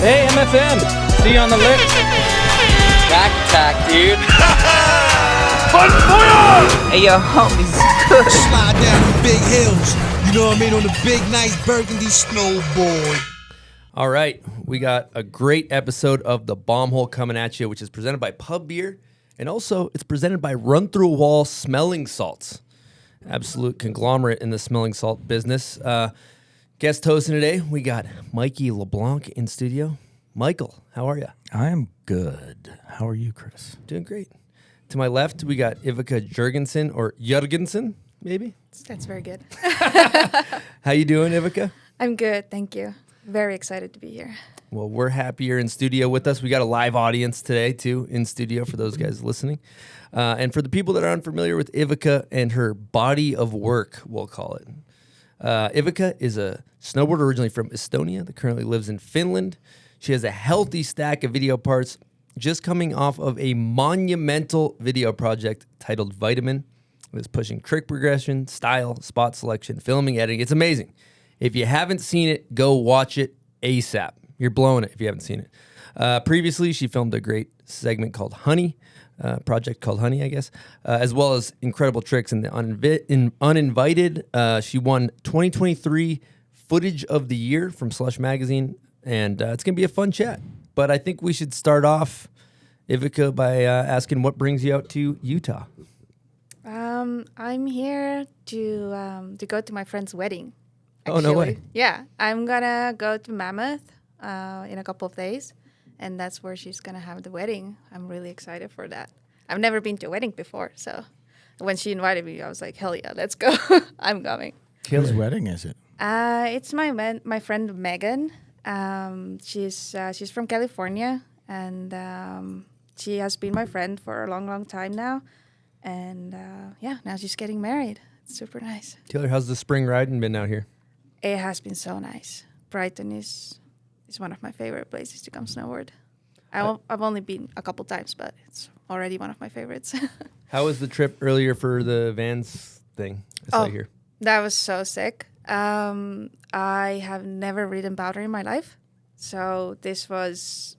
Hey, MFM. See you on the lips. Back attack, dude. Hey, yo, homies. Slide down the big hills. You know what I mean? On the big, nice burgundy snowboard. All right, we got a great episode of The Bomb Hole coming at you, which is presented by Pub Beer, and also it's presented by Run Through a Wall Smelling Salts. Absolute conglomerate in the smelling salt business. Guest hosting today, we got Mikey LeBlanc in studio. Michael, how are you? I am good. How are you, Chris? Doing great. To my left, we got Ivika Jürgenson, or Jürgenson, maybe? That's very good. How you doing, Ivika? I'm good, thank you. Very excited to be here. Well, we're happy you're in studio with us. We got a live audience today, too, in studio for those guys listening. And for the people that are unfamiliar with Ivika and her body of work, we'll call it. Ivika is a snowboarder originally from Estonia that currently lives in Finland. She has a healthy stack of video parts, just coming off of a monumental video project titled Vitamin. It's pushing trick progression, style, spot selection, filming, editing. It's amazing. If you haven't seen it, go watch it ASAP. You're blowing it if you haven't seen it. Previously, she filmed a great segment called Honey, project called Honey, I guess, as well as incredible tricks in the Uninvited. She won 2023 Footage of the Year from Slush Magazine, and it's going to be a fun chat. But I think we should start off, Ivika, by asking what brings you out to Utah. I'm here to go to my friend's wedding. Actually. Oh, no way. Yeah, I'm gonna go to Mammoth in a couple of days, and that's where she's gonna have the wedding. I'm really excited for that. I've never been to a wedding before, so when she invited me, I was like, hell yeah, let's go. I'm coming. Whose wedding is it? It's my friend Megan. She's from California, and she has been my friend for a long, long time now. And now she's getting married. It's super nice. Taylor, how's the spring riding been out here? It has been so nice. Brighton is one of my favorite places to come snowboard. I've only been a couple times, but it's already one of my favorites. How was the trip earlier for the Vans thing I saw here? That was so sick. I have never ridden powder in my life, so this was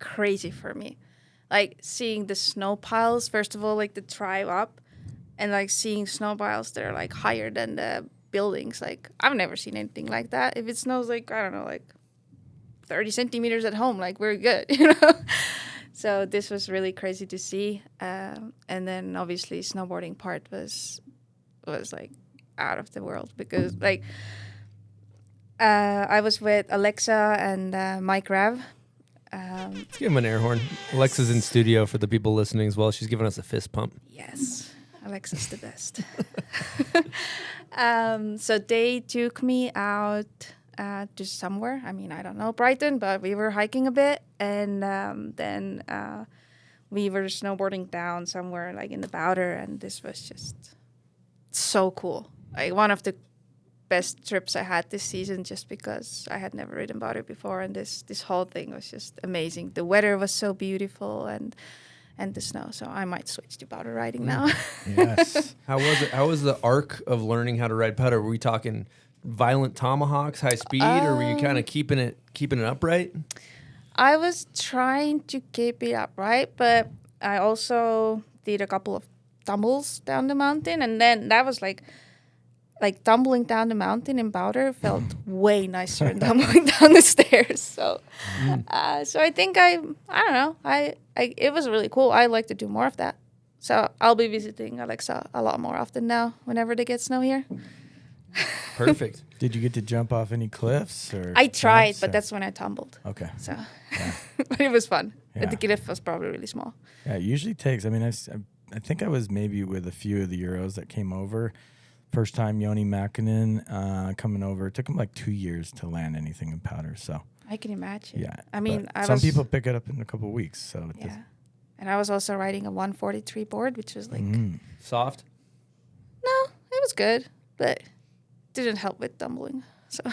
crazy for me. Like seeing the snow piles, first of all, like the drive up, and like seeing snow piles that are like higher than the buildings. Like I've never seen anything like that. If it snows like, I don't know, like 30 centimeters at home, like we're good, you know? So this was really crazy to see. And then obviously snowboarding part was like out of the world because like I was with Alexa and Mike Rav. Let's give him an air horn. Alexa's in studio for the people listening as well. She's giving us a fist pump. Yes, Alexa's the best. So they took me out to somewhere. I mean, I don't know, Brighton, but we were hiking a bit. And then we were snowboarding down somewhere like in the Powder. And this was just so cool. Like one of the best trips I had this season just because I had never ridden powder before, and this whole thing was just amazing. The weather was so beautiful and the snow, so I might switch to powder riding now. Yes. How was it? How was the arc of learning how to ride powder? Were we talking violent tomahawks, high speed, or were you kind of keeping it upright? I was trying to keep it upright, but I also did a couple of tumbles down the mountain, and then that was like tumbling down the mountain in powder felt way nicer than tumbling down the stairs. So, so I think I don't know. It was really cool. I like to do more of that. So I'll be visiting Alexa a lot more often now. Whenever they get snow here. Perfect. Did you get to jump off any cliffs? Or I tried, jumps, but or? that's when I tumbled. Okay. So, Yeah. but it was fun. Yeah. The cliff was probably really small. Yeah, it usually takes. I mean, I think I was maybe with a few of the Euros that came over. First time Joni Mäkinen coming over. It took him like 2 years to land anything in powder. So I can imagine. yeah. I mean, some people pick it up in a couple of weeks. So yeah. And I was also riding a 143 board, which was like Soft? no, it was good, but didn't help with tumbling. So All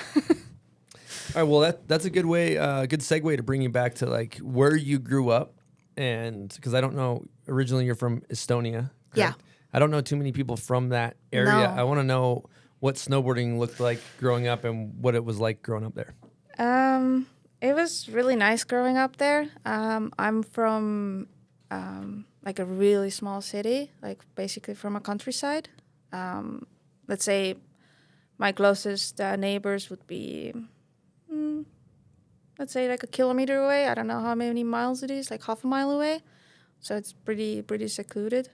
right, well, that's a good way, good segue to bring you back to like where you grew up, and because I don't know, originally you're from Estonia, correct? Yeah. I don't know too many people from that area. No. I want to know what snowboarding looked like growing up and what it was like growing up there. It was really nice growing up there. I'm from like a really small city, like basically from a countryside. Let's say my closest neighbors would be, let's say like a kilometer away. I don't know how many miles it is, like half a mile away. So it's pretty secluded.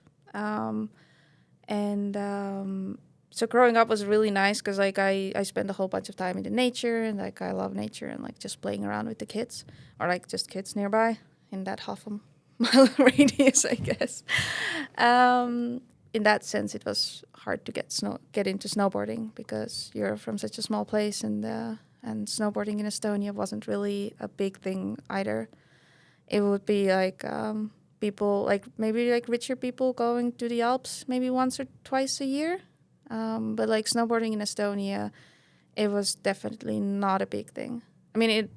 So growing up was really nice because like I spent a whole bunch of time in the nature, and like I love nature and like just playing around with the kids, or like just kids nearby in that half a mile radius, I guess. In that sense, it was hard to get into snowboarding because you're from such a small place, and snowboarding in Estonia wasn't really a big thing either. It would be like people, like maybe like richer people going to the Alps maybe once or twice a year. But like snowboarding in Estonia, it was definitely not a big thing. I mean,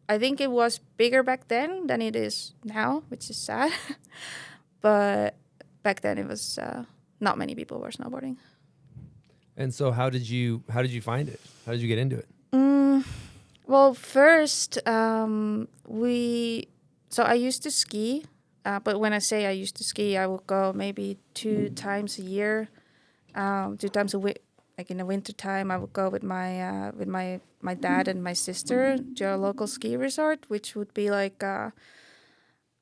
I think it was bigger back then than it is now, which is sad. But back then it was not many people were snowboarding. And so how did you find it? How did you get into it? Well, first I used to ski, but when I say I used to ski, I would go maybe 2 times a year. 2 times a week, like in the winter time, I would go with my dad and my sister to a local ski resort, which would be like I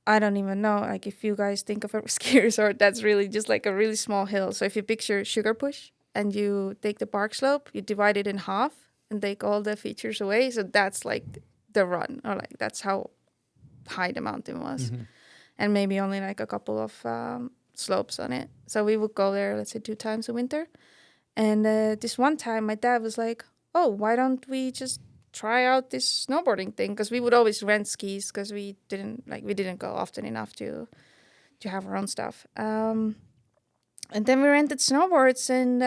don't even know. Like if you guys think of a ski resort, that's really just like a really small hill. So if you picture Sugar Push and you take the park slope, you divide it in half and take all the features away. So that's like the run, or like that's how high the mountain was, and maybe only like a couple of slopes on it. So we would go there, let's say 2 times a winter. And this one time my dad was like, oh, why don't we just try out this snowboarding thing? Because we would always rent skis because we didn't go often enough to have our own stuff. And then we rented snowboards, and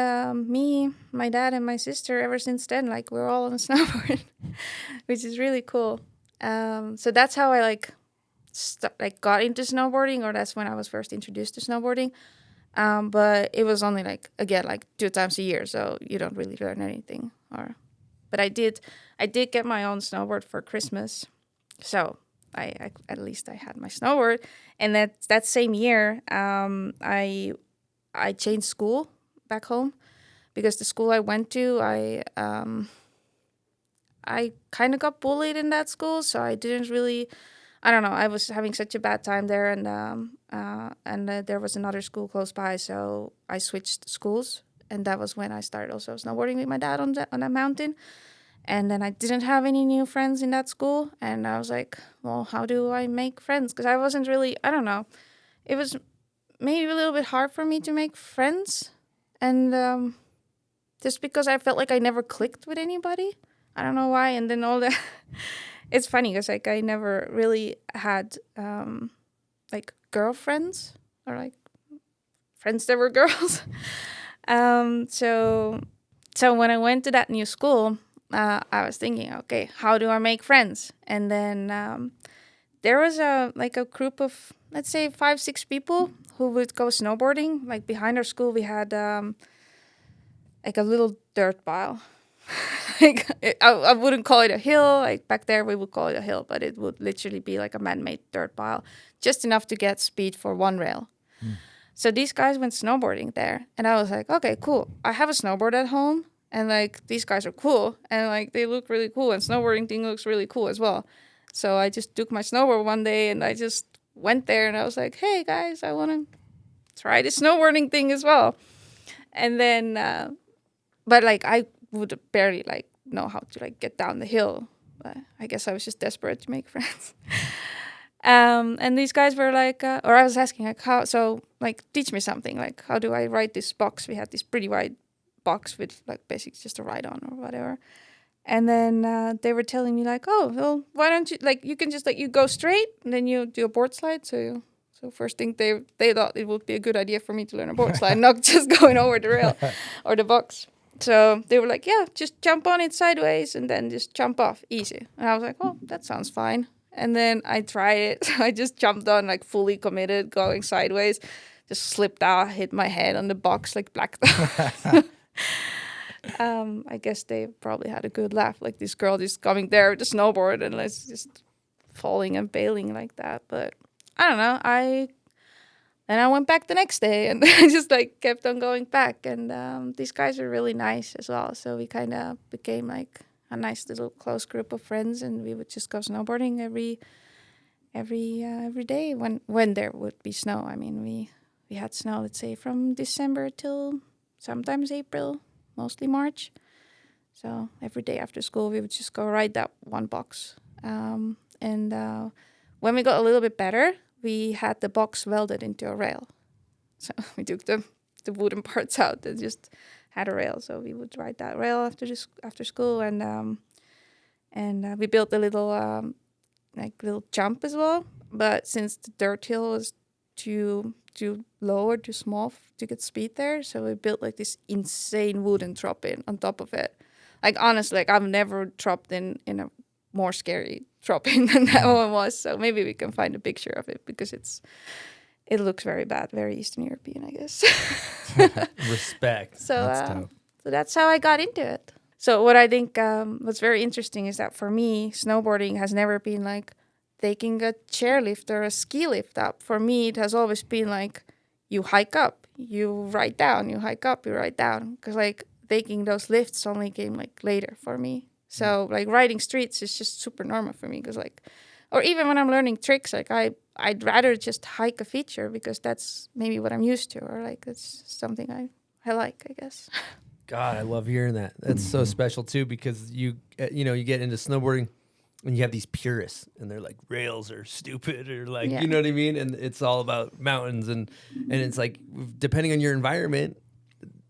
me, my dad, and my sister, ever since then, like we're all on a snowboard, which is really cool. So that's how I got into snowboarding, or that's when I was first introduced to snowboarding. But it was only like 2 times a year, so you don't really learn anything. But I did get my own snowboard for Christmas, so I at least I had my snowboard. And that same year, I changed school back home because the school I went to, I kind of got bullied in that school, so I didn't really. I don't know. I was having such a bad time there, and there was another school close by, so I switched schools, and that was when I started also snowboarding with my dad on that mountain. And then I didn't have any new friends in that school, and I was like, well, how do I make friends? Because I wasn't really. I don't know. It was maybe a little bit hard for me to make friends, and just because I felt like I never clicked with anybody. I don't know why. And then all that. It's funny because like I never really had like girlfriends or like friends that were girls. So when I went to that new school, I was thinking, okay, how do I make friends? And then there was a group of, let's say 5-6 people who would go snowboarding. Like behind our school, we had like a little dirt pile. I wouldn't call it a hill. Like back there, we would call it a hill, but it would literally be like a man-made dirt pile, just enough to get speed for one rail. So these guys went snowboarding there, and I was like, okay, cool. I have a snowboard at home, and like these guys are cool, and like they look really cool, and snowboarding thing looks really cool as well. So I just took my snowboard one day, and I just went there, and I was like, hey guys, I want to try this snowboarding thing as well. And then, but like I would barely like know how to like get down the hill. But I guess I was just desperate to make friends. And these guys were like, or I was asking like how, so like teach me something, like how do I ride this box? We had this pretty wide box with like basically just a ride on or whatever. And then they were telling me like, oh, well, why don't you, like you can just like you go straight and then you do a board slide. So first thing they thought it would be a good idea for me to learn a board slide, not just going over the rail or the box. So they were like, yeah, just jump on it sideways and then just jump off, easy. And I was like, oh, that sounds fine. And then I tried it. So I just jumped on, like fully committed, going sideways, just slipped out, hit my head on the box, like blacked out. I guess they probably had a good laugh. Like this girl just coming there with a snowboard and like just falling and bailing like that. But I don't know. I went back the next day and I just like kept on going back. And these guys were really nice as well. So we kind of became like a nice little close group of friends, and we would just go snowboarding every day when there would be snow. I mean, we had snow, let's say, from December till sometimes April, mostly March. So every day after school, we would just go ride that one box. And when we got a little bit better, we had the box welded into a rail. So we took the wooden parts out and just had a rail. So we would ride that rail after school, and we built a little little jump as well. But since the dirt hill was too low or too small to get speed there, so we built like this insane wooden drop-in on top of it. Like honestly, like I've never dropped in a more scary drop-in than that one was. So maybe we can find a picture of it because it looks very bad, very Eastern European, I guess. Respect. So that's how I got into it. So what I think what's very interesting is that for me, snowboarding has never been like taking a chairlift or a ski lift up. For me, it has always been like you hike up, you ride down, you hike up, you ride down. Because like taking those lifts only came like later for me. So like riding streets is just super normal for me. Because like, or even when I'm learning tricks, like I'd rather just hike a feature because that's maybe what I'm used to, or like it's something I like, I guess. God, I love hearing that. That's so special too, because you get into snowboarding and you have these purists and they're like rails are stupid or like, you know what I mean? And it's all about mountains and it's like, depending on your environment,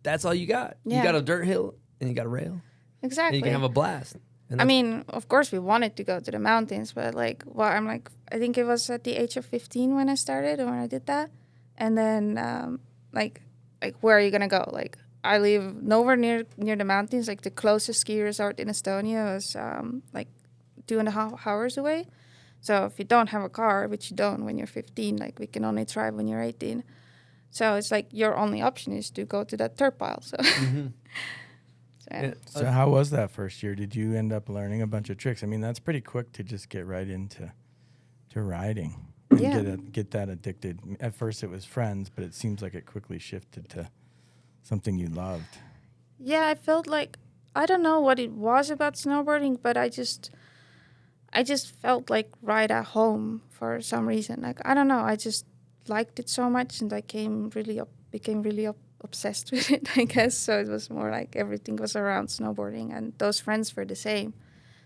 that's all you got. Yeah. You got a dirt hill and you got a rail. Exactly. And you can have a blast. I mean, of course we wanted to go to the mountains, but like, well, I'm like, I think it was at the age of 15 when I started or when I did that. And then like where are you going to go? Like, I live nowhere near the mountains. Like the closest ski resort in Estonia was like 2.5 hours away. So if you don't have a car, which you don't when you're 15, like we can only drive when you're 18. So it's like your only option is to go to that dirt pile. So, So how was that first year? Did you end up learning a bunch of tricks? I mean, that's pretty quick to just get right into riding. Yeah. Get that addicted. At first it was friends, but it seems like it quickly shifted to something you loved. Yeah, I felt like, I don't know what it was about snowboarding, but I just felt like right at home for some reason. Like, I don't know, I just liked it so much and I became really obsessed with it, I guess. So it was more like everything was around snowboarding, and those friends were the same.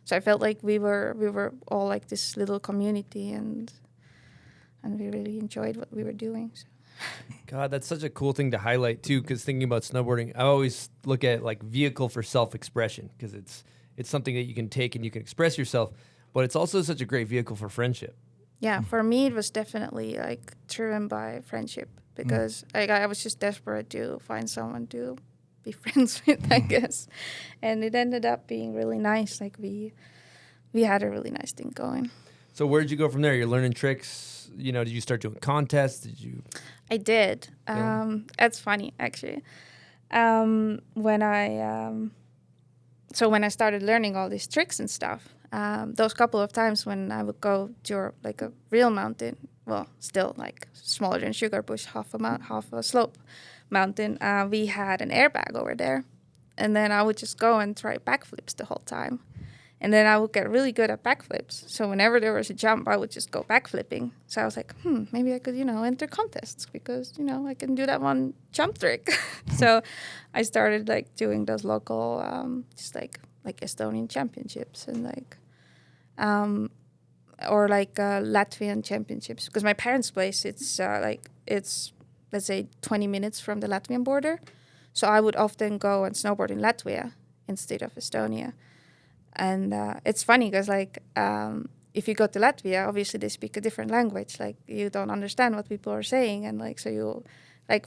So I felt like we were all like this little community, and we really enjoyed what we were doing. So. God, that's such a cool thing to highlight too, because thinking about snowboarding, I always look at like vehicle for self-expression, because it's something that you can take and you can express yourself, but it's also such a great vehicle for friendship. Yeah, for me it was definitely like driven by friendship, because I was just desperate to find someone to be friends with, I guess, and it ended up being really nice. Like we had a really nice thing going. So where did you go from there? You're learning tricks. Did you start doing contests? Did you? I did. Yeah. That's funny, actually. When I started learning all these tricks and stuff, those couple of times when I would go to like a real mountain, well, still like smaller than Sugarbush, half a slope mountain, we had an airbag over there, and then I would just go and try backflips the whole time. And then I would get really good at backflips. So whenever there was a jump, I would just go backflipping. So I was like, maybe I could, enter contests because, I can do that one jump trick. So I started like doing those local, just like Estonian championships and or Latvian championships. Because my parents' place, it's let's say 20 minutes from the Latvian border. So I would often go and snowboard in Latvia instead of Estonia. And it's funny because, if you go to Latvia, obviously they speak a different language. Like, you don't understand what people are saying. And, so you,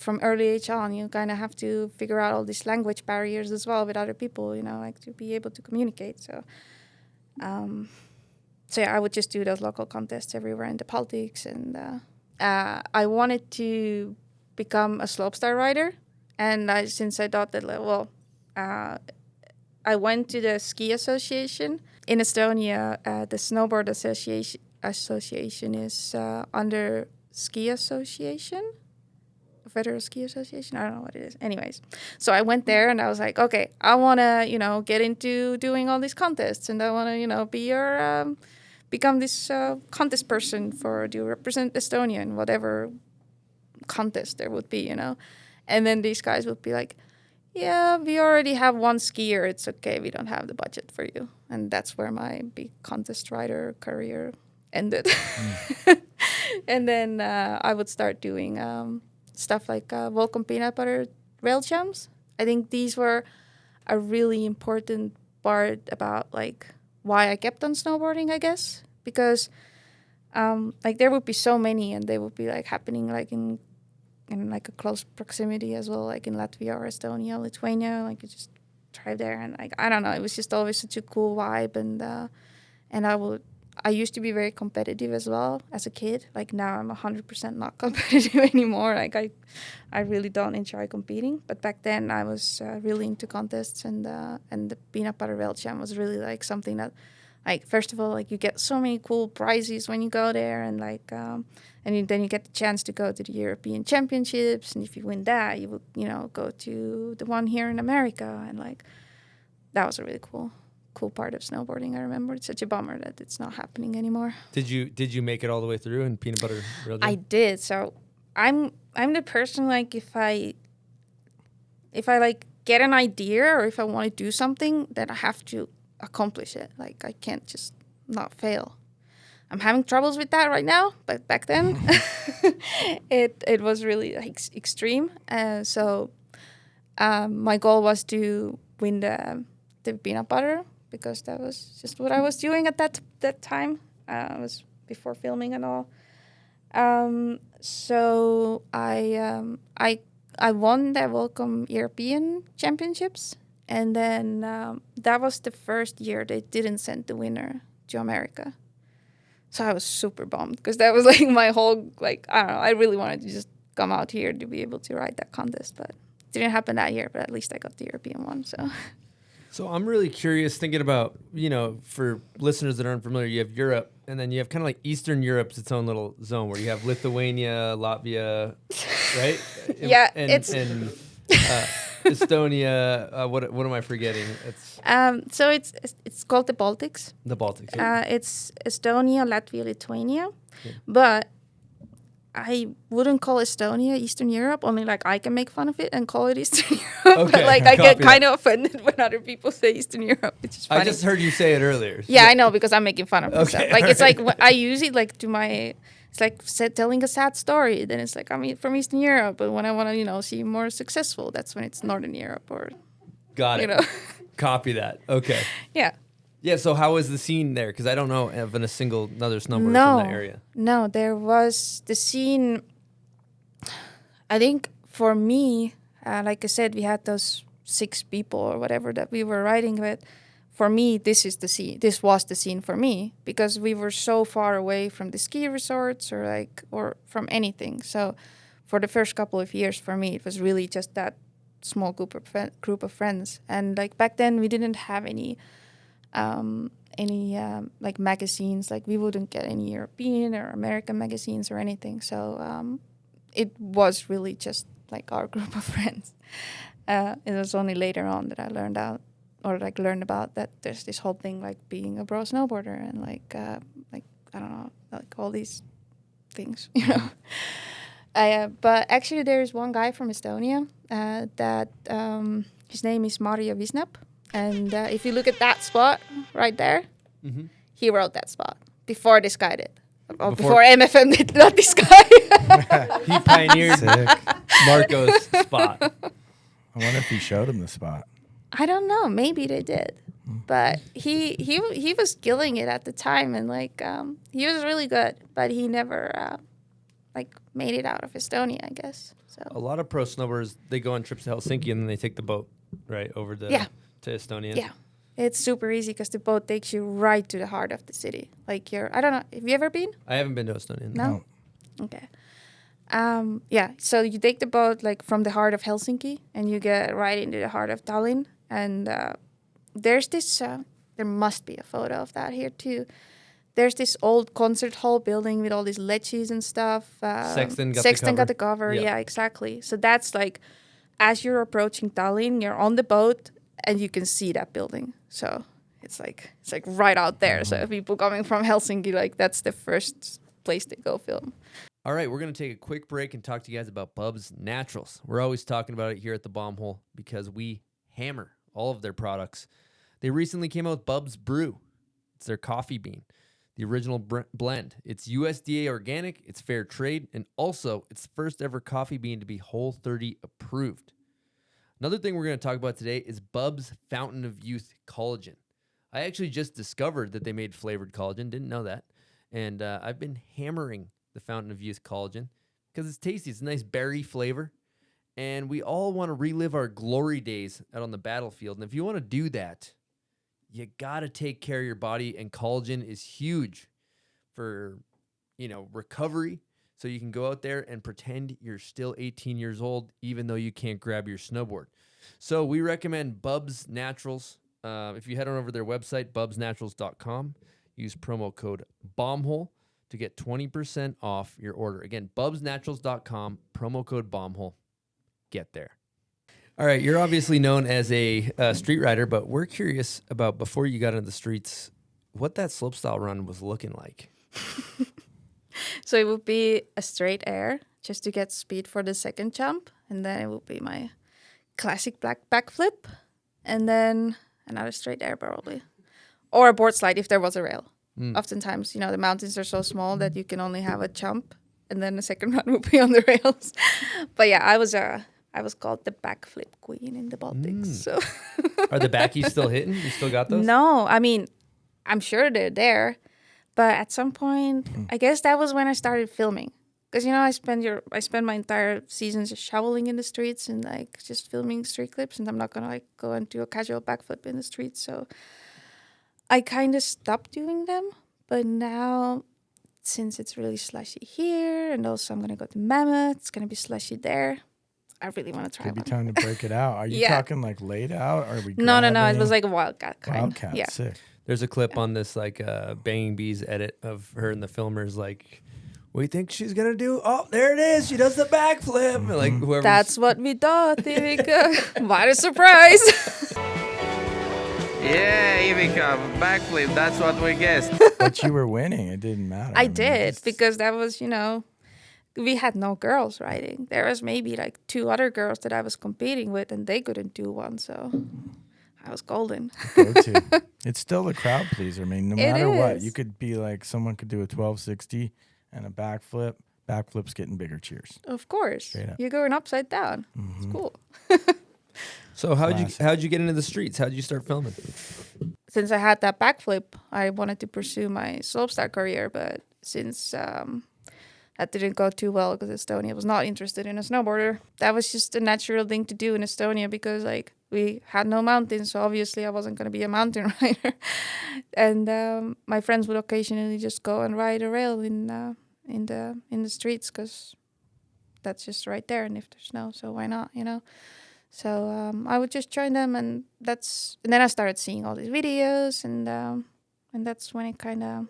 from early age on, you kind of have to figure out all these language barriers as well with other people, to be able to communicate. So, I would just do those local contests everywhere in the Baltics. And I wanted to become a slopestyle rider. And since I thought that, I went to the ski association in Estonia. The snowboard association is under ski association, federal ski association. I don't know what it is. Anyways, so I went there and I was like, okay, I want to get into doing all these contests, and I want to be your become this contest person to represent Estonia in whatever contest there would be. And then these guys would be like, yeah, we already have one skier. It's okay. We don't have the budget for you. And that's where my big contest rider career ended. And then I would start doing stuff like Volcom peanut butter rail jumps. I think these were a really important part about like why I kept on snowboarding, I guess, because like there would be so many, and they would be like happening like in like a close proximity as well, like in Latvia or Estonia, Lithuania. Like you just drive there, and like I don't know, it was just always such a cool vibe. And I used to be very competitive as well as a kid. Like now I'm 100% not competitive anymore. Like I really don't enjoy competing. But back then I was really into contests, and the peanut butter rail jam was really like something that, like, first of all, like you get so many cool prizes when you go there, and like then you get the chance to go to the European Championships, and if you win that, you will go to the one here in America, and like that was a really cool part of snowboarding. I remember it's such a bummer that it's not happening anymore. Did you make it all the way through in peanut butter rail jam? I did. So I'm the person, like if I like get an idea or if I want to do something, then I have to accomplish it. Like I can't just not fail. I'm having troubles with that right now, but back then it was really like extreme. So my goal was to win the peanut butter, because that was just what I was doing at that time. It was before filming and all. So I won the Volcom European Championships, and then that was the first year they didn't send the winner to America. So I was super bummed, because that was like my whole, like, I don't know, I really wanted to just come out here to be able to ride that contest, but it didn't happen that year, but at least I got the European one, so... So I'm really curious, thinking about, for listeners that aren't familiar, you have Europe, and then you have kind of like Eastern Europe's its own little zone where you have Lithuania, Latvia, right? Yeah, and Estonia. What am I forgetting? So it's called the Baltics. The Baltics. Yeah. It's Estonia, Latvia, Lithuania, but I wouldn't call Estonia Eastern Europe. Only like I can make fun of it and call it Eastern Europe. Okay, but like I get kind of offended when other people say Eastern Europe, which is funny. I just heard you say it earlier. Yeah, I know, because I'm making fun of myself. Okay, Like it's right. like I use it like to my. It's like telling a sad story. Then it's like I'm from Eastern Europe, but when I want to see more successful, that's when it's Northern Europe or. Got it. Copy that. Okay. Yeah. Yeah, so how was the scene there? Because I don't know of another snowboarder from that area. No, there was the scene. I think for me, like I said, we had those 6 people or whatever that we were riding with. For me, this is the scene. This was the scene for me, because we were so far away from the ski resorts or from anything. So for the first couple of years, for me, it was really just that small group of friends. And like back then, we didn't have any like magazines. Like we wouldn't get any European or American magazines or anything. So it was really just like our group of friends. It was only later on that I learned about that there's this whole thing like being a pro snowboarder and like I don't know, like all these things, But actually there is one guy from Estonia that his name is Marja Visnap. And if you look at that spot right there, he rode that spot before this guy did. Or before MFM did, not this guy. He pioneered Marco's spot. I wonder if he showed him the spot. I don't know. Maybe they did. But he was killing it at the time. And like he was really good. But he never made it out of Estonia, I guess. So A lot of pro snowboarders, they go on trips to Helsinki and then they take the boat right over to Estonia. Yeah. It's super easy because the boat takes you right to the heart of the city. Like I don't know, have you ever been? I haven't been to Estonia. No? Okay. So you take the boat like from the heart of Helsinki and you get right into the heart of Tallinn. And there's this, there must be a photo of that here too. There's this old concert hall building with all these leches and stuff. Sexton got the cover. Yeah, exactly. So that's like, as you're approaching Tallinn, you're on the boat and you can see that building. So it's like right out there. So people coming from Helsinki, like that's the first place to go film. All right, we're going to take a quick break and talk to you guys about Bubs Naturals. We're always talking about it here at the Bomb Hole because we hammer all of their products. They recently came out with Bubs Brew. It's their coffee bean, the original blend. It's USDA organic, it's fair trade, and also it's the first ever coffee bean to be Whole30 approved. Another thing we're going to talk about today is Bubs Fountain of Youth Collagen. I actually just discovered that they made flavored collagen. Didn't know that. And I've been hammering the Fountain of Youth Collagen because it's tasty. It's a nice berry flavor. And we all want to relive our glory days out on the battlefield. And if you want to do that, you got to take care of your body. And collagen is huge for, recovery. So you can go out there and pretend you're still 18 years old, even though you can't grab your snowboard. So we recommend Bubs Naturals. If you head on over to their website, bubsnaturals.com, use promo code BOMBHOLE to get 20% off your order. Again, bubsnaturals.com, promo code BOMBHOLE. Get there. All right, you're obviously known as a street rider, but we're curious about, before you got into the streets, what that slopestyle run was looking like. So it would be a straight air just to get speed for the second jump. And then it would be my classic black backflip. And then another straight air probably. Or a board slide if there was a rail. Oftentimes, the mountains are so small that you can only have a jump. And then the second run would be on the rails. But yeah, I was called the Backflip Queen in the Baltics. So Are the backies still hitting? You still got those? No, I mean, I'm sure they're there. But at some point, I guess that was when I started filming. Because, I spend my entire season just shoveling in the streets and, just filming street clips. And I'm not going to, go and do a casual backflip in the streets. So I kind of stopped doing them. But now, since it's really slushy here, and also I'm going to go to Mammoth, it's going to be slushy there. I really want to try Could be one. time to break it out. Are you talking, laid out? Or are we No. It grabbing? was like a wildcat kind. Wildcat, Yeah. sick. There's a clip on this Banging Bees edit of her and the filmers what do you think she's gonna do? Oh, there it is. She does the backflip. Whoever. That's what we thought, Ivika. What a surprise. Yeah, Ivika, backflip, that's what we guessed. But you were winning. It didn't matter. I did, because that was, we had no girls riding. There was maybe 2 other girls that I was competing with, and they couldn't do one, so I was golden. Go-to. It's still a crowd pleaser. I mean, no matter what, is. you could be someone could do a 1260 and a backflip. Backflip's getting bigger cheers. Of course. Straight up. You're going upside down. It's cool. So how'd you get into the streets? How'd you start filming? Since I had that backflip, I wanted to pursue my slopestyle career, but since that didn't go too well because Estonia was not interested in a snowboarder, that was just a natural thing to do in Estonia because we had no mountains, so obviously I wasn't going to be a mountain rider. And my friends would occasionally just go and ride a rail in the streets because that's just right there, and if there's snow, so why not, So I would just join them, and then I started seeing all these videos, and that's when it kind of,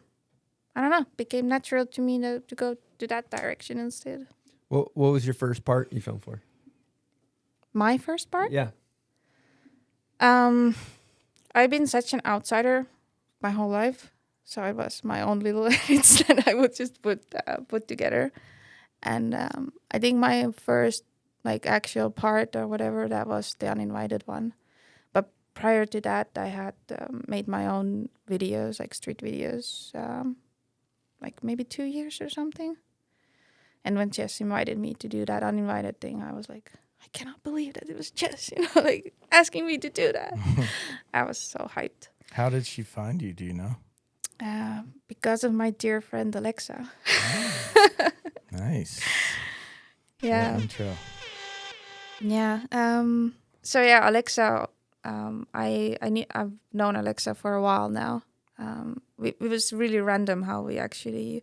I don't know, became natural to me to go to that direction instead. What was your first part you filmed for? My first part? Yeah. I've been such an outsider my whole life, so it was my own little edits that I would just put together, and I think my first actual part or whatever, that was the uninvited one. But prior to that, I had made my own videos, street videos, maybe 2 years or something. And when Jess invited me to do that uninvited thing, I was like, I cannot believe that it was Jess, asking me to do that. I was so hyped. How did she find you? Do you know? Because of my dear friend Alexa. Nice. Yeah. What intro. Yeah. So yeah, Alexa. I've known Alexa for a while now. It was really random how we actually,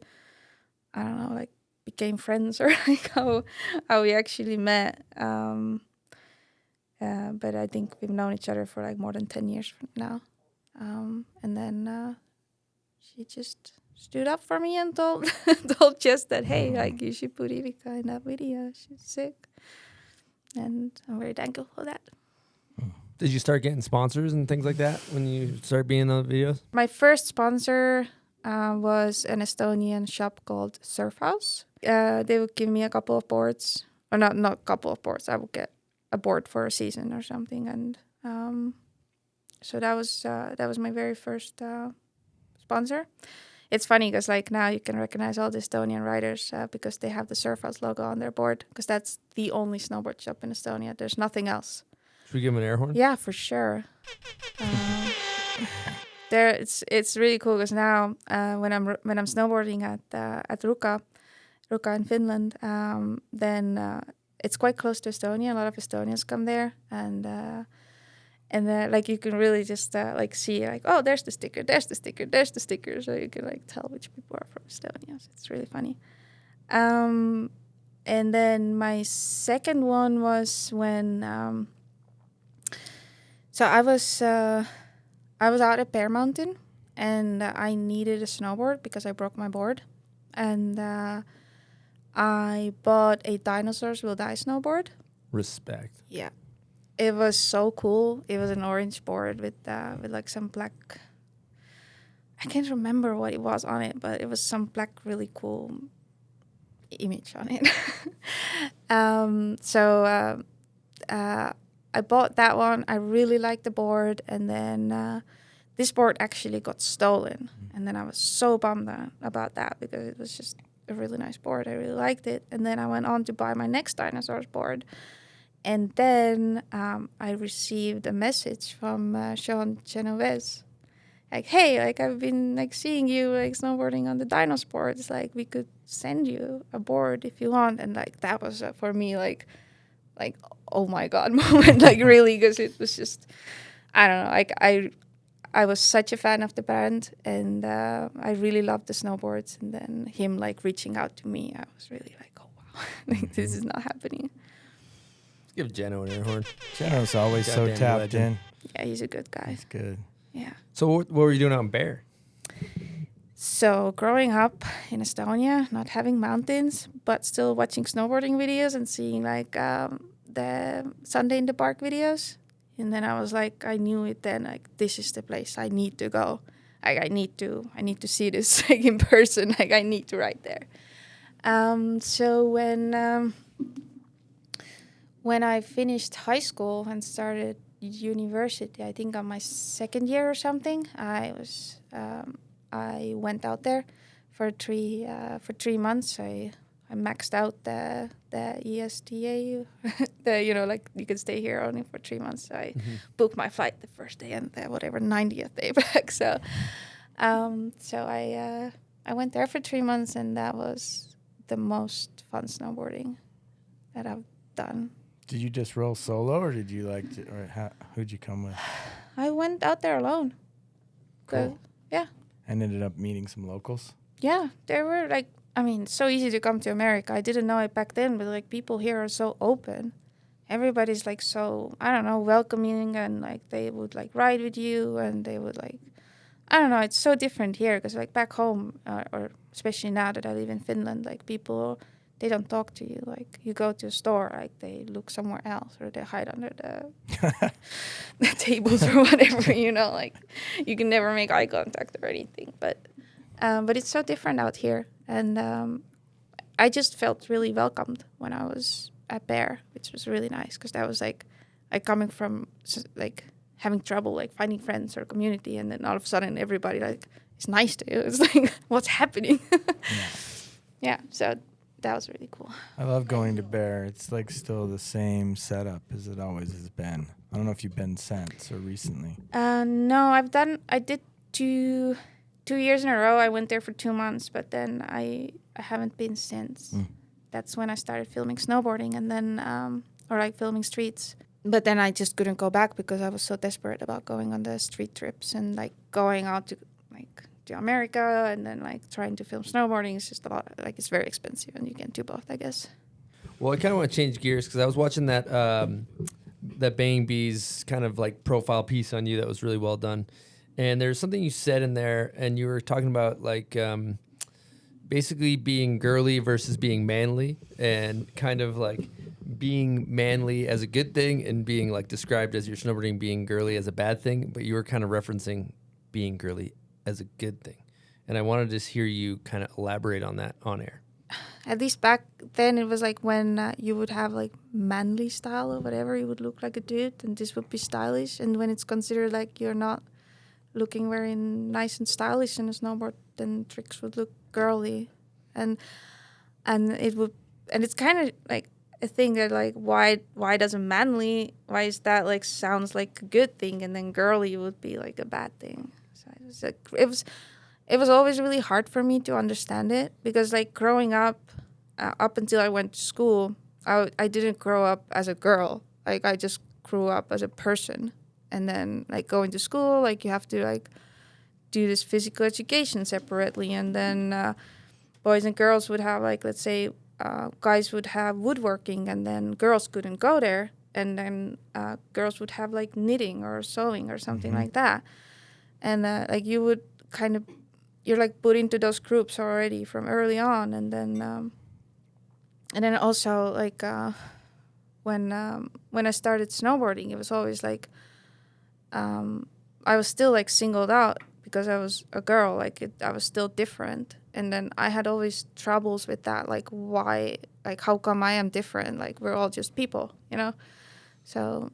I don't know, became friends or how we actually met. but I think we've known each other for like more than 10 years now. And then she just stood up for me and told told Jess that, hey, like you should put Ivika in that video. She's sick. And I'm very thankful for that. Did you start getting sponsors and things like that when you start being in the videos? My first sponsor was an Estonian shop called Surf House. They would give me a couple of boards, or not a couple of boards. I would get a board for a season or something, and so that was my very first sponsor. It's funny because like now you can recognize all the Estonian riders because they have the Surf House logo on their board, because that's the only snowboard shop in Estonia. There's nothing else. Should we give him an air horn? Yeah, for sure. It's really cool because now when I'm snowboarding at Ruka in Finland, then it's quite close to Estonia. A lot of Estonians come there, and like you can really just like see like, oh, there's the sticker, so you can like tell which people are from Estonia. So it's really funny. And then my second one was when so I was out at Bear Mountain, and I needed a snowboard because I broke my board, and I bought a Dinosaurs Will Die snowboard. Respect. Yeah, it was so cool. It was an orange board with like some black. I can't remember what it was on it, but it was some black, really cool image on it. So I bought that one. I really liked the board, and then this board actually got stolen, and then I was so bummed about that because it was just a really nice board. I really liked it, and then I went on to buy my next Dinosaurs board, and then I received a message from Sean Genovese, like, hey, like I've been like seeing you like snowboarding on the Dinos boards, like we could send you a board if you want, and like that was for me like oh my god moment, like really, because it was just, I don't know, like I was such a fan of the band, and I really loved the snowboards, and then him like reaching out to me, I was really like, oh wow, like this is not happening. Give Jeno an air horn. Jeno's always so Goddamn tapped legend. in. Yeah, he's a good guy. He's good. Yeah. So what were you doing out in Bear? So growing up in Estonia, not having mountains, but still watching snowboarding videos and seeing like the Sunday in the Park videos. And then I was like, I knew it then, like this is the place I need to go. Like I need to see this like in person. Like I need to ride there. So when I finished high school and started university, I think on my second year or something, I went out there for 3 months. I maxed out the ESTA, like you can stay here only for 3 months. So I booked my flight the first day and the 90th day back. So I went there for 3 months, and that was the most fun snowboarding that I've done. Did you just roll solo, or did you who'd you come with? I went out there alone. Cool. Yeah. And ended up meeting some locals? Yeah, they were like, I mean, so easy to come to America. I didn't know it back then, but like people here are so open. Everybody's like so, I don't know, welcoming, and like they would like ride with you, and they would like, I don't know, it's so different here because like back home, or especially now that I live in Finland, like people, they don't talk to you. Like you go to a store, like they look somewhere else, or they hide under the tables or whatever, like you can never make eye contact or anything. But it's so different out here. And I just felt really welcomed when I was at Bear, which was really nice, because that was like coming from like having trouble like finding friends or community, and then all of a sudden everybody like is nice to you. It's like, what's happening? Yeah, so that was really cool. I love going to Bear. It's like still the same setup as it always has been. I don't know if you've been since or recently. No, I did 2 years in a row. I went there for 2 months, but then I haven't been since. That's when I started filming snowboarding, and then or like filming streets. But then I just couldn't go back because I was so desperate about going on the street trips and like going out to like to America, and then like trying to film snowboarding is just a lot. Like it's very expensive, and you can't do both, I guess. Well, I kind of want to change gears because I was watching that that Bang Bees kind of like profile piece on you that was really well done. And there's something you said in there, and you were talking about like basically being girly versus being manly, and kind of like being manly as a good thing and being like described as your snowboarding being girly as a bad thing. But you were kind of referencing being girly as a good thing. And I wanted to just hear you kind of elaborate on that on air. At least back then, it was like when you would have like manly style or whatever, you would look like a dude, and this would be stylish. And when it's considered like you're not looking very nice and stylish in a snowboard, then tricks would look girly, and it's kind of like a thing that like why doesn't manly, why is that like sounds like a good thing, and then girly would be like a bad thing. So it was always really hard for me to understand it, because like growing up until I went to school, I didn't grow up as a girl. Like I just grew up as a person. And then like going to school, like you have to like do this physical education separately. And then boys and girls would have like, let's say guys would have woodworking, and then girls couldn't go there. And then girls would have like knitting or sewing or something like that. And like you would kind of, you're like put into those groups already from early on. And then also like when I started snowboarding, it was always like I was still like singled out because I was a girl. Like I was still different, and then I had always troubles with that. Like why? Like how come I am different? Like we're all just people, you know. So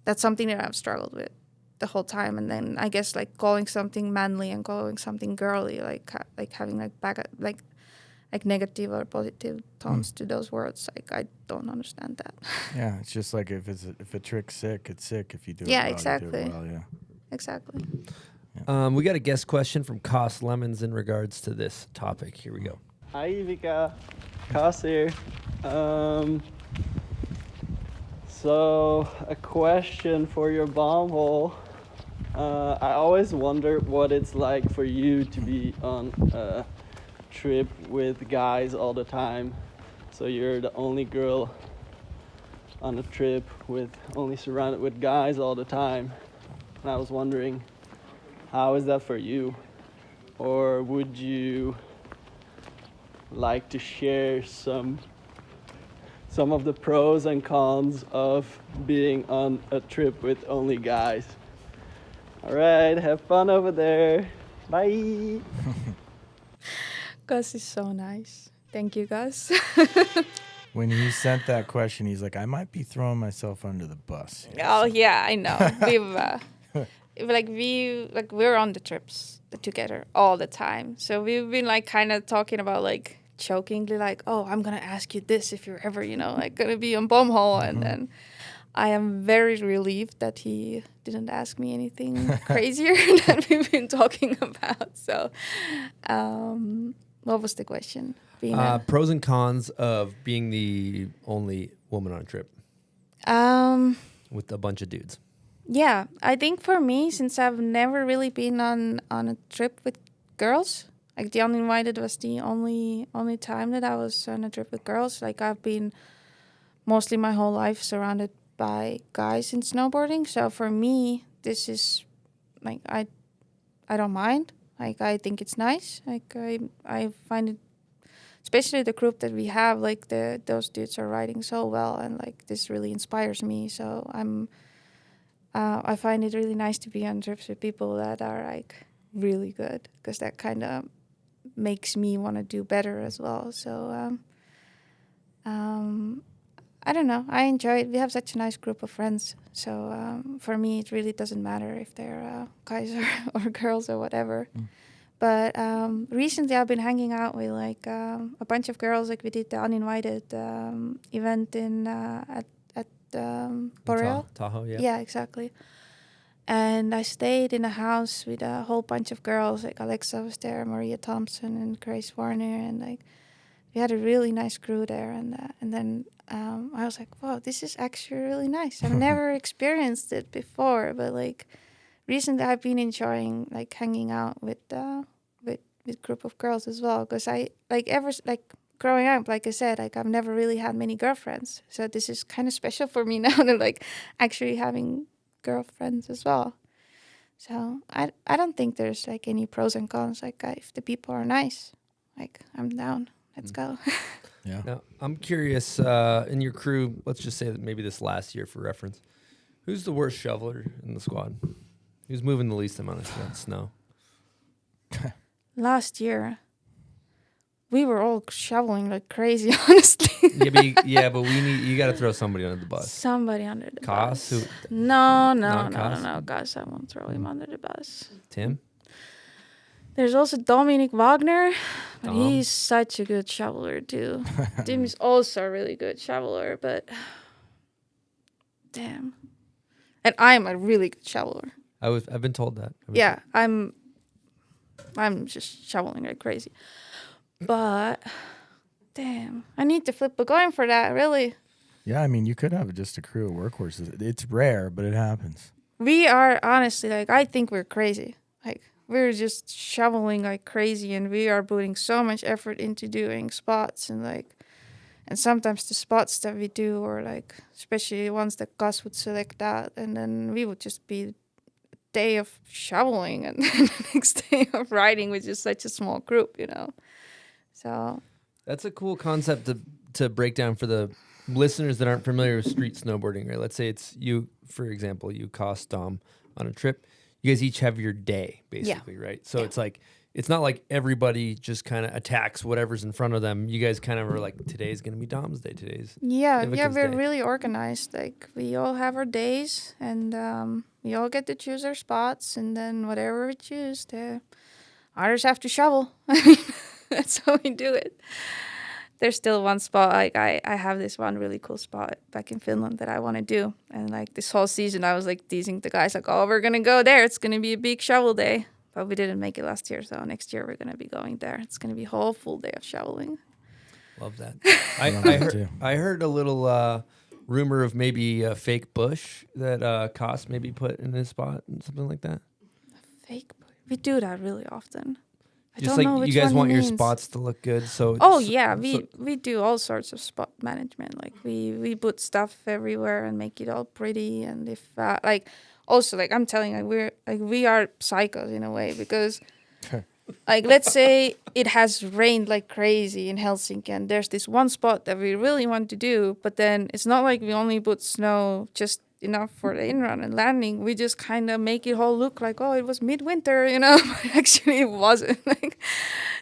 that's something that I've struggled with the whole time. And then I guess like calling something manly and calling something girly, like having like negative or positive tones to those words. Like I don't understand that. Yeah, it's just like if a trick's sick, it's sick. If you do it well, exactly. you do it well, yeah. Exactly. We got a guest question from Cost Lemons in regards to this topic. Here we go. Hi, Ivika. Cost here. So a question for your bomb hole. I always wonder what it's like for you to be on a trip with guys all the time. So you're the only girl on a trip with only surrounded with guys all the time. And I was wondering, how is that for you? Or would you like to share some of the pros and cons of being on a trip with only guys? All right, have fun over there. Bye. Gus is so nice. Thank you, Gus. When he sent that question, he's like, I might be throwing myself under the bus. Oh yeah, I know. We're on the trips together all the time. So we've been like kind of talking about like jokingly like, oh, I'm gonna ask you this if you're ever, like gonna be on bomb hole. And then I am very relieved that he didn't ask me anything crazier than we've been talking about. So what was the question? Pros and cons of being the only woman on a trip with a bunch of dudes. Yeah, I think for me, since I've never really been on a trip with girls, like the Uninvited was the only time that I was on a trip with girls. Like I've been mostly my whole life surrounded by guys in snowboarding. So for me, this is like I don't mind. Like I think it's nice. Like I find it, especially the group that we have. Like those dudes are riding so well, and like this really inspires me. So I find it really nice to be on trips with people that are like really good, because that kind of makes me want to do better as well. So I don't know. I enjoy it. We have such a nice group of friends. So for me, it really doesn't matter if they're guys or girls or whatever. But recently, I've been hanging out with like a bunch of girls. Like we did the Uninvited event in at Boreal. Tahoe, yeah. Yeah, exactly. And I stayed in a house with a whole bunch of girls. Like Alexa was there, Maria Thompson, and Grace Warner, and like we had a really nice crew there. And then I was like, wow, this is actually really nice. I've never experienced it before, but like recently I've been enjoying like hanging out with group of girls as well, because I like growing up, like I said, like I've never really had many girlfriends. So this is kind of special for me now to like actually having girlfriends as well. So I don't think there's like any pros and cons. Like if the people are nice, like I'm down. Let's go. Yeah. Now, I'm curious, in your crew, let's just say that maybe this last year for reference, who's the worst shoveler in the squad? Who's moving the least amount of snow? Last year, we were all shoveling like crazy, honestly. But you got to throw somebody under the bus. Somebody under the Koss? bus. Who? No, Koss? Koss, I won't throw him under the bus. Tim? There's also Dominic Wagner, but Dom. he's such a good shoveler too. Tim is also a really good shoveler, but damn. And I'm a really good shoveler. I've been told that. Yeah, I'm just shoveling like crazy. But damn, I need to flip a coin for that, really. Yeah, I mean, you could have just a crew of workhorses. It's rare, but it happens. We are honestly, like, I think we're crazy. Like, we're just shoveling like crazy, and we are putting so much effort into doing spots, and sometimes the spots that we do are like, especially ones that Gus would select out, and then we would just be a day of shoveling and then the next day of riding with just such a small group, you know. So That's a cool concept to break down for the listeners that aren't familiar with street snowboarding, right? Let's say it's you, for example, you cost Dom on a trip. You guys each have your day, basically, right? So it's like, it's not like everybody just kind of attacks whatever's in front of them. You guys kind of are like, today's going to be Dom's day. yeah, Ivika's we're day. really organized. Like, we all have our days, and we all get to choose our spots, and then whatever we choose, the others have to shovel. I mean, that's how we do it. There's still one spot, like I have this one really cool spot back in Finland that I want to do. And like this whole season, I was like teasing the guys like, oh, we're going to go there. It's going to be a big shovel day. But we didn't make it last year. So next year we're going to be going there. It's going to be a whole full day of shoveling. Love that. I heard a little rumor of maybe a fake bush that Koss maybe put in his spot and something like that. Fake. We do that really often. I Just don't like know which you guys one want he your means. spots to look good. So Oh yeah, we do all sorts of spot management. Like we put stuff everywhere and make it all pretty. And if like also like I'm telling you, we are psychos in a way, because like let's say it has rained like crazy in Helsinki, and there's this one spot that we really want to do, but then it's not like we only put snow just enough for the in-run and landing. We just kind of make it all look like, oh, it was midwinter, you know, but actually it wasn't. Like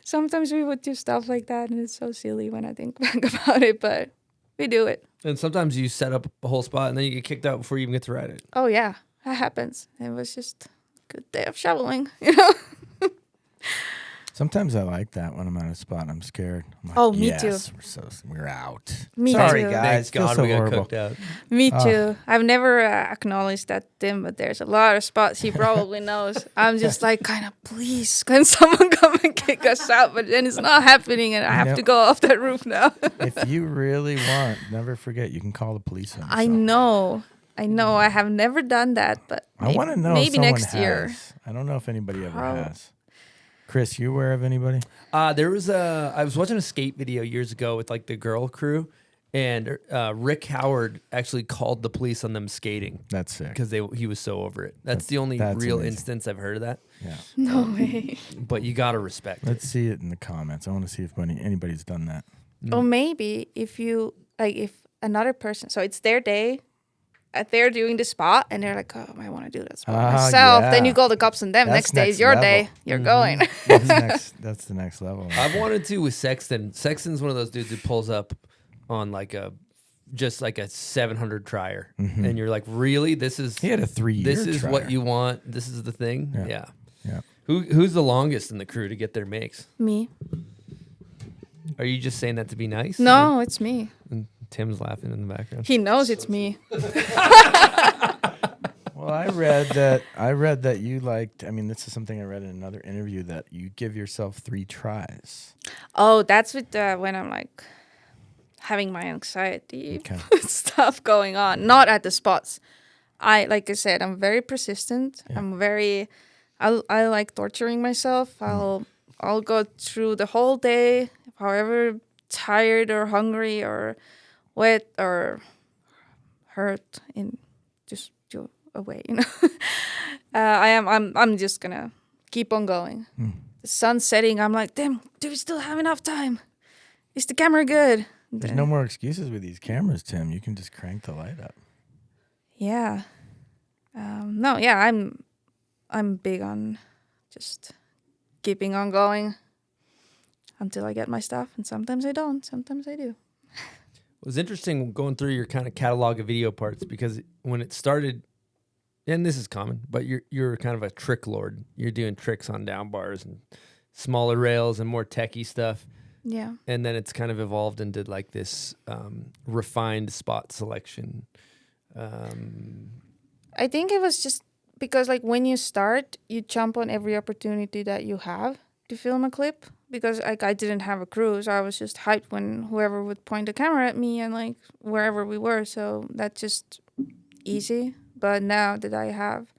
sometimes we would do stuff like that, and it's so silly when I think back about it, but we do it. And sometimes you set up a whole spot and then you get kicked out before you even get to ride it. Oh yeah, that happens. It was just a good day of shoveling, you know. Sometimes I like that when I'm on a spot. I'm scared. I'm like, Oh, me yes, too. We're out. Me Sorry, too. guys. Thank God Feels so we got horrible. cooked out. Me too. I've never acknowledged that to Tim, but there's a lot of spots he probably knows. I'm just like, kind of, please, can someone come and kick us out? But then it's not happening, and I have to go off that roof now. If you really want, never forget, you can call the police on I yourself. know. I have never done that, but I want to know if maybe someone next year. has. I don't know if anybody ever Oh. has. Chris, you aware of anybody? I was watching a skate video years ago with like the girl crew, and Rick Howard actually called the police on them skating That's sick. because he was so over it. That's the only that's real amazing. instance I've heard of that. Yeah. No way. But you gotta respect it. Let's see it in the comments. I want to see if anybody's done that. Or maybe if another person, so it's their day, they're doing the spot, and they're like, oh, I want to do that spot myself. Then yeah. you call the cops on them. That's Next day next is your level. day. You're going. That's the next level. I've wanted to with Sexton. Sexton's one of those dudes who pulls up on like a 700 trier, and you're like, really? This is He had a 3-year this is trier. what you want. This is the thing. Yeah. Yeah. Who's the longest in the crew to get their makes? Me. Are you just saying that to be nice? No, it's me. And Tim's laughing in the background. He knows it's me. Well, I read that you liked, I mean, this is something I read in another interview, that you give yourself 3 tries. Oh, that's with when I'm like having my anxiety Okay. stuff going on. Not at the spots. Like I said, I'm very persistent. Yeah. I like torturing myself. I'll go through the whole day, however tired or hungry or wet or hurt in just away, you know. I'm just gonna keep on going. The sun's setting. I'm like, damn, do we still have enough time? Is the camera good? There's no more excuses with these cameras, Tim. You can just crank the light up. Yeah. No, yeah, I'm big on just keeping on going until I get my stuff, and sometimes I don't, sometimes I do. It was interesting going through your kind of catalog of video parts, because when it started, and this is common, but you're kind of a trick lord. You're doing tricks on down bars and smaller rails and more techie stuff. Yeah. And then it's kind of evolved into like this refined spot selection. I think it was just because like when you start, you jump on every opportunity that you have to film a clip, because like I didn't have a crew, so I was just hyped when whoever would point a camera at me and like wherever we were. So that's just easy. But now that I have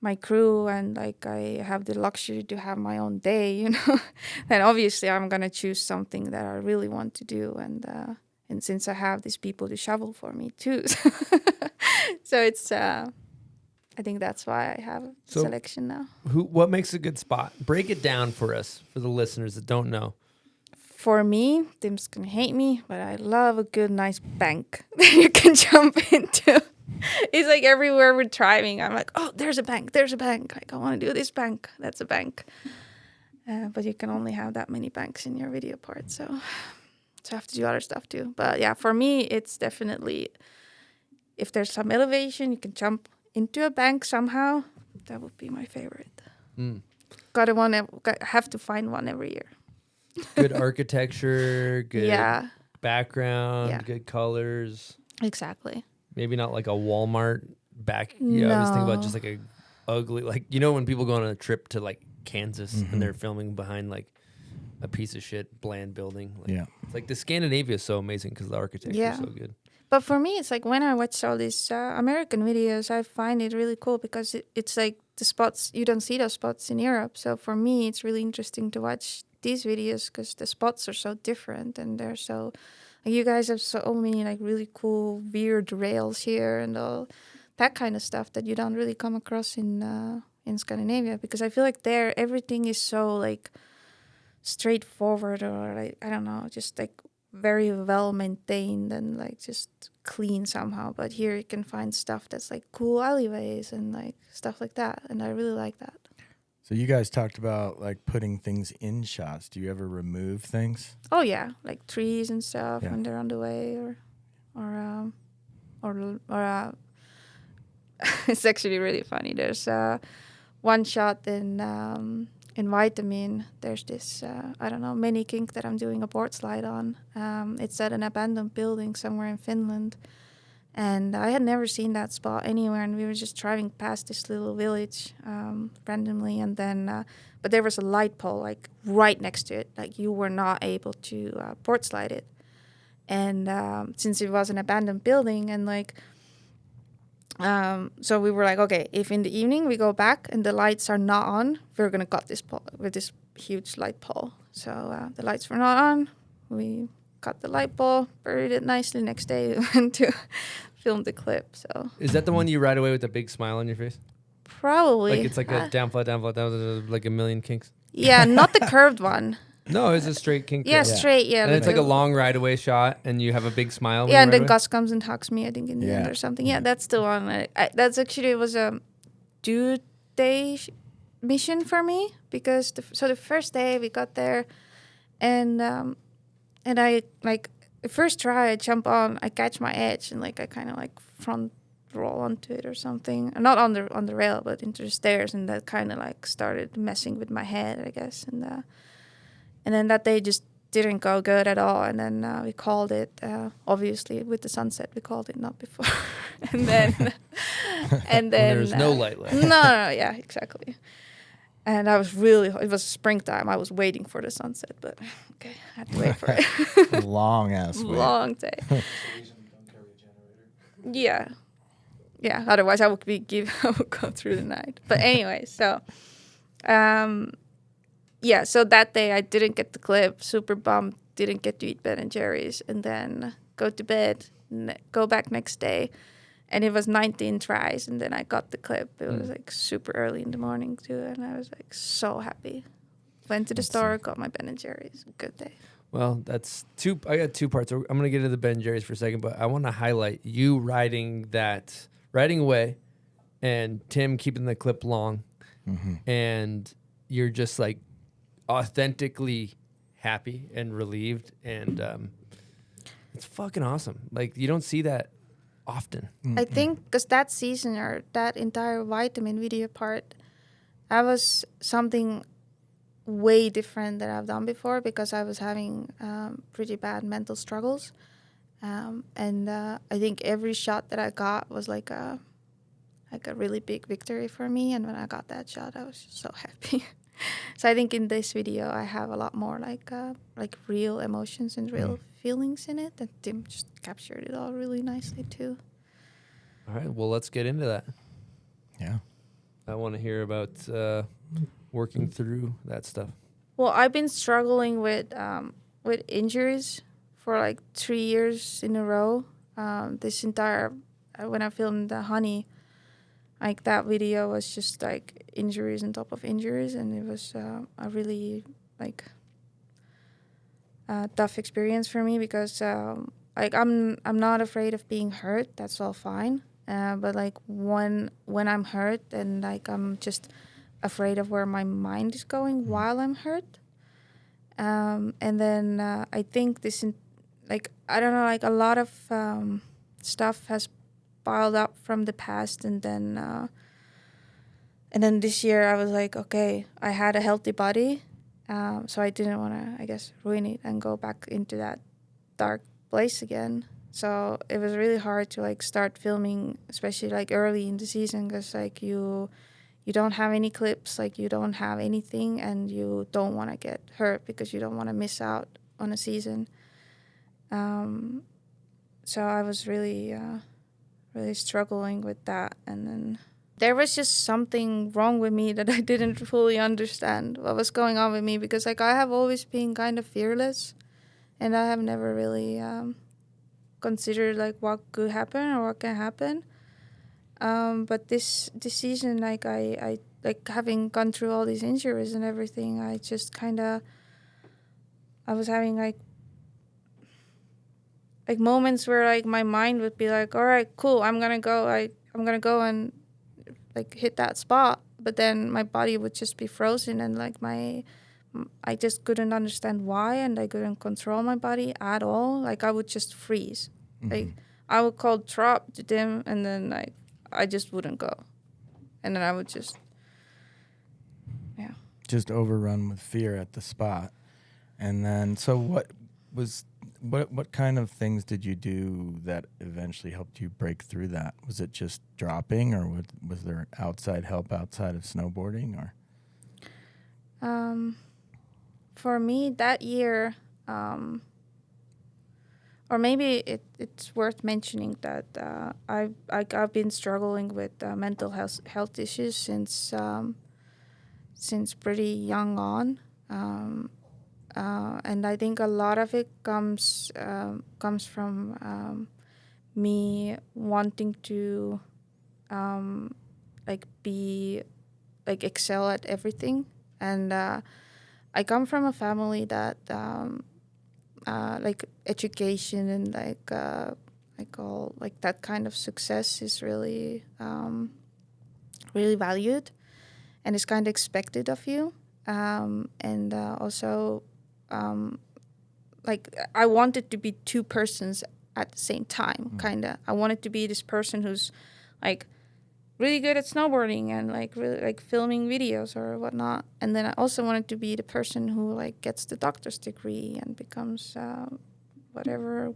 my crew and like I have the luxury to have my own day, you know, then obviously I'm gonna choose something that I really want to do, and since I have these people to shovel for me too, so it's I think that's why I have selection now. What makes a good spot? Break it down for us, for the listeners that don't know. For me, Tim's gonna hate me, but I love a good, nice bank that you can jump into. It's like everywhere we're driving, I'm like, oh, there's a bank. Like, I want to do this bank. That's a bank. But you can only have that many banks in your video part, so I have to do other stuff too. But yeah, for me, it's definitely, if there's some elevation, you can jump into a bank somehow. That would be my favorite. Have to find one every year. Good architecture, good background, Yeah. good colors. Exactly. Maybe not like a Walmart back. Yeah, I was thinking about just like a ugly, like, you know, when people go on a trip to like Kansas and they're filming behind like a piece of shit bland building. Like, it's like the Scandinavia is so amazing because the architecture is so good. But for me, it's like when I watch all these American videos, I find it really cool because it's like the spots, you don't see those spots in Europe. So for me, it's really interesting to watch these videos because the spots are so different and they're so... Like you guys have so many like really cool weird rails here and all that kind of stuff that you don't really come across in Scandinavia, because I feel like there everything is so like straightforward, or like I don't know, just like very well maintained and like just clean somehow. But here you can find stuff that's like cool alleyways and like stuff like that, and I really like that. So you guys talked about like putting things in shots. Do you ever remove things? Oh yeah, like trees and stuff when they're on the way, or it's actually really funny. There's one shot in Vitamin. There's this I don't know, mini kink that I'm doing a board slide on. It's at an abandoned building somewhere in Finland. And I had never seen that spot anywhere, and we were just driving past this little village randomly, and then, but there was a light pole like right next to it, like you were not able to board slide it, and since it was an abandoned building, and like, so we were like, okay, if in the evening we go back and the lights are not on, we're gonna cut this pole with this huge light pole. So the lights were not on, we cut the light pole, buried it nicely. Next day we went to film the clip. So is that the one you ride away with a big smile on your face? Probably. Like it's like a down flat, like a million kinks. Yeah, not the curved one. No, it's a straight kink. Yeah, straight. Yeah, and it's like a long ride away shot, and you have a big smile. Yeah, and then Gus comes and hugs me, I think, in the end or something. Yeah, that's the one. That's actually, it was a 2-day mission for me, because the first day we got there, and I, like, the first try, I jump on, I catch my edge, and, like, I kind of, like, front roll onto it or something. Not on the rail, but into the stairs, and that kind of, like, started messing with my head, I guess. And then that day just didn't go good at all. And then we called it, obviously, with the sunset, we called it, not before. and then... There's no light left. No, yeah, exactly. And I was it was springtime. I was waiting for the sunset, but okay, I had to wait for it. Long ass wait. Long day. Yeah. Yeah, otherwise I would I would go through the night. But anyway, so so that day I didn't get the clip, super bummed. didn't get to eat Ben & Jerry's, and then go to bed, go back next day, and it was 19 tries, and then I got the clip. It was like super early in the morning too, and I was like so happy. Went to the store, got my Ben & Jerry's. Good day. Well, that's two. I got two parts. I'm gonna get into the Ben & Jerry's for a second, but I want to highlight you riding away, and Tim keeping the clip long, and you're just like authentically happy and relieved, and it's fucking awesome. Like, you don't see that often. I think because that season or that entire vitamin video part, that was something way different than I've done before, because I was having pretty bad mental struggles, and I think every shot that I got was like a really big victory for me. And when I got that shot, I was just so happy. So I think in this video I have a lot more like real emotions and real feelings in it, and Tim just captured it all really nicely too. All right, well, let's get into that. Yeah. I want to hear about working through that stuff. Well, I've been struggling with injuries for like 3 years in a row. This entire when I filmed the Honey, like that video was just like injuries on top of injuries, and it was a really like tough experience for me, because like I'm not afraid of being hurt. That's all fine. But like when I'm hurt, and like I'm just afraid of where my mind is going while I'm hurt. And then I think I don't know, like a lot of stuff has piled up from the past, and then this year I was like, okay, I had a healthy body, so I didn't want to, I guess, ruin it and go back into that dark place again. So it was really hard to like start filming, especially like early in the season, because like you don't have any clips, like you don't have anything, and you don't want to get hurt because you don't want to miss out on a season. So I was really struggling with that, and then there was just something wrong with me that I didn't fully understand what was going on with me, because like I have always been kind of fearless, and I have never really considered like what could happen or what can happen. But this season, like I like having gone through all these injuries and everything, I just I was having like moments where like my mind would be like, all right, cool, I'm gonna go and like hit that spot, but then my body would just be frozen, and like I just couldn't understand why, and I couldn't control my body at all. Like I would just freeze. Like I would call drop to Tim, and then like I just wouldn't go, and then I would just overrun with fear at the spot. And then so what kind of things did you do that eventually helped you break through that? Was it just dropping, or was there outside help outside of snowboarding, or? For me that year, or maybe it's worth mentioning that I've been struggling with mental health issues since pretty young on, and I think a lot of it comes from me wanting to excel at everything, and I come from a family that like education and all like that kind of success is really really valued, and it's kind of expected of you, and also like I wanted to be two persons at the same time. I wanted to be this person who's like really good at snowboarding and like really like filming videos or whatnot, and then I also wanted to be the person who like gets the doctor's degree and becomes whatever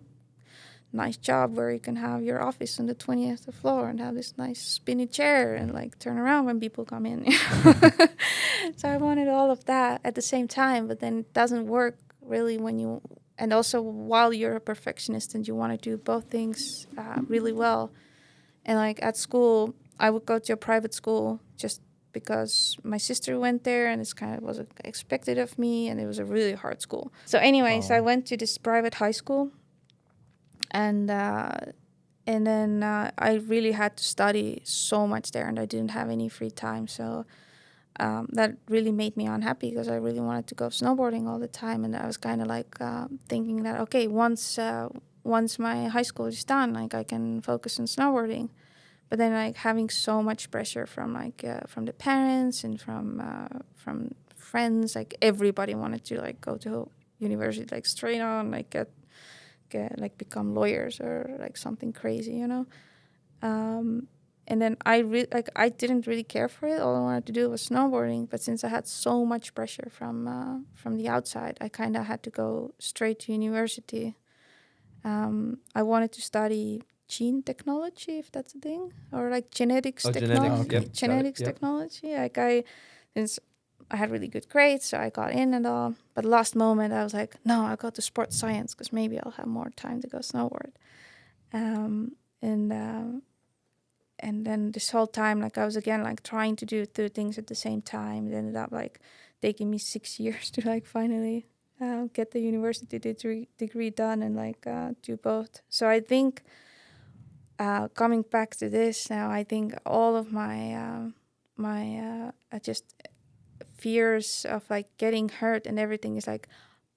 nice job where you can have your office on the 20th floor and have this nice spinny chair and like turn around when people come in. So I wanted all of that at the same time, but then it doesn't work really when you, and also while you're a perfectionist and you want to do both things really well. And like at school, I would go to a private school just because my sister went there, and it's kind of was expected of me, and it was a really hard school. So anyways, I went to this private high school, and then I really had to study so much there, and I didn't have any free time. So that really made me unhappy because I really wanted to go snowboarding all the time, and I was kind of like thinking that okay, once my high school is done, like I can focus on snowboarding. But then like having so much pressure from from the parents and from friends, like everybody wanted to like go to university like straight on, like get like become lawyers or like something crazy, you know. And then I didn't really care for it. All I wanted to do was snowboarding. But since I had so much pressure from the outside, I kind of had to go straight to university. I wanted to study gene technology, if that's a thing, or like genetics technology. Genetics, Genetics technology. Since I had really good grades, so I got in and all. But last moment, I was like, no, I'll go to sports science because maybe I'll have more time to go snowboard. And then this whole time, like I was again like trying to do two things at the same time. It ended up like taking me 6 years to like finally get the university degree done and like do both. So I think coming back to this now, I think all of my just fears of like getting hurt and everything is like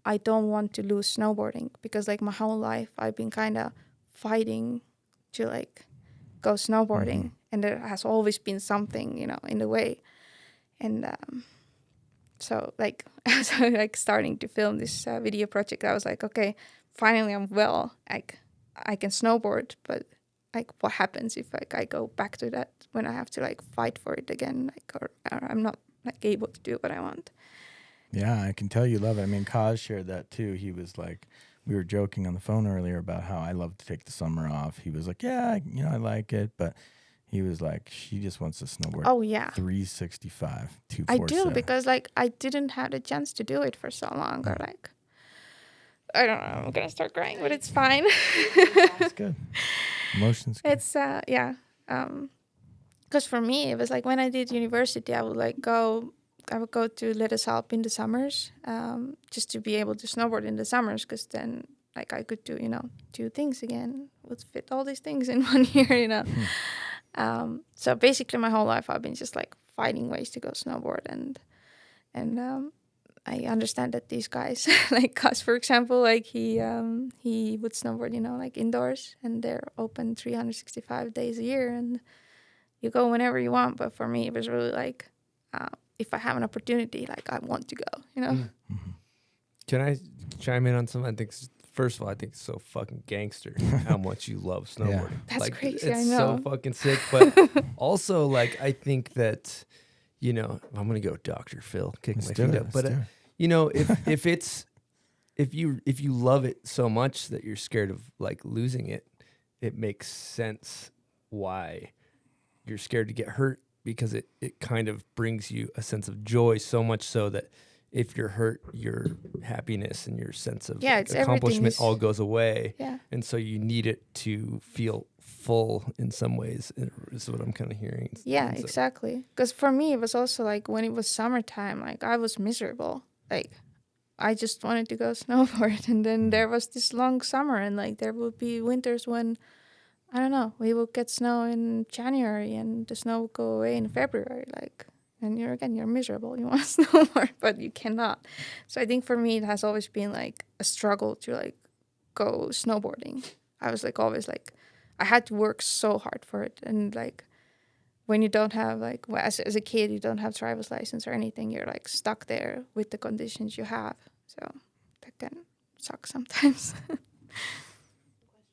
I don't want to lose snowboarding because like my whole life I've been kind of fighting to like go snowboarding, and there has always been something, you know, in the way. And so like as I like starting to film this video project, I was like, okay, finally I'm well, like I can snowboard, but like what happens if like I go back to that when I have to like fight for it again, like or I'm not like able to do what I want. Yeah, I can tell you love it. I mean, Kaz shared that too. He was like, we were joking on the phone earlier about how I love to take the summer off. He was like, yeah, you know, I like it. But he was like, she just wants to snowboard. Oh, yeah. 365, 247. I do, because like I didn't have the chance to do it for so long. Or like, I don't know, I'm going to start crying, but it's fine. It's good. Emotions good. It's, yeah. Because for me, it was like when I did university, I would go to Let Us Help in the summers, just to be able to snowboard in the summers, because then like I could do, you know, 2 things again, would fit all these things in 1 year, you know. So basically my whole life I've been just like finding ways to go snowboard, and I understand that these guys, like Gus, for example, like he would snowboard, you know, like indoors, and they're open 365 days a year, and you go whenever you want. But for me, it was really like, if I have an opportunity, like I want to go, you know. Mm-hmm. Can I chime in on something? I think first of all, I think it's so fucking gangster how much you love snowboarding. That's like, crazy. It's I know. so fucking sick. But also, like, I think that, you know, I'm gonna go Dr. Phil, kick my feet up. But you know, if you love it so much that you're scared of like losing it, it makes sense why you're scared to get hurt, because it kind of brings you a sense of joy, so much so that if you're hurt, your happiness and your sense of accomplishment all goes away. Yeah. And so you need it to feel full in some ways, is what I'm kind of hearing. Yeah, and so, exactly. Because for me, it was also like when it was summertime, like I was miserable. Like I just wanted to go snowboard. And then there was this long summer, and like there would be winters when, I don't know, we would get snow in January and the snow would go away in February. Like, and you're miserable. You want to snowboard, but you cannot. So I think for me, it has always been like a struggle to like go snowboarding. I was like always like, I had to work so hard for it. And like when you don't have like, well, as a kid, you don't have driver's license or anything, you're like stuck there with the conditions you have. So that can suck sometimes.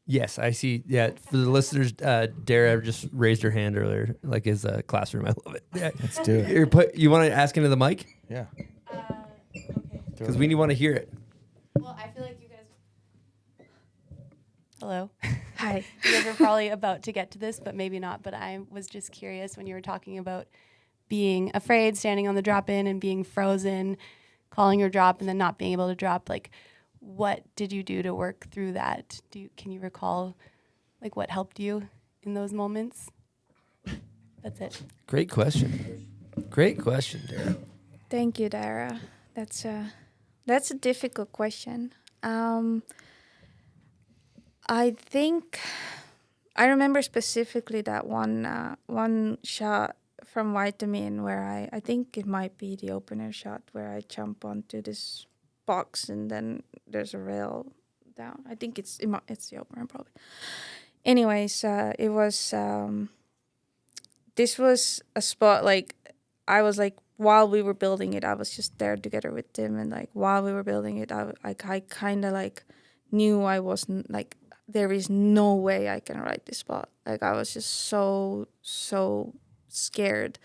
yes, I see. Yeah, for the listeners, Dara just raised her hand earlier, like his classroom. I love it. Yeah. Let's do it. You want to ask into the mic? Yeah. Okay. Because we want to hear it. Well, I feel like you guys... Hello. Hi. You guys are probably about to get to this, but maybe not. But I was just curious when you were talking about being afraid, standing on the drop-in and being frozen, calling your drop and then not being able to drop. Like, what did you do to work through that? Can you recall, like, what helped you in those moments? That's it. Great question. Great question, Dara. Thank you, Dara. That's a difficult question. I think I remember specifically that one shot from Vitamin where I think it might be the opener shot where I jump onto this box and then there's a rail down. I think it's the opener probably. Anyways, it was this was a spot like I was like while we were building it, I was just there together with Tim, and like while we were building it, I kind of like knew I wasn't like there is no way I can ride this spot. Like I was just so scared.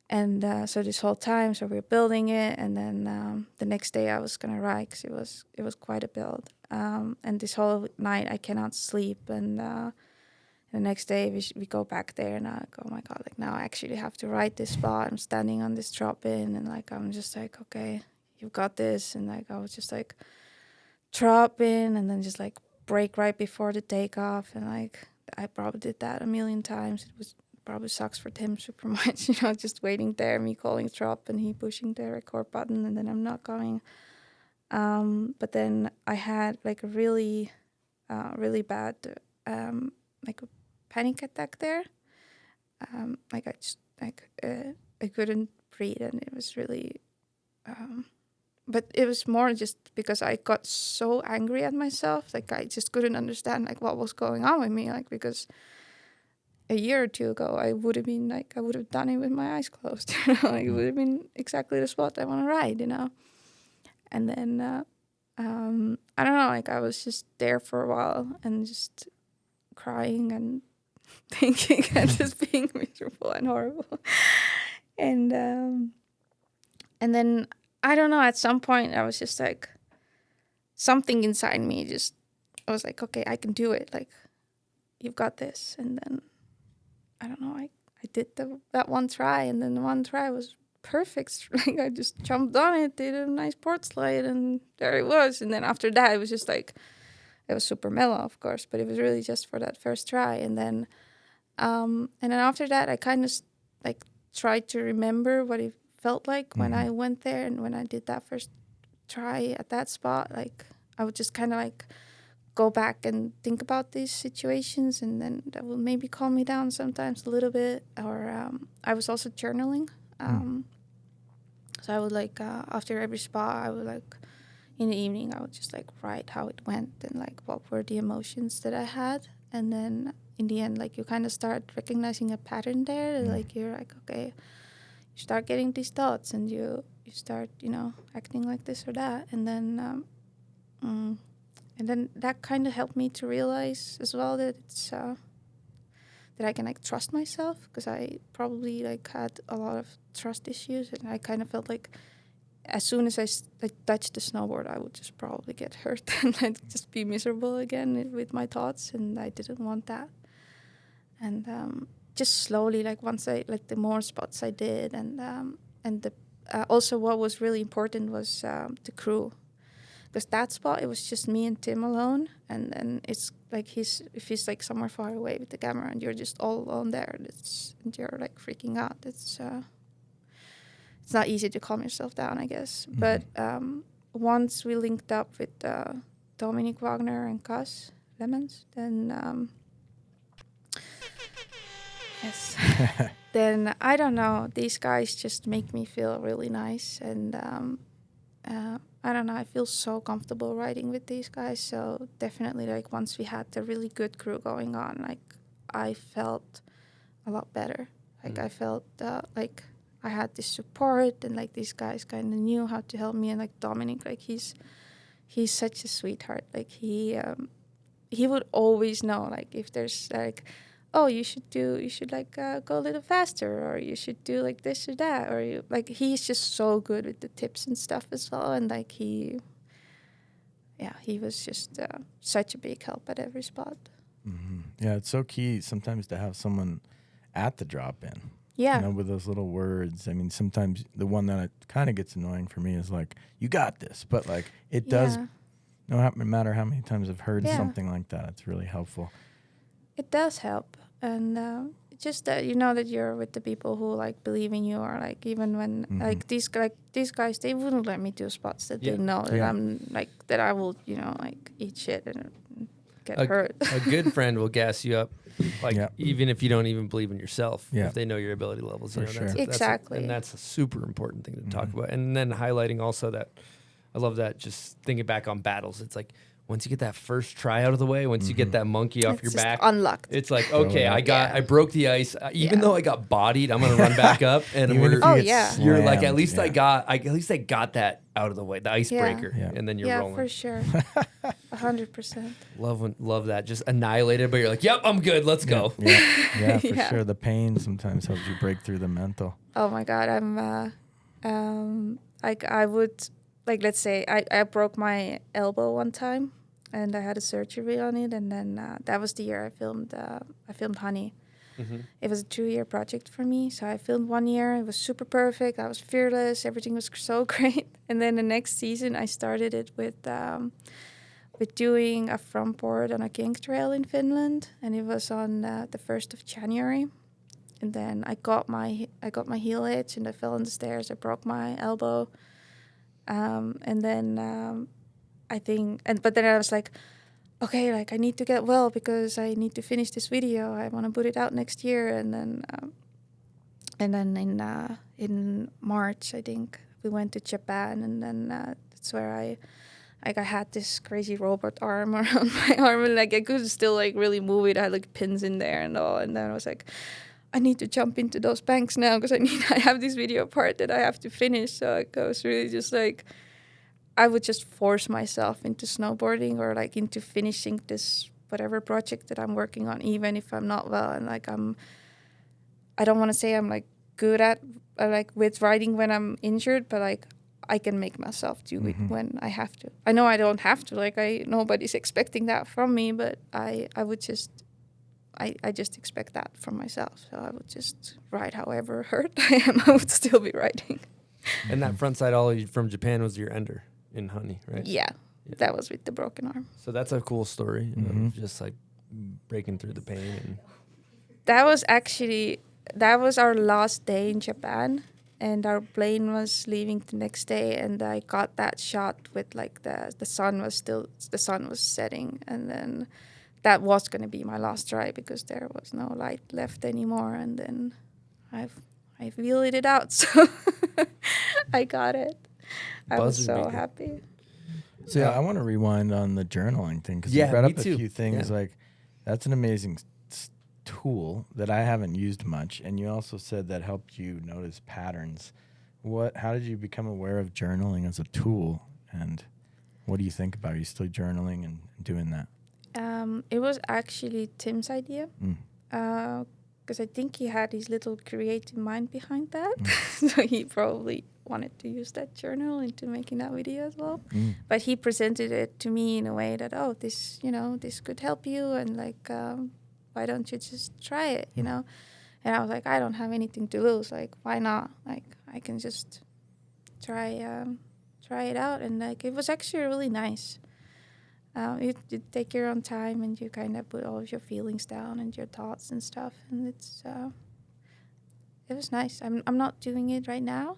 And so this whole time, so we were building it, and then the next day I was gonna ride because it was quite a build. And this whole night I cannot sleep, and the next day we go back there, and I go, oh my god, like now I actually have to ride this spot. I'm standing on this drop in, and like I'm just like, okay, you've got this, and like I was just like drop in, and then just like brake right before the takeoff, and like I probably did that a million times. It was probably sucks for Tim super much, you know, just waiting there, me calling drop and he pushing the record button, and then I'm not going. But then I had like a really bad like a panic attack there. Like I just like I couldn't breathe, and it was really. But it was more just because I got so angry at myself, like I just couldn't understand like what was going on with me, like because a year or two ago I would have been like I would have done it with my eyes closed, you know, like it would have been exactly the spot I want to ride, you know. And then I don't know, like I was just there for a while and just crying and thinking and just being miserable and horrible, and then. I don't know, at some point I was just like, something inside me just, I was like, okay, I can do it. Like, you've got this. And then, I don't know, I did that one try, and then the one try was perfect. Like, I just jumped on it, did a nice port slide, and there it was. And then after that, it was just like, it was super mellow, of course, but it was really just for that first try. And then after that, I kind of like tried to remember what it felt like when I went there and when I did that first try at that spot. Like I would just kind of like go back and think about these situations, and then that will maybe calm me down sometimes a little bit. Or I was also journaling, so I would like after every spot I would like in the evening I would just like write how it went and like what were the emotions that I had. And then in the end, like you kind of start recognizing a pattern there. Like you're like, okay, you start getting these thoughts, and you start, you know, acting like this or that, and then that kind of helped me to realize as well that it's that I can like trust myself, because I probably like had a lot of trust issues, and I kind of felt like as soon as I touched the snowboard, I would just probably get hurt and I'd just be miserable again with my thoughts, and I didn't want that. And just slowly, like once I like the more spots I did, and the also what was really important was the crew, because that spot it was just me and Tim alone, and then it's like if he's like somewhere far away with the camera and you're just all alone there, and you're like freaking out. It's not easy to calm yourself down, I guess. But once we linked up with Dominic Wagner and Cass Lemons, then. Yes. Then I don't know. These guys just make me feel really nice, and I don't know. I feel so comfortable riding with these guys. So definitely, like once we had the really good crew going on, like I felt a lot better. Like I felt like I had this support, and like these guys kind of knew how to help me. And like Dominic, like he's such a sweetheart. Like he would always know, like if there's like, oh, you should like go a little faster, or you should do like this or that, or you like he's just so good with the tips and stuff as well. And like he was just such a big help at every spot. Yeah, it's so key sometimes to have someone at the drop-in. Yeah. You know, with those little words. I mean, sometimes the one that kind of gets annoying for me is like, you got this. But like, it does, no matter how many times I've heard something like that, it's really helpful. It does help. And just that you know that you're with the people who like believe in you, or like even when like these guys, they wouldn't let me do spots that they know that I'm like that I will like eat shit and get hurt. A good friend will gas you up, like even if you don't even believe in yourself, if they know your ability levels. For sure. Exactly. And that's a super important thing to talk about. And then highlighting also that, I love that, just thinking back on battles, it's like, once you get that first try out of the way, once you get that monkey off your back, unlocked. It's like, okay, I broke the ice. Even though I got bodied, I'm gonna run back up, and you're like, at least I got that out of the way, the icebreaker, and then you're rolling. For sure, 100%. Love that, just annihilated, but you're like, yep, I'm good, let's go. For sure. The pain sometimes helps you break through the mental. Oh my God, I would like, let's say I broke my elbow one time. And I had a surgery on it, and then that was the year I filmed Honey. It was a 2-year project for me, so I filmed 1 year. It was super perfect. I was fearless. Everything was so great. And then the next season, I started it with doing a front board on a kink trail in Finland, and it was on the 1st of January. And then I got my heel hitch, and I fell on the stairs. I broke my elbow, and then. But then I was like, okay, like I need to get well because I need to finish this video. I want to put it out next year. And then in March, I think we went to Japan, and then that's where I had this crazy robot arm around my arm, and like I could still like really move it. I had like pins in there and all. And then I was like, I need to jump into those banks now because I have this video part that I have to finish. So I was really just like, I would just force myself into snowboarding or like into finishing this whatever project that I'm working on, even if I'm not well. And like I don't want to say I'm like good at like with riding when I'm injured, but like I can make myself do it when I have to. I know I don't have to. Like nobody's expecting that from me, but I just expect that from myself. So I would just ride however hurt I am. I would still be riding. And that frontside ollie from Japan was your ender in Honey, right? Yeah, that was with the broken arm. So that's a cool story of just like breaking through the pain. And that was our last day in Japan, and our plane was leaving the next day, and I got that shot with like the sun was setting, and then that was going to be my last try because there was no light left anymore, and then I wheeled it out, so I got it. I was so happy. So I want to rewind on the journaling thing because you brought up a few things like that's an amazing tool that I haven't used much, and you also said that helped you notice patterns. How did you become aware of journaling as a tool, and what do you think about it? Are you still journaling and doing that? It was actually Tim's idea. Because I think he had his little creative mind behind that. So he probably wanted to use that journal into making that video as well. But he presented it to me in a way that, this could help you, and like, why don't you just try it, And I was like, I don't have anything to lose. Like, why not? Like, I can just try it out. And like, it was actually really nice. You take your own time, and you kind of put all of your feelings down and your thoughts and stuff, and it was nice. I'm not doing it right now,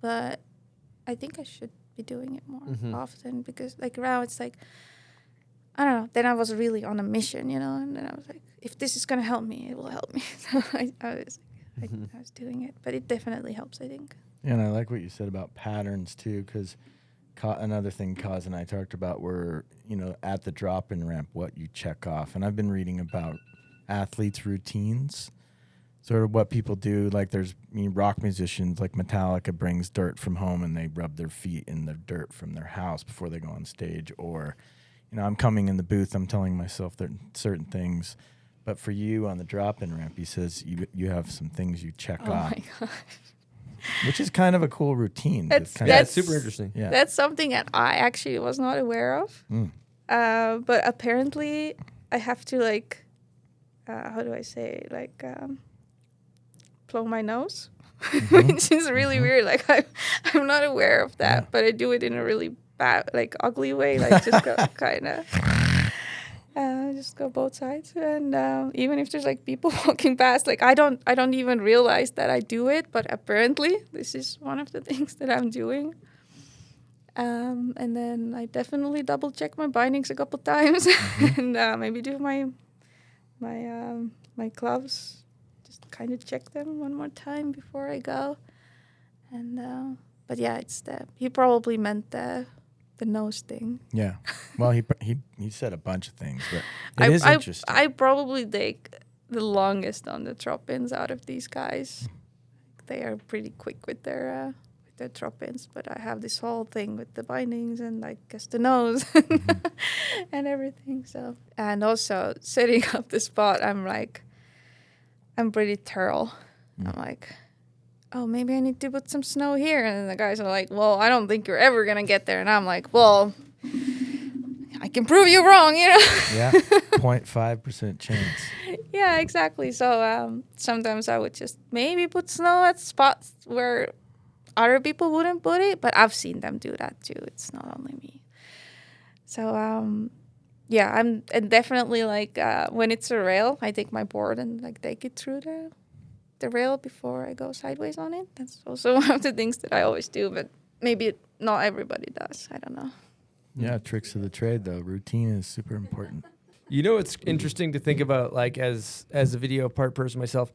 but I think I should be doing it more often because like now it's like, I don't know. Then I was really on a mission, and then I was like, if this is gonna help me, it will help me. So I was doing it, but it definitely helps, I think. Yeah, and I like what you said about patterns too, because another thing Kaz and I talked about were, at the drop-in ramp, what you check off. And I've been reading about athletes' routines, sort of what people do. Like there's rock musicians, like Metallica brings dirt from home and they rub their feet in the dirt from their house before they go on stage. Or, I'm coming in the booth, I'm telling myself that certain things. But for you on the drop-in ramp, he says you have some things you check off. Oh my gosh. Which is kind of a cool routine. It's super interesting. Yeah. That's something that I actually was not aware of. But apparently I have to like, how do I say, like, blow my nose, which is really weird. Like I'm not aware of that, but I do it in a really bad, like ugly way, like just kind of. Just go both sides, and even if there's like people walking past, like I don't even realize that I do it, but apparently this is one of the things that I'm doing. And then I definitely double check my bindings a couple times, and maybe do my gloves, just kind of check them one more time before I go. And but yeah, he probably meant the nose thing. Yeah. Well, he said a bunch of things, but it is interesting. I probably take the longest on the drop-ins out of these guys. They are pretty quick with their drop-ins, but I have this whole thing with the bindings and I guess the nose and everything. So, and also setting up the spot, I'm pretty thorough. I'm like, oh, maybe I need to put some snow here. And the guys are like, well, I don't think you're ever going to get there. And I'm like, well, I can prove you wrong, you know? Yeah, 0.5% chance. Yeah, exactly. So sometimes I would just maybe put snow at spots where other people wouldn't put it. But I've seen them do that too. It's not only me. So, yeah, I'm and definitely like when it's a rail, I take my board and like take it through the rail before I go sideways on it. That's also one of the things that I always do, but maybe not everybody does. I don't know. Yeah, tricks of the trade though. Routine is super important. You know, it's interesting to think about, like, as a video part person myself,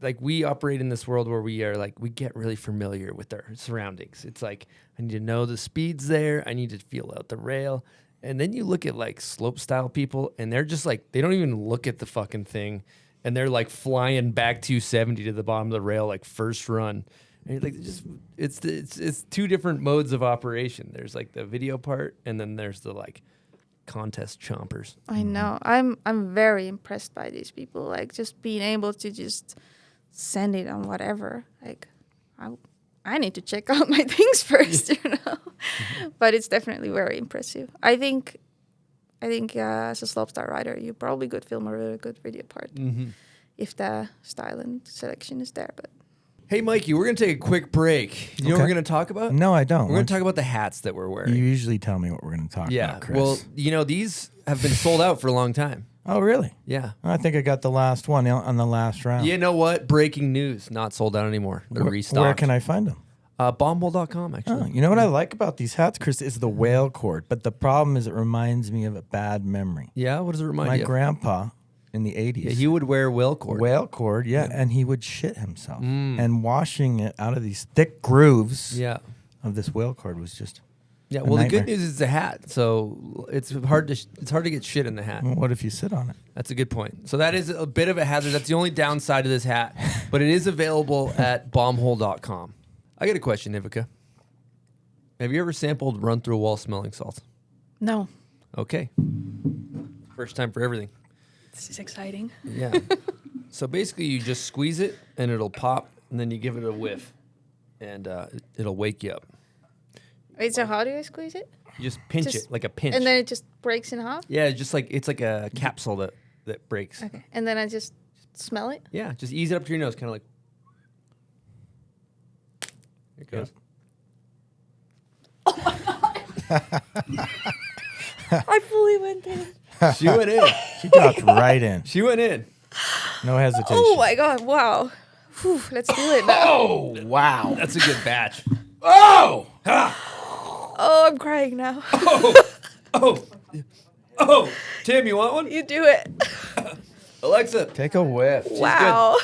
like we operate in this world where we are like, we get really familiar with our surroundings. It's like, I need to know the speeds there. I need to feel out the rail. And then you look at like slope style people and they're just like, they don't even look at the fucking thing. And they're like flying back 270 to the bottom of the rail, like first run. And you're like, it's two different modes of operation. There's like the video part, and then there's the like contest chompers. I know. I'm very impressed by these people. Like just being able to just send it on whatever. Like I need to check out my things first, you know. But it's definitely very impressive. I think as a slopestyle rider, you probably could film a really good video part if the style and selection is there. But hey, Mikey, we're going to take a quick break. You know what we're going to talk about? No, I don't. We're going to talk about the hats that we're wearing. You usually tell me what we're going to talk about, Chris. Well, you know, these have been sold out for a long time. Oh, really? Yeah. I think I got the last one on the last round. You know what? Breaking news. Not sold out anymore. They're restocked. Where can I find them? Bombhole.com, actually. Oh, you know what I like about these hats, Chris, is the whale cord. But the problem is it reminds me of a bad memory. Yeah? What does it remind you My of? grandpa in the 80s. Yeah, he would wear whale cord. Whale cord, yeah. And he would shit himself. And washing it out of these thick grooves of this whale cord was just Yeah, well, the good news is it's a hat, so it's hard to get shit in the hat. Well, what if you sit on it? That's a good point. So that is a bit of a hazard. That's the only downside of this hat, but it is available at bombhole.com. I got a question, Ivika. Have you ever sampled run through a wall smelling salt? no, Okay. First time for everything. this is exciting. Yeah. So basically you just squeeze it and it'll pop, and then you give it a whiff, and it'll wake you up. Wait, so how do I squeeze it? You just pinch it, like a pinch. And then it just breaks in half? Yeah, it's like a capsule that breaks. Okay. And then I just smell it? Yeah, just ease it up to your nose, kind of like. Here it goes. I fully went in. She went in. She dropped right in. She went in. No hesitation. Oh my God, wow. Whew, let's do it now. Oh, wow. That's a good batch. Oh! Oh, I'm crying now. Oh! Tim, you want one? You do it. Alexa. Take a whiff. Wow.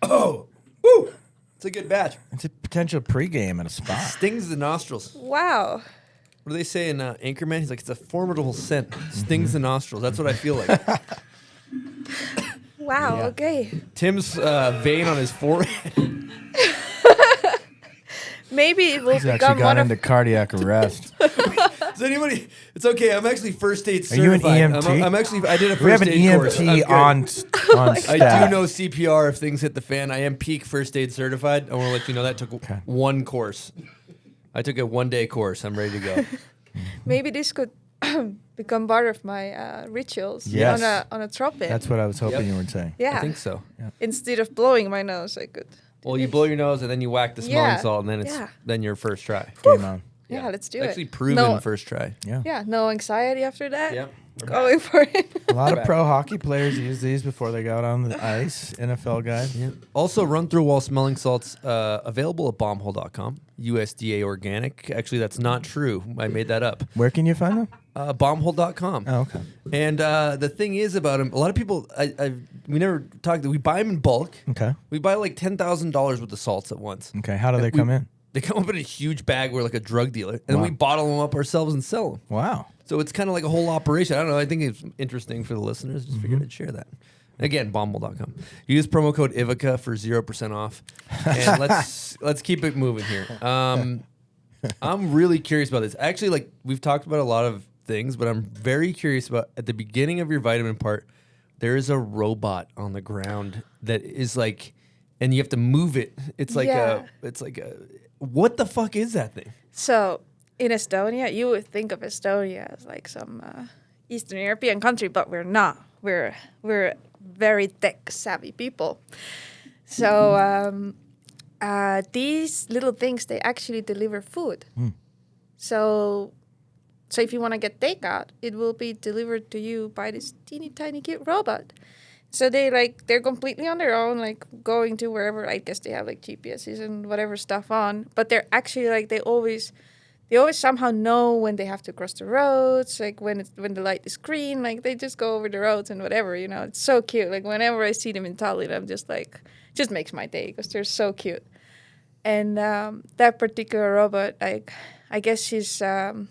Oh! Woo! It's a good batch. It's a potential pregame at a spot. Stings the nostrils. Wow. What do they say in Anchorman? He's like, it's a formidable scent. Stings the nostrils. That's what I feel like. Wow, okay. Tim's vein on his forehead. Maybe it will He's actually become gone one into of... cardiac arrest. Does anybody? It's okay. I'm actually first aid Are you an certified. EMT? I'm actually. I did a We have first an aid course. I'm EMT good. on staff. I do know CPR if things hit the fan. I am peak first aid certified. I want to let you know that took one course. I took a 1-day course. I'm ready to go. Maybe this could become part of my rituals Yes. on a drop-in. That's what I was hoping you would say. Yeah. I think so. Instead of blowing my nose, I could. Well, you blow your nose and then you whack the smelling Yeah. salt, and then it's Yeah. then your first try. Game on. Yeah, let's do It's it. actually proven No, first try. Yeah. yeah, no anxiety after that. Yeah. going for it. A lot of pro hockey players use these before they go out on the ice. NFL guys. Yeah. Also, run through while smelling salts available at bombhole.com. USDA organic. Actually, that's not true. I made that up. Where can you find them? Bombhole.com. Oh, okay. And the thing is about them, a lot of people, we never talked, we buy them in bulk. Okay. We buy like $10,000 worth of salts at once. Okay. How do they come in? They come up in a huge bag. We're like a drug dealer. And then we bottle them up ourselves and sell them. Wow. So it's kind of like a whole operation. I don't know. I think it's interesting for the listeners. Just figured I'd share that. Again, bombhole.com. Use promo code Ivika for 0% off. And let's keep it moving here. I'm really curious about this. Actually, like we've talked about a lot of things, but I'm very curious about at the beginning of your vitamin part, there is a robot on the ground that is like, and you have to move it. It's like what the fuck is that thing? So in Estonia, you would think of Estonia as like some Eastern European country, but we're not. We're very tech savvy people. So these little things, they actually deliver food. So if you want to get takeout, it will be delivered to you by this teeny tiny cute robot. So they're completely on their own, like going to wherever. I guess they have like GPSs and whatever stuff on, but they're actually like they always somehow know when they have to cross the roads, like when the light is green, like they just go over the roads and whatever, you know. It's so cute. Like whenever I see them in Tallinn, I'm just like, just makes my day because they're so cute. And that particular robot, like I guess he's the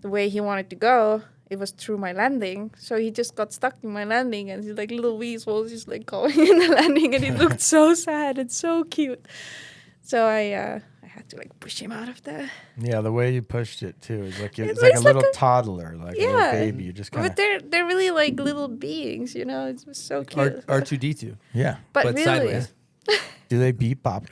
way he wanted to go. It was through my landing, so he just got stuck in my landing, and he's like little weasels just like going in the landing, and he looked so sad and so cute. So I had to like push him out of there. Yeah, the way you pushed it too is like it's like a little toddler, like a little baby. You just kind of. But they're really like little beings, you know. It's just so cute. R2D2. Yeah, but really, sideways. Do they beep pop?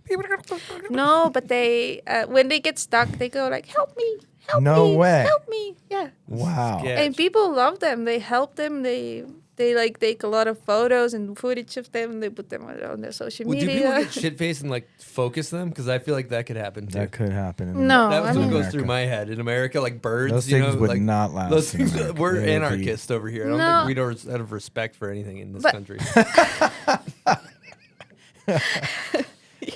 No, but they when they get stuck, they go like, "Help me! Help me! No way! Help me!" Yeah. Wow. And people love them. They help them. They like take a lot of photos and footage of them. They put them on their social media. Do people get shit faced and like focus them? Because I feel like that could happen too. That could happen. That was what goes through my head. In America, like birds, those things would like, not last. Those things, we're anarchists over here. I don't think we don't have respect for anything in this country.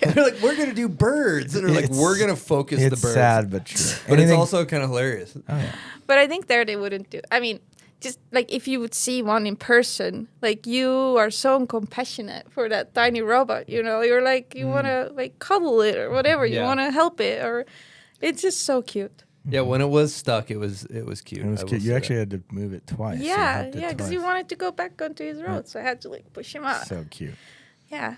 They're like, we're gonna do birds, and they're like, we're gonna focus the birds. It's sad but true. But it's also kind of hilarious. Oh, yeah. But I think there they wouldn't do. I mean, just like if you would see one in person, like you are so compassionate for that tiny robot. You know, you're like you want to like cuddle it or whatever. You want to help it, or it's just so cute. Yeah, when it was stuck, it was cute. It was cute. You actually had to move it twice. Yeah, because he wanted to go back onto his road, so I had to like push him out. So cute. Yeah.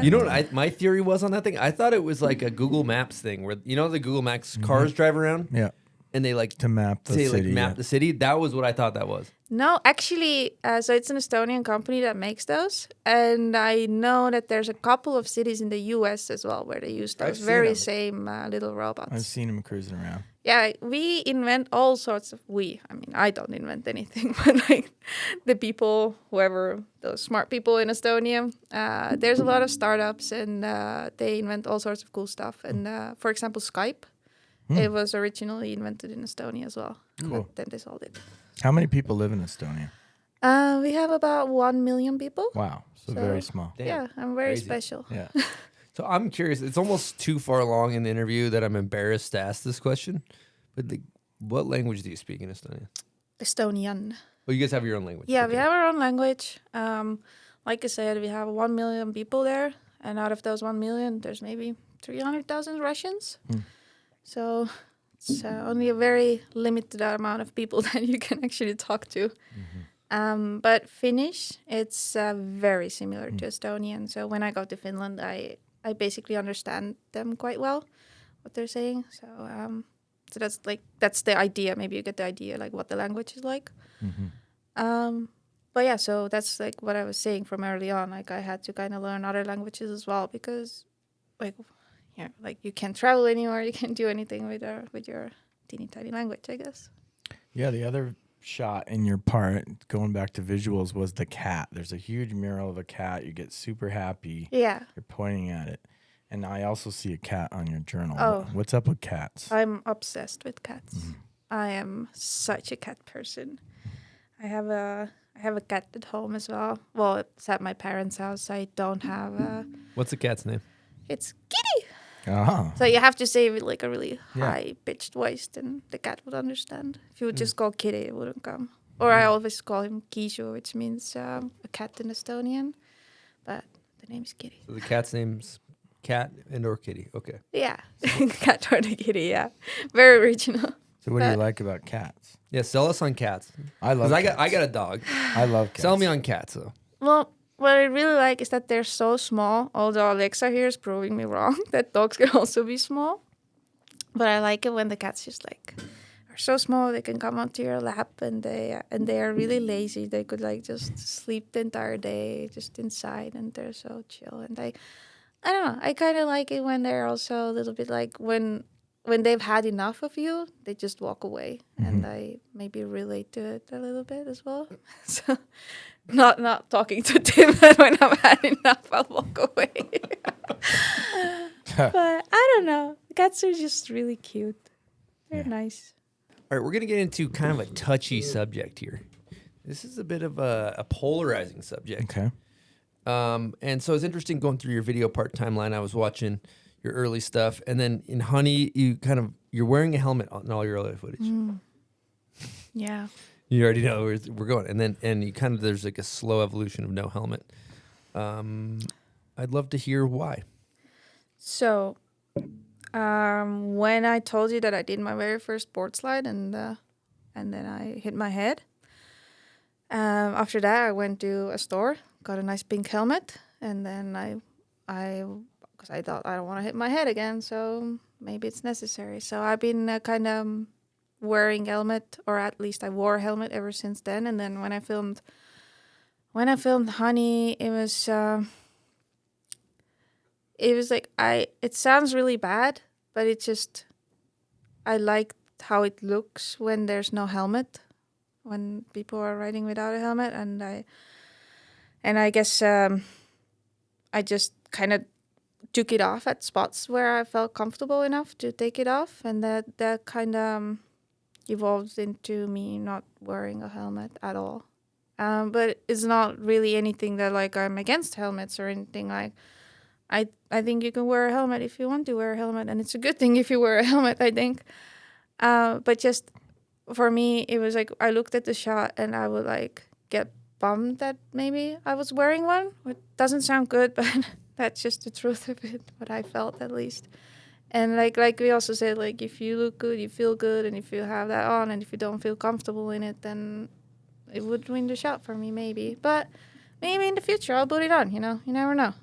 You know what my theory was on that thing? I thought it was like a Google Maps thing where the Google Maps cars drive around. Yeah. And they like to map the city. Like map the city. That was what I thought that was. No, actually, so it's an Estonian company that makes those, and I know that there's a couple of cities in the U.S. as well where they use those very same little robots. I've seen them cruising around. Yeah, we invent all sorts of. I mean, I don't invent anything, but like the people, whoever those smart people in Estonia, there's a lot of startups, and they invent all sorts of cool stuff. And for example, Skype. It was originally invented in Estonia as well. Cool. But then they sold it. How many people live in Estonia? We have about 1 million people. Wow. So very small. Damn. Yeah, I'm very special. Yeah. So I'm curious. It's almost too far along in the interview that I'm embarrassed to ask this question. But what language do you speak in Estonia? Estonian. Oh, you guys have your own language. Yeah, we have our own language. Like I said, we have 1 million people there. And out of those 1 million, there's maybe 300,000 Russians. So it's only a very limited amount of people that you can actually talk to. But Finnish, it's very similar to Estonian. So when I go to Finland, I basically understand them quite well, what they're saying. So that's the idea. Maybe you get the idea like what the language is like. But yeah, so that's like what I was saying from early on. Like I had to kind of learn other languages as well because like you can't travel anywhere, you can't do anything with your teeny tiny language, I guess. Yeah, the other shot in your part, going back to visuals, was the cat. There's a huge mural of a cat. You get super happy. Yeah. You're pointing at it. And I also see a cat on your journal. Oh. What's up with cats? I'm obsessed with cats. I am such a cat person. I have a cat at home as well. Well, it's at my parents' house. I don't have a. What's the cat's name? It's Kitty. Oh. So you have to say it with like a really Yeah. high pitched voice, then the cat would understand. If you would just call Kitty, it wouldn't come. Or I always call him Kishu, which means a cat in Estonian. But the name is Kitty. So the cat's name's Cat and or Kitty. Okay. Yeah, cat or the kitty. Yeah, very original. So what do you like about cats? Yeah, sell us on cats. I love. Because Cats. I got a dog. I love cats. Sell me on cats though. Well, what I really like is that they're so small. Although Alexa here is proving me wrong that dogs can also be small. But I like it when the cats just like are so small they can come onto your lap and they are really lazy. They could like just sleep the entire day just inside and they're so chill. And I don't know. I kind of like it when they're also a little bit like when they've had enough of you, they just walk away. And I maybe relate to it a little bit as well. So not talking to Tim that when I've had enough, I'll walk away. But I don't know. Cats are just really cute. They're nice. All right, we're gonna get into kind of a touchy subject here. This is a bit of a polarizing subject. Okay. And so it's interesting going through your video part timeline. I was watching your early stuff, and then in Honey, you're wearing a helmet on all your early footage. Yeah. You already know where we're going, and you kind of there's like a slow evolution of no helmet. I'd love to hear why. So, when I told you that I did my very first board slide and then I hit my head, after that I went to a store, got a nice pink helmet, and then because I thought I don't want to hit my head again, so maybe it's necessary. So I've been kind of wearing helmet, or at least I wore a helmet ever since then. And then when I filmed Honey, it was like it sounds really bad, but it just I liked how it looks when there's no helmet, when people are riding without a helmet, and I guess I just kind of took it off at spots where I felt comfortable enough to take it off, and that kind of evolved into me not wearing a helmet at all. But it's not really anything that like I'm against helmets or anything. Like I think you can wear a helmet if you want to wear a helmet, and it's a good thing if you wear a helmet, I think. But just for me, it was like I looked at the shot and I would like get bummed that maybe I was wearing one. It doesn't sound good, but that's just the truth of it, what I felt at least. And like we also said, like if you look good, you feel good, and if you have that on, and if you don't feel comfortable in it, then it would win the shot for me, maybe. But maybe in the future I'll put it on. You never know.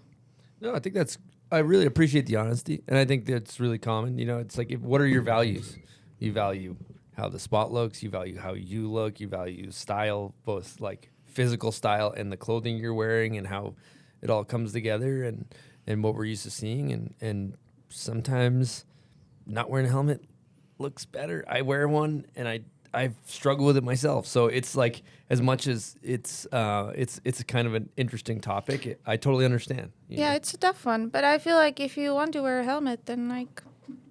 No, I really appreciate the honesty, and I think that's really common. It's like, what are your values? You value how the spot looks, you value how you look, you value style, both like physical style and the clothing you're wearing, and how it all comes together, and what we're used to seeing, and sometimes not wearing a helmet looks better. I wear one, and I've struggled with it myself. So it's like, as much as it's a kind of an interesting topic, I totally understand. Yeah, it's a tough one, but I feel like if you want to wear a helmet, then like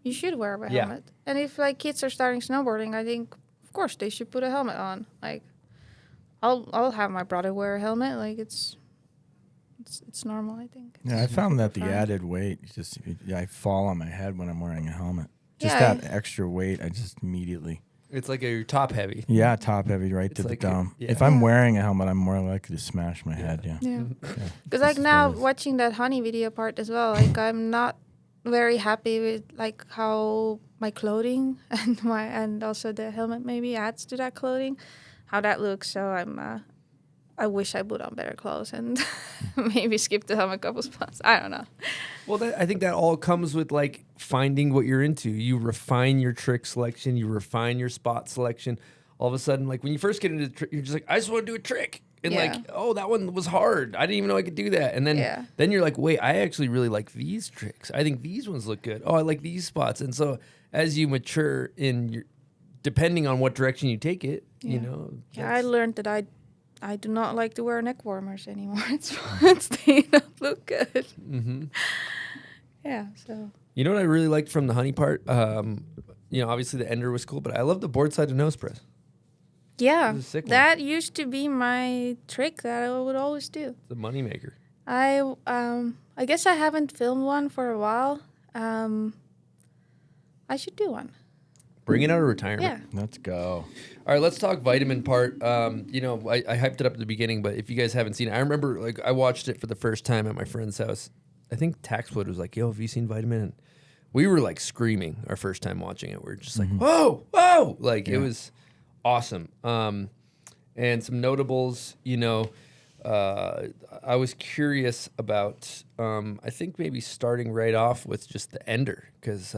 you should wear a helmet. And if like kids are starting snowboarding, I think of course they should put a helmet on. Like I'll have my brother wear a helmet. Like it's normal, I think. Yeah, I found that the fine. added weight, I fall on my head when I'm wearing a helmet. Just Yeah, that extra weight, I just immediately. It's like you're top heavy. Yeah, top heavy right to like the dome. yeah. If I'm wearing a helmet, I'm more likely to smash my head. Yeah. Yeah. Yeah. Because like Just now what it is. watching that Honey video part as well, like I'm not very happy with like how my clothing and also the helmet maybe adds to that clothing, how that looks. So I wish I put on better clothes and maybe skip the helmet a couple spots. I don't know. Well, I think that all comes with like finding what you're into. You refine your trick selection, you refine your spot selection. All of a sudden, like when you first get into the trick, you're just like, I just want to do a trick. And Yeah. like, oh, that one was hard. I didn't even know I could do that. And then you're like, wait, I actually really like these tricks. I think these ones look good. Oh, I like these spots. And so as you mature depending on what direction you take it, Yeah. Yeah, I that's- learned that I do not like to wear neck warmers anymore. They don't look good. Mm-hmm. Yeah, so. You know what I really liked from the Honey part? Obviously the ender was cool, but I love the board side to nose press. Yeah, This is a sick one. that used to be my trick that I would always do. It's a moneymaker. I guess I haven't filmed one for a while. I should do one. Bring it out of retirement. Yeah. Let's go. All right, let's talk vitamin part. You know, I hyped it up at the beginning, but if you guys haven't seen it, I remember like I watched it for the first time at my friend's house. I think Taxwood was like, "Yo, have you seen Vitamin?" And we were like screaming our first time watching it. We are just like, "Whoa, whoa!" Like it was awesome. And some notables, you know, I was curious about. I think maybe starting right off with just the ender because.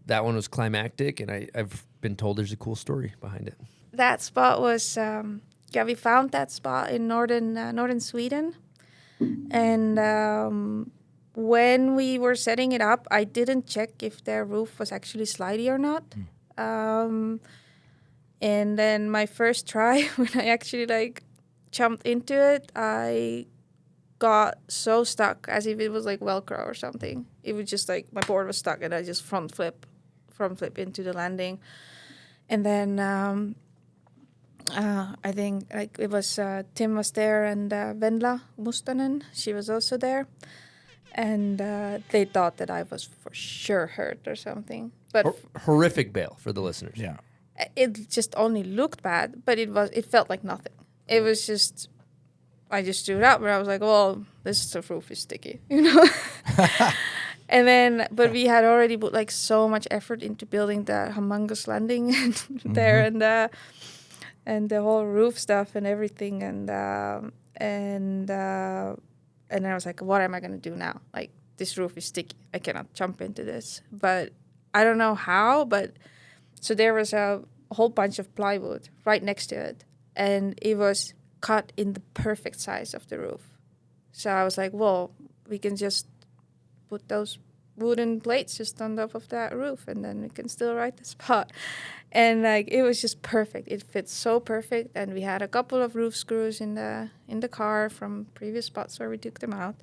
That one was climactic, and I've been told there's a cool story behind it. That spot was, we found that spot in northern Sweden. And when we were setting it up, I didn't check if their roof was actually slidey or not. And then my first try, when I actually like jumped into it, I got so stuck as if it was like Velcro or something. It was just like my board was stuck, and I just front flip into the landing. And then I think like it was Tim was there, and Venla Mustonen, she was also there, and they thought that I was for sure hurt or something. But Horrific bail for the listeners. Yeah. it just only looked bad, but it felt like nothing. It was just, I just stood up and I was like, well, this roof is sticky, you know. And then, but we had already put like so much effort into building the humongous landing there, and the whole roof stuff and everything, and then I was like, what am I gonna do now? Like, this roof is sticky. I cannot jump into this. But I don't know how. But so there was a whole bunch of plywood right next to it, and it was cut in the perfect size of the roof. So I was like, well, we can just put those wooden plates just on top of that roof, and then we can still ride the spot. And like it was just perfect. It fit so perfect, and we had a couple of roof screws in the car from previous spots where we took them out,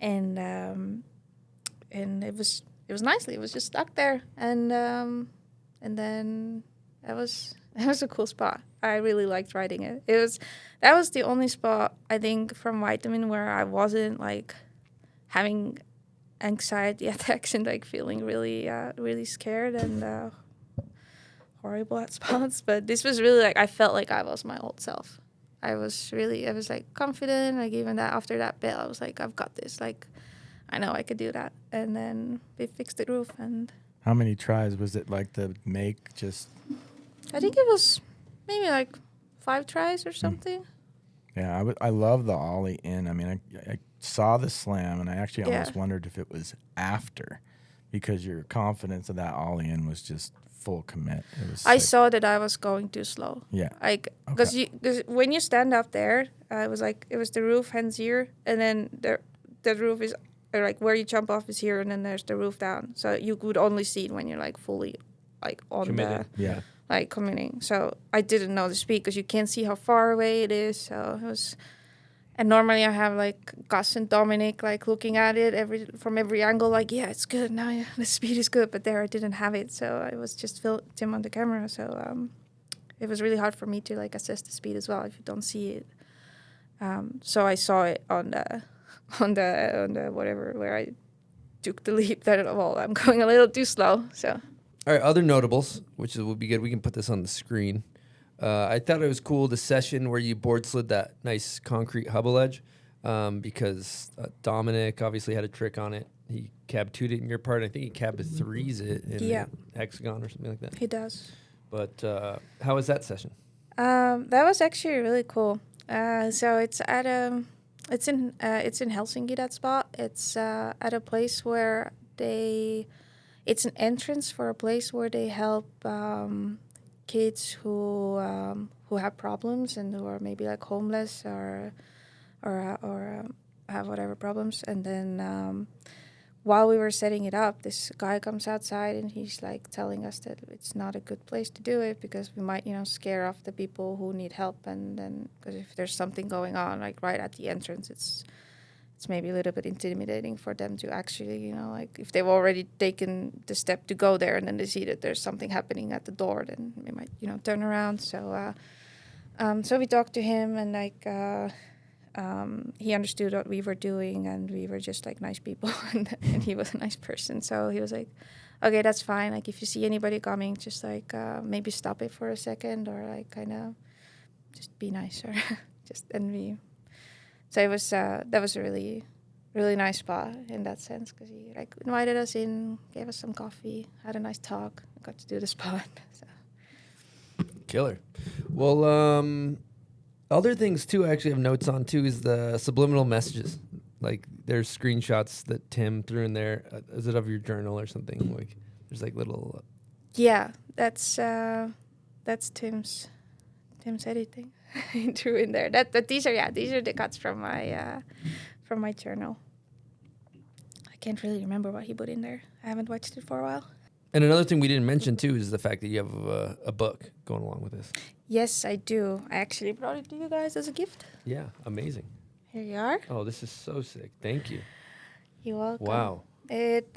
and it was nicely. It was just stuck there, and then that was a cool spot. I really liked riding it. That was the only spot I think from Vitamin where I wasn't like having anxiety attacks and like feeling really scared and horrible at spots. But this was really like I felt like I was my old self. I was like confident. Like even that after that bit, I was like, I've got this. Like I know I could do that. And then we fixed the roof. And How many tries was it like to make? Just I think it was maybe like 5 tries or something. Yeah, I love the ollie in. I mean, I saw the slam, and I actually almost wondered if it was after, because your confidence of that ollie in was just full commit. It was I sick. saw that I was going too slow. Yeah. Like, because when you stand up there, it was the roof hands here, and then the roof is like where you jump off is here, and then there's the roof down. So you could only see it when you're like fully like on Committed. like commuting. So I didn't know the speed because you can't see how far away it is. So it was, and normally I have like Gus and Dominic like looking at it from every angle, like it's good now. Yeah, the speed is good, but there I didn't have it, so I was just Tim on the camera. So it was really hard for me to like assess the speed as well if you don't see it. So I saw it on the whatever where I took the leap that I'm going a little too slow. So. All right, other notables, which would be good. We can put this on the screen. I thought it was cool, the session where you board slid that nice concrete hubble edge, because Dominic obviously had a trick on it. He cab 2'd it in your part. I think he cab 3's it in a hexagon or something like that. He does. But how was that session? That was actually really cool. So it's at it's in Helsinki, that spot. It's at a place where it's an entrance for a place where they help kids who have problems and who are maybe like homeless or have whatever problems. And then while we were setting it up, this guy comes outside and he's like telling us that it's not a good place to do it because we might, scare off the people who need help. And then because if there's something going on, like right at the entrance, it's it's maybe a little bit intimidating for them to actually, you know, like if they've already taken the step to go there and then they see that there's something happening at the door, then they might, you know, turn around. So so we talked to him, and like he understood what we were doing, and we were just like nice people, and he was a nice person. So he was like, okay, that's fine. Like if you see anybody coming, just like maybe stop it for a second, or like kind of just be nice, or just and we. So it was that was a really, really nice spot in that sense, because he like invited us in, gave us some coffee, had a nice talk, got to do the spot. So. Killer. Well, other things too. I actually have notes on too. Is the subliminal messages. Like there's screenshots that Tim threw in there. Is it of your journal or something? Like there's like little. Yeah, that's Tim's editing. He threw in there. These are the cuts from my journal. I can't really remember what he put in there. I haven't watched it for a while. And another thing we didn't mention too is the fact that you have a book going along with this. Yes, I do. I actually brought it to you guys as a gift. Yeah, amazing. Here you are. Oh, this is so sick. Thank you. You're welcome. Wow. It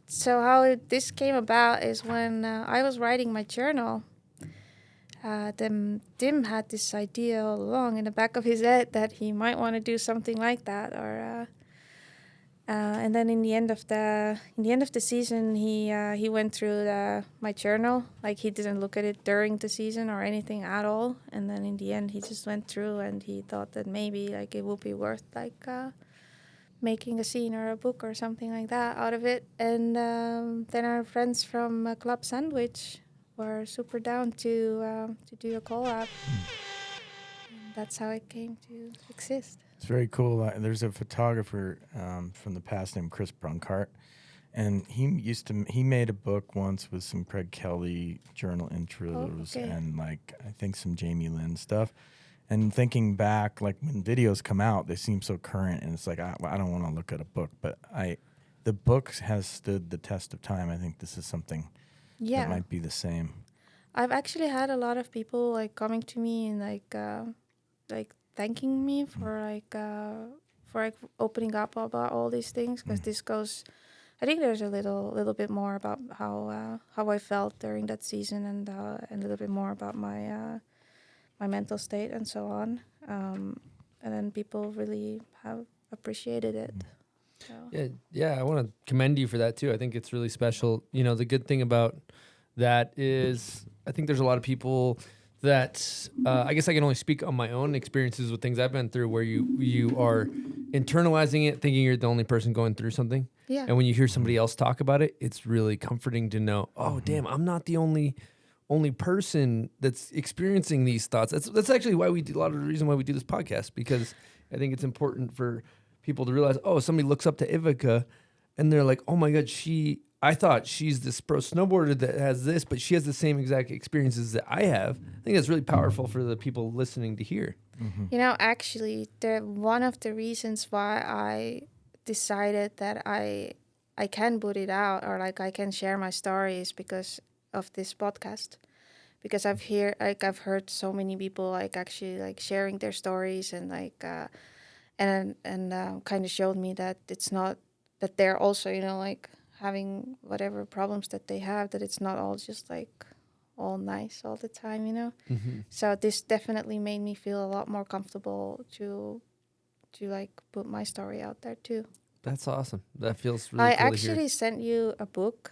so how this came about is when I was writing my journal. Tim had this idea all along in the back of his head that he might want to do something like that, or and then in the end of the season, he went through my journal. Like he didn't look at it during the season or anything at all, and then in the end, he just went through and he thought that maybe like it would be worth like making a scene or a book or something like that out of it. And then our friends from Club Sandwich were super down to do a collab. And that's how it came to exist. It's very cool. There's a photographer from the past named Chris Brunkart, and he made a book once with some Craig Kelly journal intros and like I think some Jamie Lynn stuff. And thinking back, like when videos come out, they seem so current, and it's like I don't want to look at a book, but the book has stood the test of time. I think this is something that might be the same. I've actually had a lot of people like coming to me and like thanking me for opening up about all these things, because this goes. I think there's a little bit more about how I felt during that season, and a little bit more about my mental state and so on. And then people really have appreciated it. So. Yeah. I want to commend you for that too. I think it's really special. You know, the good thing about that is I think there's a lot of people that I guess I can only speak on my own experiences with things I've been through, where you are internalizing it, thinking you're the only person going through something. Yeah. And when you hear somebody else talk about it, it's really comforting to know, oh, damn, I'm not the only person that's experiencing these thoughts. That's actually why we do a lot of the reason why we do this podcast, because I think it's important for people to realize, oh, somebody looks up to Ivika and they're like, oh my God, I thought she's this pro snowboarder that has this, but she has the same exact experiences that I have. I think that's really powerful for the people listening to hear. Mm-hmm. You know, actually, one of the reasons why I decided that I can put it out, or like I can share my story, is because of this podcast. Because I've heard so many people like actually like sharing their stories, and like and kind of showed me that it's not that they're also, you know, like having whatever problems that they have, that it's not all just like all nice all the time, you know. Mm-hmm. So this definitely made me feel a lot more comfortable to like put my story out there too. That's awesome. That feels really I cool actually to hear. sent you a book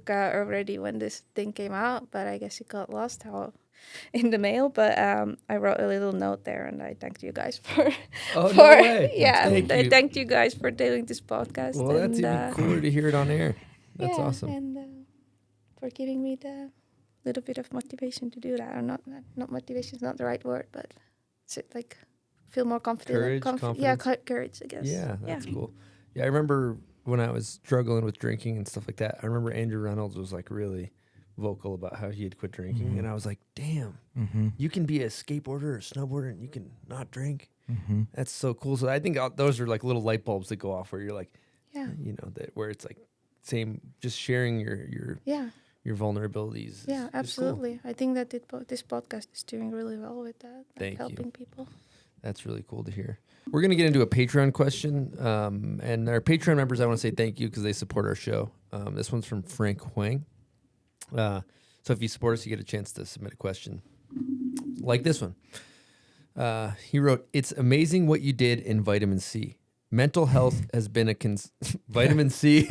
already when this thing came out, but I guess it got lost in the mail. But I wrote a little note there, and I thanked you guys for. Oh, no way. Yeah, I thanked you guys for doing this podcast. Well, that's even cooler to hear it on air. That's awesome. And for giving me the little bit of motivation to do that. Or not motivation is not the right word, but it's like feel more confident. Confidence. Yeah, courage, I guess. Yeah, that's cool. Yeah, I remember when I was struggling with drinking and stuff like that. I remember Andrew Reynolds was like really vocal about how he had quit drinking, Mm-hmm. and I was like, damn, you can be a skateboarder or a snowboarder and you can not drink. Mm-hmm. That's so cool. So I think those are like little light bulbs that go off where you're like, Yeah. you know, that where it's like same, just sharing your vulnerabilities. Yeah, is absolutely. I think that this podcast is doing really well with that, like Thank you. helping people. That's really cool to hear. We're going to get into a Patreon question. And our Patreon members, I want to say thank you because they support our show. This one's from Frank Huang. So if you support us, you get a chance to submit a question like this one. He wrote, "It's amazing what you did in vitamin C. Mental health has been a vitamin C.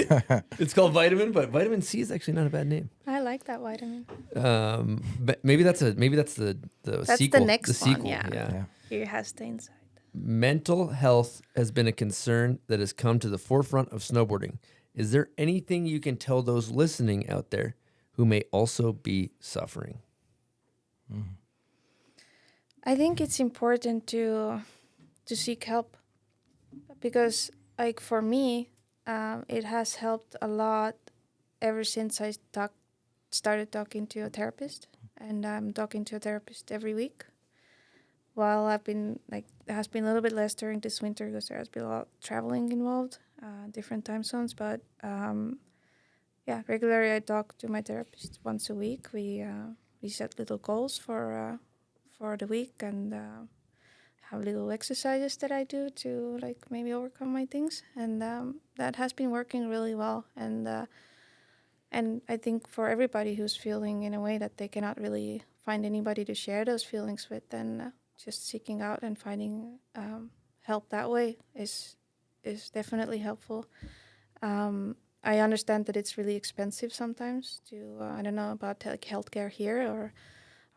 It's called vitamin, but vitamin C is actually not a bad name. I like that vitamin. But maybe that's the That's sequel. the next the sequel. one. Yeah. Yeah. Here has the inside. Mental health has been a concern that has come to the forefront of snowboarding. Is there anything you can tell those listening out there who may also be suffering?" I think it's important to seek help because, like for me, it has helped a lot ever since I started talking to a therapist, and I'm talking to a therapist every week. While I've been it has been a little bit less during this winter because there has been a lot of traveling involved, different time zones. But yeah, regularly I talk to my therapist once a week. We set little goals for the week and have little exercises that I do to like maybe overcome my things, and that has been working really well. And I think for everybody who's feeling in a way that they cannot really find anybody to share those feelings with, then just seeking out and finding help that way is definitely helpful. I understand that it's really expensive sometimes to I don't know about like healthcare here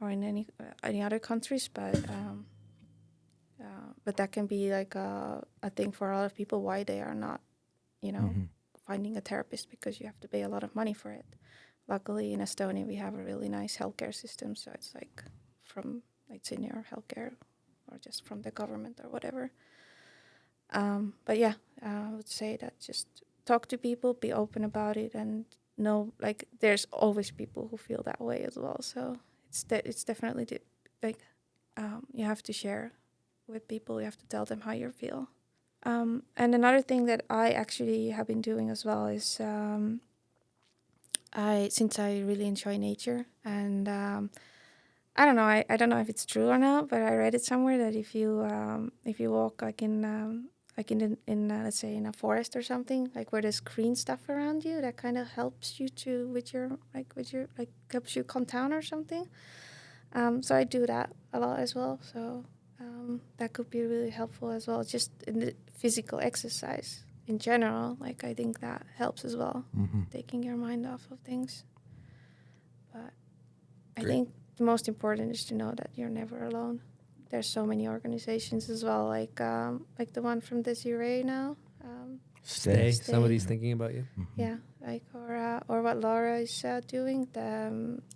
or in any other countries, but that can be like a thing for a lot of people why they are not, finding a therapist, because you have to pay a lot of money for it. Luckily in Estonia we have a really nice healthcare system, so it's like from like senior healthcare or just from the government or whatever. But yeah, I would say that just talk to people, be open about it, and know like there's always people who feel that way as well. So it's definitely you have to share with people. You have to tell them how you feel. And another thing that I actually have been doing as well is since I really enjoy nature, and I don't know, I don't know if it's true or not, but I read it somewhere that if you walk like in let's say in a forest or something, like where there's green stuff around you, that kind of helps you helps you calm down or something. So I do that a lot as well. So that could be really helpful as well. Just in the physical exercise in general, like I think that helps as well, taking your mind off of things. But I think the most important is to know that you're never alone. There's so many organizations as well, like the one from Desiree now. Stay. Somebody's thinking about you. Yeah, like or what Laura is doing.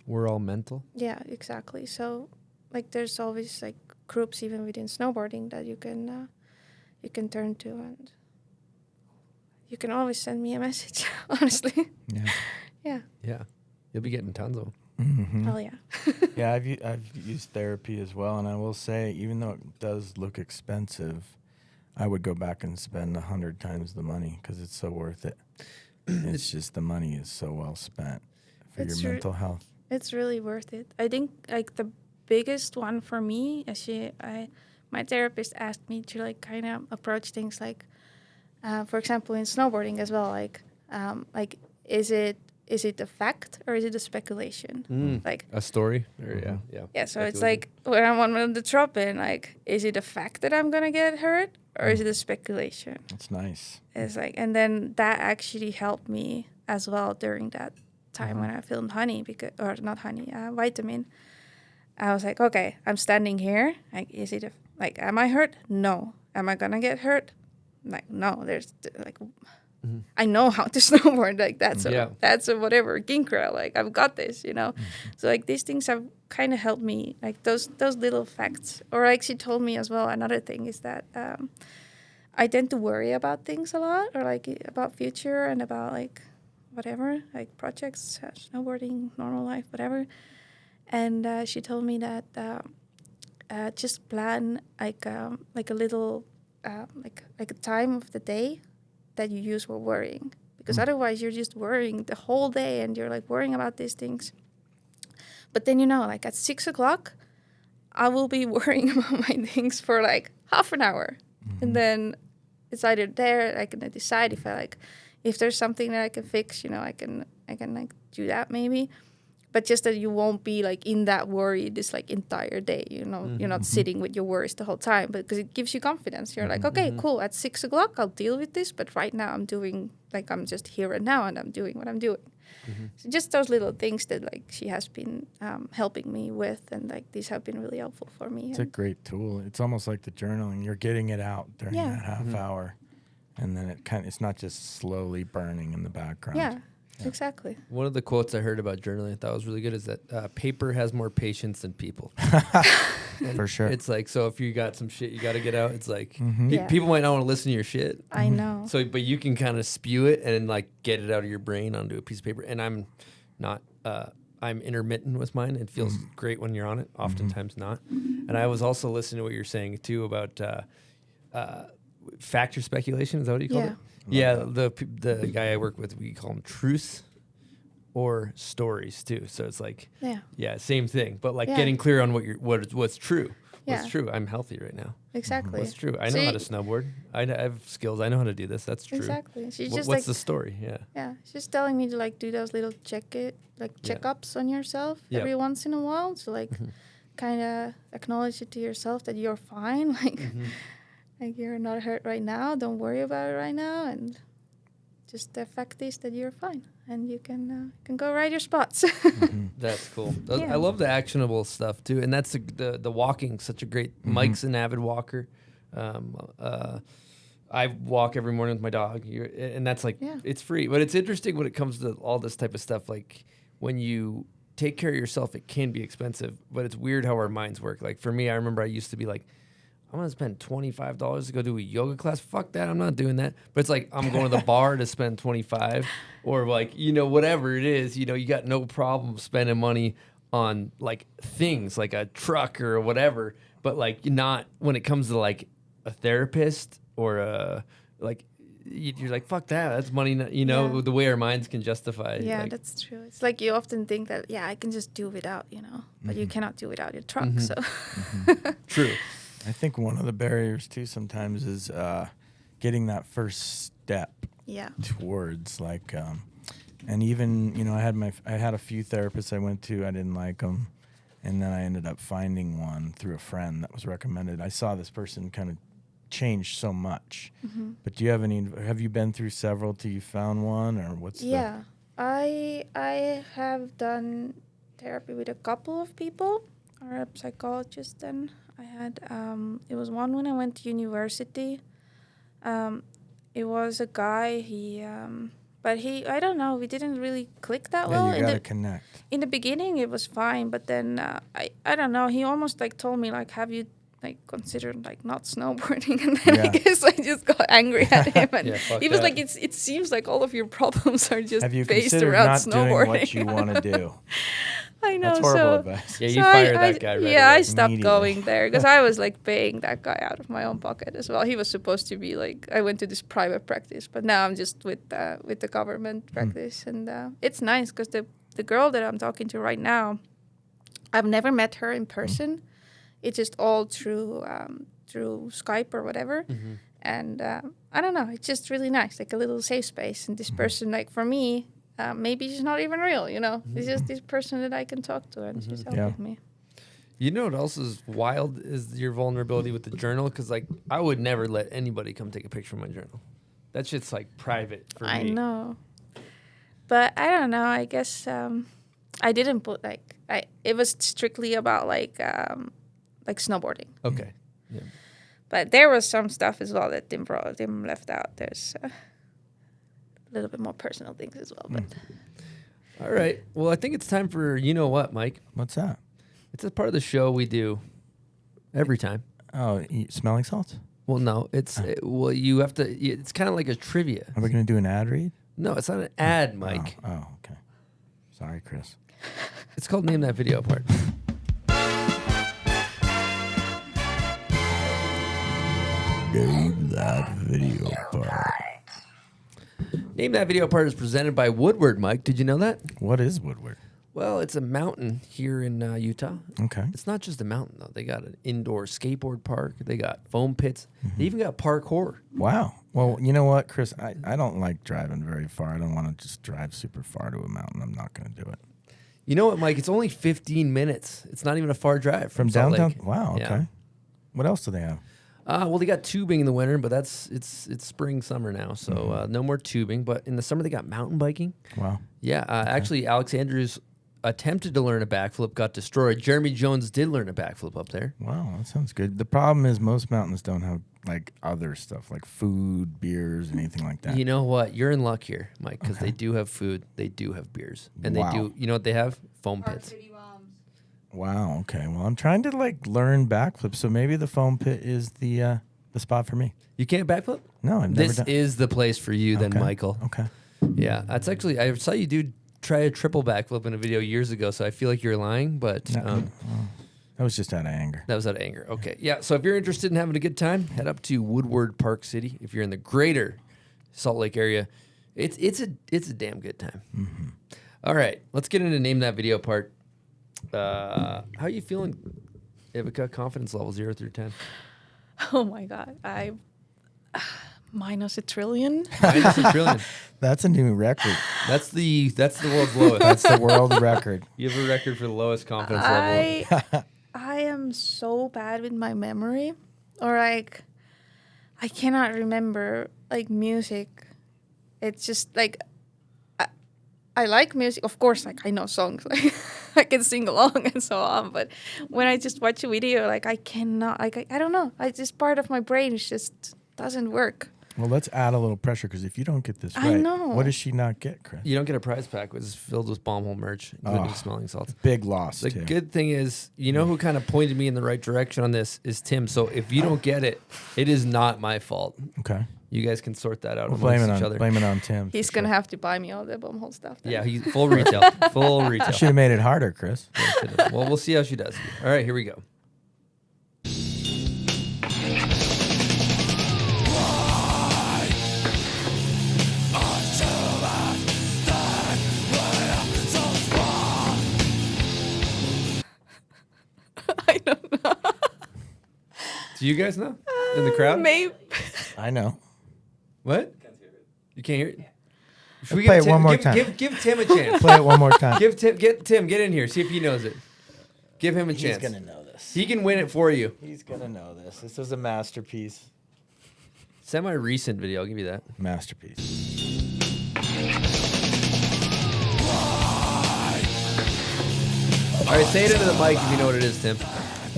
We're all mental. Yeah, exactly. So like there's always like groups even within snowboarding that you can turn to, and you can always send me a message. Honestly. Yeah. Yeah. You'll be getting tons of them. Oh yeah. Yeah, I've used therapy as well, and I will say, even though it does look expensive, I would go back and spend 100 times the money because it's so worth it. It's just the money is so well spent for your mental health. It's really worth it. I think like the biggest one for me, my therapist asked me to like kind of approach things like, for example, in snowboarding as well, like is it a fact or is it a speculation? Like a story, or yeah. So it's like when I'm on the drop in, like, is it a fact that I'm gonna get hurt or is it a speculation? That's nice. It's like, and then that actually helped me as well during that time when I filmed Vitamin. I was like, okay, I'm standing here. Like, is it am I hurt? No. Am I gonna get hurt? Like, no. There's like. I know how to snowboard, like that's a whatever ginkra, like I've got this, So like these things have kind of helped me, like those little facts. Or like she told me as well, another thing is that I tend to worry about things a lot, or like about future and about like whatever, like projects, snowboarding, normal life, whatever. And she told me that just plan like a little like a time of the day that you use for worrying, because otherwise you're just worrying the whole day and you're like worrying about these things. But then like at 6 o'clock I will be worrying about my things for like half an hour. And then it's either there, I can decide if there's something that I can fix, I can like do that maybe. But just that you won't be like in that worry this like entire day, you're not sitting with your worries the whole time, but because it gives you confidence. You're like, okay, cool. At 6 o'clock, I'll deal with this. But right now I'm just here and now and I'm doing what I'm doing. So just those little things that like she has been helping me with, and like these have been really helpful for me. It's a great tool. It's almost like the journaling. You're getting it out during that half hour, and then it's not just slowly burning in the background. Yeah. Exactly. One of the quotes I heard about journaling I thought was really good is that paper has more patience than people. For sure. It's like, so if you got some shit you got to get out, it's like Yeah. people might not want to listen to your shit. I know. So, but you can kind of spew it and like get it out of your brain onto a piece of paper. And I'm not, I'm intermittent with mine. It feels great when you're on it, oftentimes not. And I was also listening to what you're saying too about factor speculation. Is that what you call it? Yeah, the guy I work with, we call them truths or stories too. So it's like, same thing, but like getting clear on what's true. Yeah. What's true? I'm healthy right now. Exactly. What's true? I know how to snowboard. I have skills. I know how to do this. That's true. Exactly. She's just what's the story? Yeah. Yeah. She's telling me to like do those little checkups on yourself every once in a while. So like kind of acknowledge it to yourself that you're fine. Like, like you're not hurt right now. Don't worry about it right now. And just the fact is that you're fine. And you can go ride your spots. That's cool. I love the actionable stuff too, and that's the walking. Such a great. Mike's an avid walker. I walk every morning with my dog, and that's like it's free. But it's interesting when it comes to all this type of stuff. Like when you take care of yourself, it can be expensive, but it's weird how our minds work. Like for me, I remember I used to be like, I'm gonna spend $25 to go do a yoga class. Fuck that, I'm not doing that. But it's like I'm going to the bar to spend $25, or like whatever it is. You got no problem spending money on like things like a truck or whatever. But like not when it comes to like a therapist or like you're like fuck that. That's money. The way our minds can justify. Yeah, like, that's true. It's like you often think that I can just do without but you cannot do without your truck. So true. I think one of the barriers too sometimes is getting that first step towards like, and even I had a few therapists I went to, I didn't like them, and then I ended up finding one through a friend that was recommended. I saw this person kind of change so much. But do you have have you been through several till you found one, or what's I have done therapy with a couple of people, or a psychologist. Then I had it was one when I went to university. It was a guy. But I don't know. We didn't really click that well. You gotta connect. In the beginning, it was fine, but then I don't know. He almost like told me like, "Have you like considered like not snowboarding?" And then I guess I just got angry at him, and he was like, "It seems like all of your problems are just based around not snowboarding." Doing what you want to do? I know. That's horrible advice. Yeah, you fired that guy right away. I stopped going there because I was like paying that guy out of my own pocket as well. He was supposed to be like, I went to this private practice, but now I'm just with the government practice, and it's nice because the girl that I'm talking to right now, I've never met her in person. It's just all through Skype or whatever, and I don't know. It's just really nice, like a little safe space. And this person, like for me. Maybe she's not even real, It's just this person that I can talk to, and she's helping me. You know what else is wild is your vulnerability with the journal, because like I would never let anybody come take a picture of my journal. That shit's like private for me. I know, but I don't know. I guess I didn't put it was strictly about like snowboarding. Okay. Yeah. But there was some stuff as well that Tim left out. There's a little bit more personal things as well. But all right. Well, I think it's time for what, Mike? What's that? It's a part of the show we do every time. Oh, smelling salts? Well, no. It's you have to. It's kind of like a trivia. Are we going to do an ad read? No, it's not an ad, Mike. Oh, okay. Sorry, Chris. It's called Name That Video Part. Name That Video Part. Name That Video Part is presented by Woodward, Mike. Did you know that? What is Woodward? Well, it's a mountain here in Utah. Okay. It's not just a mountain, though. They got an indoor skateboard park. They got foam pits. They even got parkour. Wow. Well, you know what, Chris? I don't like driving very far. I don't want to just drive super far to a mountain. I'm not going to do it. You know what, Mike? It's only 15 minutes. It's not even a far drive From Salt downtown? Lake. Wow, okay. Yeah. What else do they have? Well, they got tubing in the winter, but it's spring, summer now, so no more tubing. But in the summer, they got mountain biking. Wow. Yeah, actually, Alex Andrews attempted to learn a backflip, got destroyed. Jeremy Jones did learn a backflip up there. Wow, that sounds good. The problem is most mountains don't have like other stuff like food, beers, anything like that. You know what? You're in luck here, Mike, because they do have food, they do have beers, and Wow. they do. You know what they have? Foam pits. Wow. Okay. Well, I'm trying to like learn backflip, so maybe the foam pit is the spot for me. You can't backflip? No, I've never This done. is the place for you, then, Okay. Michael. Okay. Yeah, that's actually. I saw you do try a triple backflip in a video years ago, so I feel like you're lying, but. That was just out of anger. That was out of anger. Okay. Yeah. So if you're interested in having a good time, head up to Woodward Park City. If you're in the greater Salt Lake area, it's a damn good time. Mm-hmm. All right. Let's get into name that video part. How are you feeling, Ivika? Confidence level 0 through 10. Oh my God. I minus a trillion. Minus a trillion. That's a new record. That's the world's lowest. That's the world record. You have a record for the lowest confidence level. I am so bad with my memory, or like I cannot remember like music. It's just like I like music, of course. Like I know songs, like I can sing along and so on. But when I just watch a video, like I cannot. Like I don't know. I just part of my brain just doesn't work. Well, let's add a little pressure because if you don't get this I right, know. what does she not get, Chris? You don't get a prize pack, which is filled with bomb hole merch, including smelling salts. Big loss. The too. good thing is, you know who kind of pointed me in the right direction on this is Tim. So if you don't get it, it is not my fault. Okay. You guys can sort that out We'll amongst each other. blame it on Tim. He's gonna have to buy me all the bumhole stuff. Then. Yeah, he's full retail. Full retail. Should have made it harder, Chris. Well, we'll see how she does. All right, here we go. I don't know. Do you guys know? In the crowd? Maybe. I know. What? You can't hear it? Should we Play give it Tim, one more give, time. Give Tim a chance. Play it one more time. Give Tim, get in here. See if he knows it. Give him a chance. He's gonna know this. He can win it for you. He's gonna know this. This is a masterpiece. Semi-recent video. I'll give you that. Masterpiece. All right, say it into the mic if you know what it is, Tim.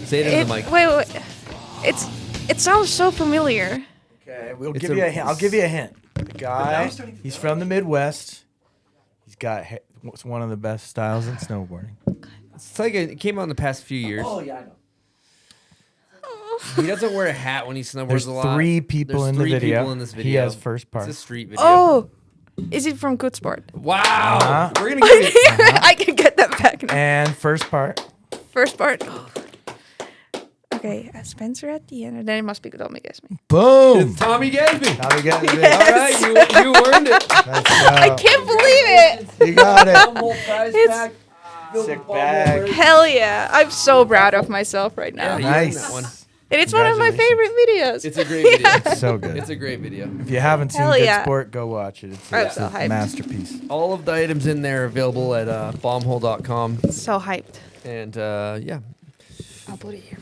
Say it into the mic. Wait. It sounds so familiar. Okay, we'll It's give a- you a hint. I'll give you a hint. The guy, he's from the Midwest. He's got what's one of the best styles in snowboarding. It's like it came out in the past few years. Oh yeah, I know. He doesn't wear a hat when he snowboards There's a lot. three people There's in the three video. people in this video. He has first part. It's a street video. Oh, is it from Good Sport? Wow. Uh-huh. We're going to give you... I can get that back now. And first part. First part. Okay, Spencer at the end, and then it must be Tommy Gesme. Boom. It's Tommy Gadsby. Tommy got it. Yes. All right, you earned it. I can't believe it. You got it. It's- Sick bag. Hell yeah. I'm so proud of myself right now. Yeah, you earned Nice. that one. And it's one of my favorite videos. It's a great video. It's so good. It's a great video. If you haven't seen Hell Good yeah. Sport, go watch it. It's, I'm it's so a hyped. masterpiece. All of the items in there are available at bombhole.com. So hyped. And yeah. I'll put it here.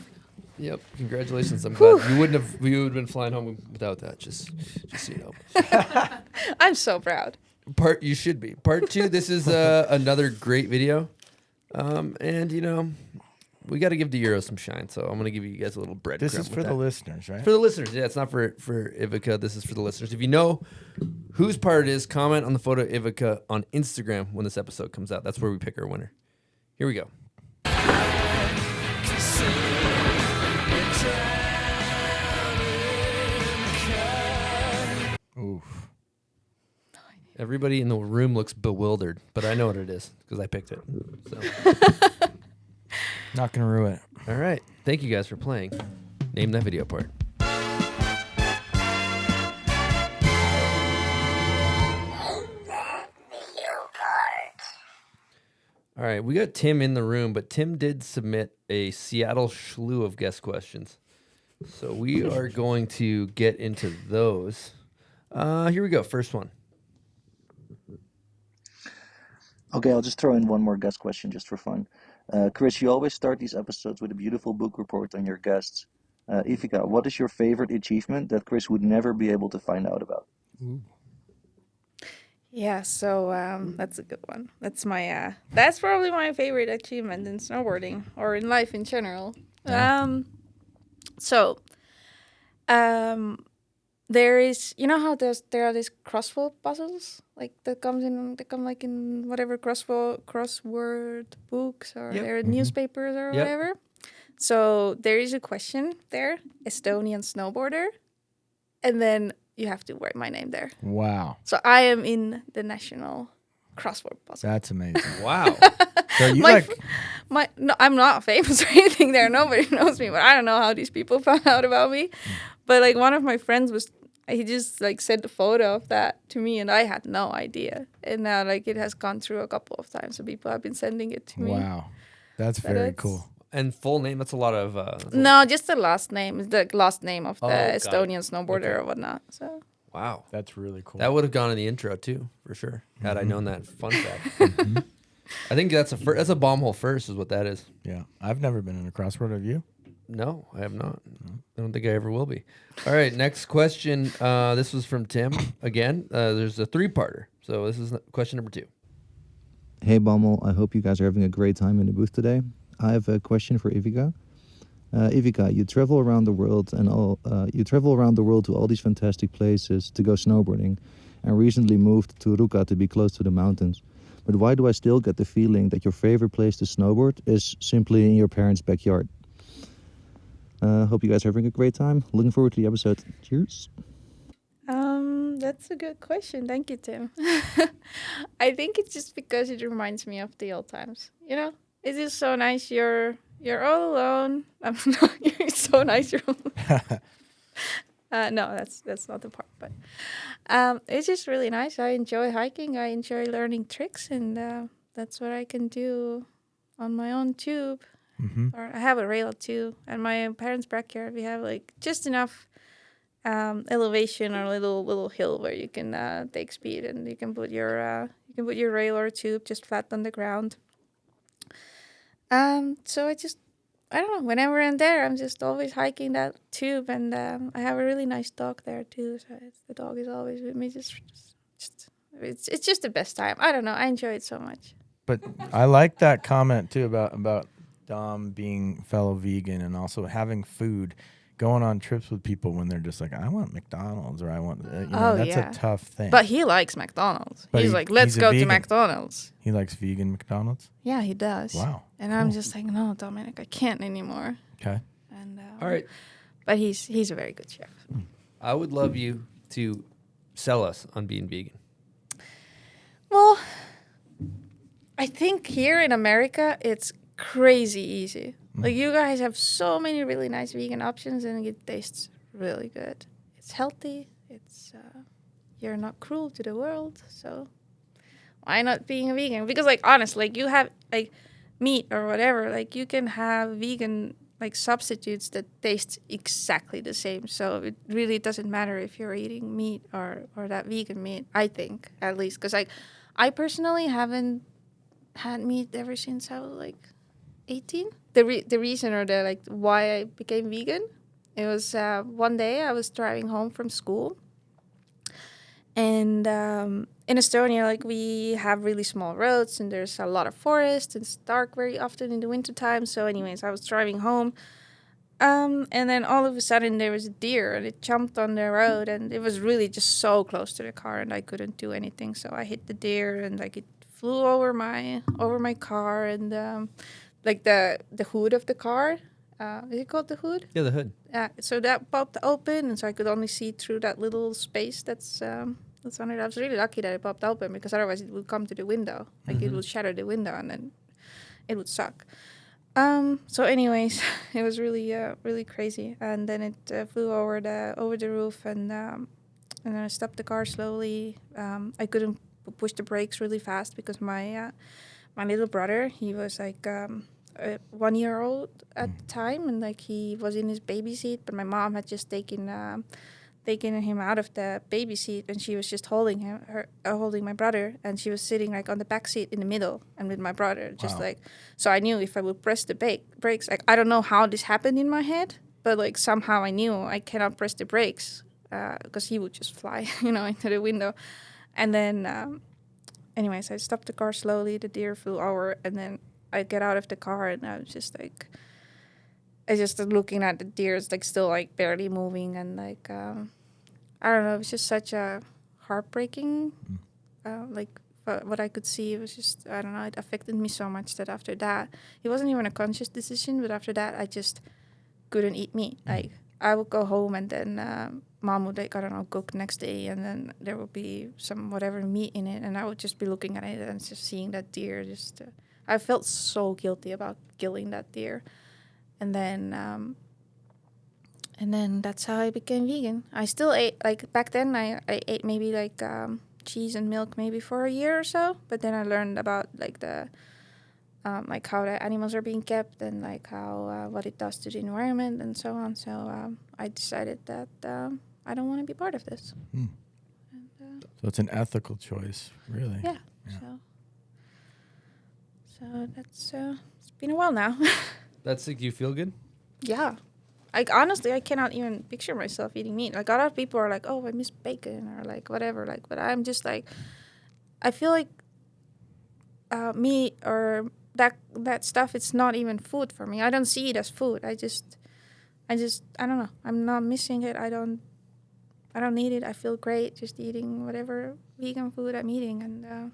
Yep. Congratulations. I'm glad you would have been flying home without that. Just so you know. I'm so proud. You should be. Part 2, this is another great video. And you know, we got to give the Euro some shine, so I'm going to give you guys a little bread. This is for the listeners, right? For the listeners, yeah. It's not for Ivika. This is for the listeners. If you know whose part it is, comment on the photo of Ivika on Instagram when this episode comes out. That's where we pick our winner. Here we go. Oof. Everybody in the room looks bewildered, but I know what it is because I picked it. So, Not gonna ruin it. all right. Thank you guys for playing. Name that video part. All right, we got Tim in the room, but Tim did submit a Seattle slew of guest questions. So we are going to get into those. Here we go. First one. Okay, I'll just throw in one more guest question just for fun. Chris, you always start these episodes with a beautiful book report on your guests. Ivika, what is your favorite achievement that Chris would never be able to find out about? Yeah, so that's a good one. That's my that's probably my favorite achievement in snowboarding or in life in general. Yeah. There is, you know how there are these crossword puzzles like they come like in whatever crossword books or Yep. they're newspapers or Yep. whatever. So there is a question there, Estonian snowboarder, and then you have to write my name there. Wow. So I am in the national crossword puzzle. That's amazing. Wow. So you My like no, I'm not famous or anything there. Nobody knows me, but I don't know how these people found out about me. But like one of my friends he just like sent a photo of that to me, and I had no idea. And now like it has gone through a couple of times, so people have been sending it to me. wow. That's But very it's- cool. And full name, that's a lot of... No, just the last name. It's the last name of the got it. Estonian snowboarder Okay. or whatnot. So Wow. That's really cool. That would have gone in the intro too, for sure, had I known that fun fact. I think that's a bomb hole first is what that is. yeah. I've never been in a crossword. Have you? No, I have not. I don't think I ever will be. All right, next question. This was from Tim. Again, there's a three-parter. So this is question number 2. Hey Bommel, I hope you guys are having a great time in the booth today. I have a question for Ivika. Ivika, you travel around the world to all these fantastic places to go snowboarding, and recently moved to Ruka to be close to the mountains. But why do I still get the feeling that your favorite place to snowboard is simply in your parents' backyard? Hope you guys are having a great time. Looking forward to the episode. Cheers. that's a good question. Thank you, Tim. I think it's just because it reminds me of the old times. You know, it is so nice. You're all alone. It's so nice. You're all alone. No, that's not the part. But it's just really nice. I enjoy hiking. I enjoy learning tricks, and that's what I can do on my own tube. Mm-hmm. Or I have a rail too. And my parents' backyard, we have like just enough elevation or little hill where you can take speed, and you can put your rail or tube just flat on the ground. So I don't know. Whenever I'm there, I'm just always hiking that tube, and I have a really nice dog there too. So the dog is always with me. It's just the best time. I don't know. I enjoy it so much. But I like that comment too about Dom being fellow vegan and also having food, going on trips with people when they're just like, I want McDonald's or I want, that's a tough thing. But he likes McDonald's. But He's like, let's he's a go to vegan. McDonald's. He likes vegan McDonald's? Yeah, he does. Wow. And I'm just like, no, Dominic, I can't anymore. Okay. And All right. but he's a very good chef. I would love you to sell us on being vegan. Well, I think here in America, it's crazy easy. Like, you guys have so many really nice vegan options, and it tastes really good. It's healthy. It's you're not cruel to the world, so why not being a vegan? Because, like, honestly, like, you have like meat or whatever. Like, you can have vegan like substitutes that taste exactly the same. So it really doesn't matter if you're eating meat or that vegan meat. I think, at least, because like I personally haven't had meat ever since I was like 18. The reason or the like why I became vegan, it was one day I was driving home from school, and in Estonia, like, we have really small roads and there's a lot of forest and it's dark very often in the wintertime. So anyways, I was driving home, and then all of a sudden there was a deer and it jumped on the road, and it was really just so close to the car and I couldn't do anything. So I hit the deer, and like it flew over my car, and like the hood of the car, is it called the hood? Yeah, the hood. So that popped open, and so I could only see through that little space that's on it. I was really lucky that it popped open, because otherwise it would come to the window. Like, it would shatter the window, and then it would suck. So anyways, it was really really crazy. And then it flew over the roof, and then I stopped the car slowly. I couldn't push the brakes really fast because my my little brother. He was like 1 year old at the time, and like he was in his baby seat, but my mom had just taken him out of the baby seat, and she was just holding my brother, and she was sitting like on the back seat in the middle and with my brother, just like, so I knew if I would press the brakes, like I don't know how this happened in my head, but like somehow I knew I cannot press the brakes because he would just fly, into the window. And then, anyways, I stopped the car slowly. The deer flew over, and then I get out of the car, and I was just like, I just looking at the deer, it's like still like barely moving, and like I don't know, it was just such a heartbreaking. What I could see, it was just, I don't know, it affected me so much that after that, it wasn't even a conscious decision, but after that, I just couldn't eat meat. Like I would go home, and then mom would like, I don't know, cook next day, and then there would be some whatever meat in it, and I would just be looking at it and just seeing that deer. Just I felt so guilty about killing that deer, and then that's how I became vegan. I still ate, like back then I ate maybe like cheese and milk maybe for a year or so, but then I learned about like the like how the animals are being kept, and like how what it does to the environment and so on. So I decided that I don't want to be part of this. And, so it's an ethical choice, really. Yeah. So that's it's been a while now. That's like, you feel good? Yeah. Like honestly, I cannot even picture myself eating meat. Like a lot of people are like, "Oh, I miss bacon," or like whatever. Like, but I'm just like, I feel like meat or that stuff. It's not even food for me. I don't see it as food. I don't know. I'm not missing it. I don't need it. I feel great just eating whatever vegan food I'm eating, and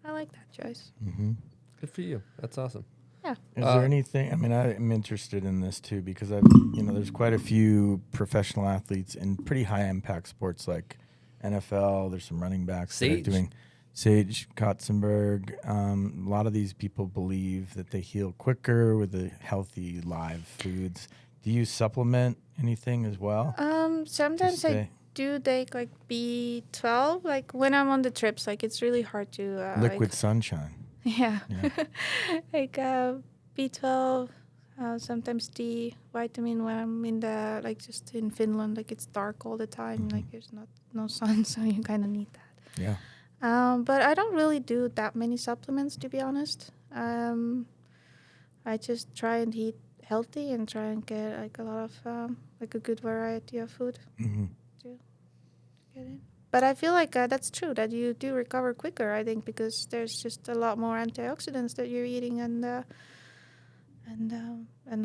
I like that choice. Mm-hmm. Good for you. That's awesome. Yeah. Is there anything? I mean, I'm interested in this too because there's quite a few professional athletes in pretty high impact sports like NFL. There's some running backs that are doing Sage Kotzenberg. A lot of these people believe that they heal quicker with the healthy live foods. Do you supplement anything as well? Sometimes I do take like B12. Like when I'm on the trips, like it's really hard to liquid sunshine. Yeah. Like B12, sometimes D vitamin when I'm in the, like just in Finland, like it's dark all the time, Mm-hmm. like there's no sun, so you kind of need that. Yeah. But I don't really do that many supplements, to be honest. I just try and eat healthy and try and get like a lot of like a good variety of food Mm-hmm. to get in. But I feel like that's true, that you do recover quicker, I think, because there's just a lot more antioxidants that you're eating, and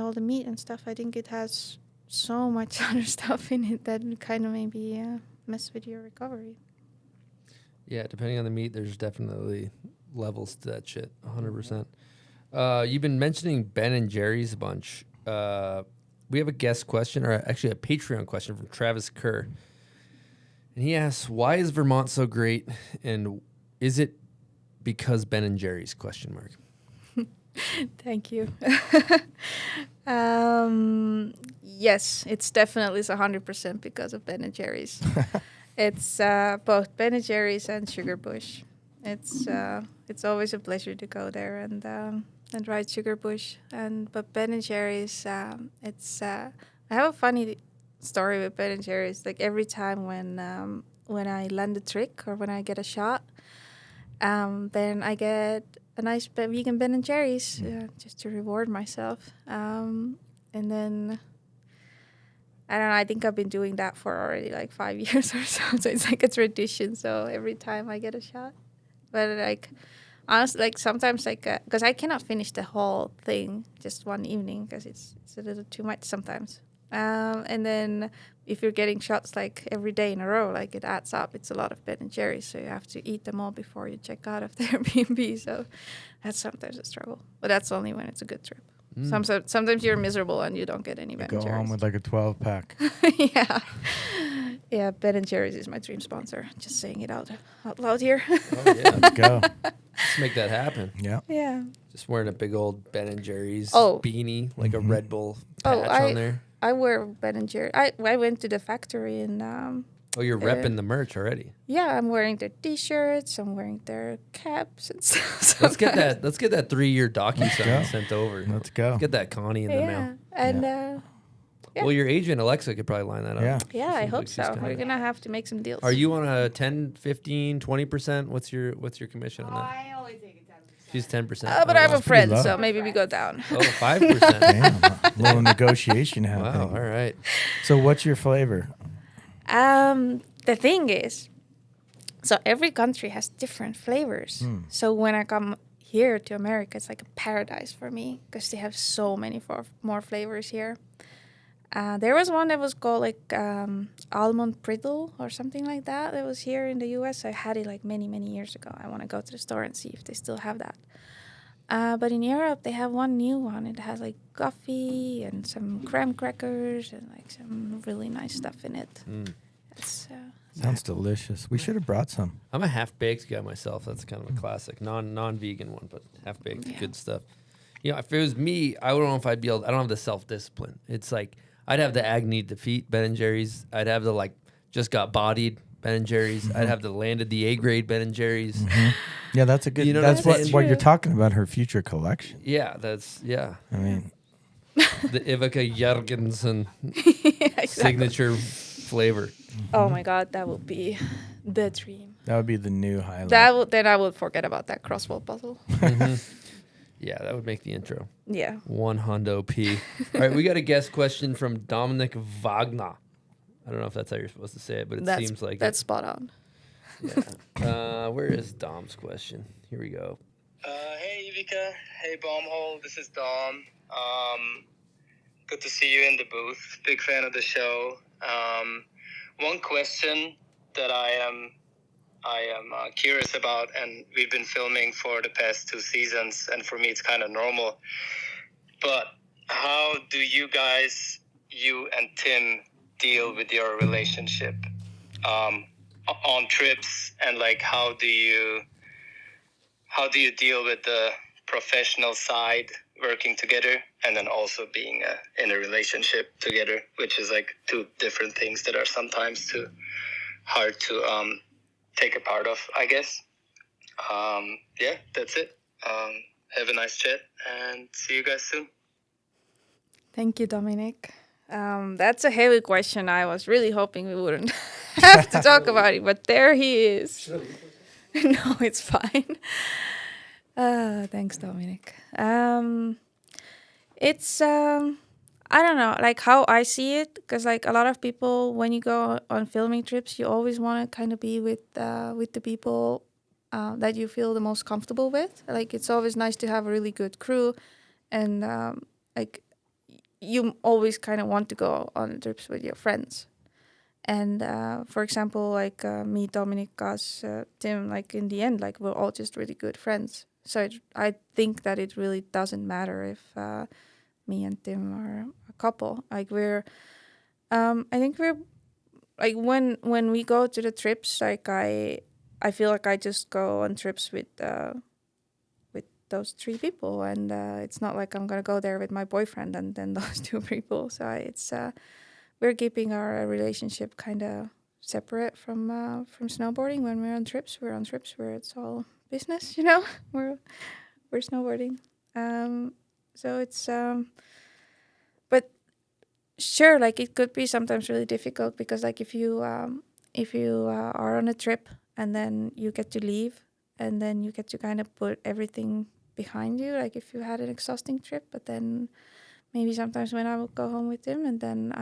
all the meat and stuff. I think it has so much other stuff in it that kind of maybe mess with your recovery. Yeah, depending on the meat, there's definitely levels to that shit, 100%. You've been mentioning Ben and Jerry's a bunch. We have a guest question, or actually a Patreon question from Travis Kerr. And he asks, why is Vermont so great? And is it because Ben and Jerry's ? Thank you. Yes, it's definitely 100% because of Ben and Jerry's. It's both Ben and Jerry's and Sugar Bush. It's always a pleasure to go there and ride Sugar Bush. But Ben and Jerry's, I have a funny story with Ben and Jerry's. Like every time when I land a trick or when I get a shot, then I get a nice vegan Ben and Jerry's just to reward myself. And then I don't know, I think I've been doing that for already like 5 years or so. So it's like a tradition. So every time I get a shot, but like honestly, like sometimes like because I cannot finish the whole thing just one evening because it's a little too much sometimes. And then if you're getting shots like every day in a row, like it adds up. It's a lot of Ben and Jerry's, so you have to eat them all before you check out of the Airbnb. So that's sometimes a struggle, but that's only when it's a good trip. Sometimes you're miserable and you don't get any Ben and Jerry's. Go home with like a 12-pack. Yeah. Ben and Jerry's is my dream sponsor. Just saying it out loud here. Oh yeah, let's go. Let's make that happen. Yeah. Yeah. Just wearing a big old Ben and Jerry's Oh. beanie, like a Red Bull patch on there. I wear Ben and Jerry. I went to the factory in Oh, you're repping the merch already. Yeah, I'm wearing their T-shirts. I'm wearing their caps and stuff. So Let's get that. Let's get that 3-year docu-sign sent over. Let's go. Get that Connie in the mail. And yeah. Well, your agent Alexa could probably line that up. Yeah, I Seems hope like she's so. kinda- We're gonna have to make some deals. Are you on a 10, 15, 20%? What's your commission on that? I always take a 10%. She's 10%. But I have a friend, low. so maybe we go down. Oh, 5%. Damn, a little negotiation happening. Wow, all right. So what's your flavor? The thing is, so every country has different flavors. So when I come here to America, it's like a paradise for me because they have so many more flavors here. There was one that was called like almond brittle or something like that. That was here in the US. I had it like many, many years ago. I want to go to the store and see if they still have that. But in Europe, they have one new one. It has like coffee and some graham crackers and like some really nice stuff in it. It's, Sounds delicious. We should have brought some. I'm a half-baked guy myself. That's kind of a classic. Non-vegan one, but half-baked, good stuff. You know, if it was me, I don't know if I'd be able... I don't have the self-discipline. It's like... I'd have the agony defeat Ben & Jerry's. I'd have the like just got bodied Ben & Jerry's. I'd have the landed the A-grade Ben & Jerry's. Yeah, that's a good. You know that's what I'm what saying? you're talking about. Her future collection. Yeah, that's I mean, the Ivika Jürgenson signature flavor. Oh my God, that would be the dream. that would be the new highlight. Then I would forget about that crossword puzzle. Yeah, that would make the intro. Yeah. 1 hundo P. All right, we got a guest question from Dominic Wagner. I don't know if that's how you're supposed to say it, but it seems like that's spot on. Yeah. Where is Dom's question? Here we go. Hey Ivika, hey Bombhole, this is Dom. Good to see you in the booth. Big fan of the show. One question that I am curious about, and we've been filming for the past 2 seasons, and for me it's kind of normal. But how do you and Tim, deal with your relationship on trips, and like how do you deal with the professional side, working together, and then also being in a relationship together, which is like 2 different things that are sometimes too hard to take a part of, I guess. Yeah, that's it. Have a nice chat and see you guys soon. Thank you, Dominic. That's a heavy question. I was really hoping we wouldn't have to talk about it, but there he is. No, it's fine. Thanks, Dominic. It's I don't know, like how I see it, because like a lot of people, when you go on filming trips, you always want to kind of be with the people that you feel the most comfortable with. Like it's always nice to have a really good crew, and like you always kind of want to go on trips with your friends. And for example, like me, Dominic, Gus, Tim, like in the end, like we're all just really good friends. So I think that it really doesn't matter if me and Tim are a couple. Like I think we're like when we go to the trips, like I feel like I just go on trips with those 3 people, and it's not like I'm gonna go there with my boyfriend and then those 2 people. So it's we're keeping our relationship kind of separate from snowboarding. When we're on trips where it's all business, you know. We're snowboarding. So it's but sure, like it could be sometimes really difficult, because like if you are on a trip and then you get to leave and then you get to kind of put everything behind you, like if you had an exhausting trip, but then maybe sometimes when I would go home with him and then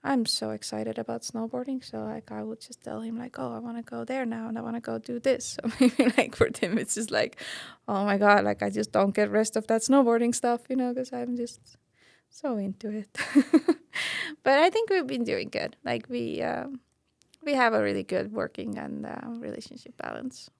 I'm so excited about snowboarding, so like I would just tell him like, oh, I want to go there now and I want to go do this. So maybe like for Tim it's just like, oh my God, like I just don't get rest of that snowboarding stuff, you know, because I'm just so into it. But I think we've been doing good. Like we have a really good working and relationship balance.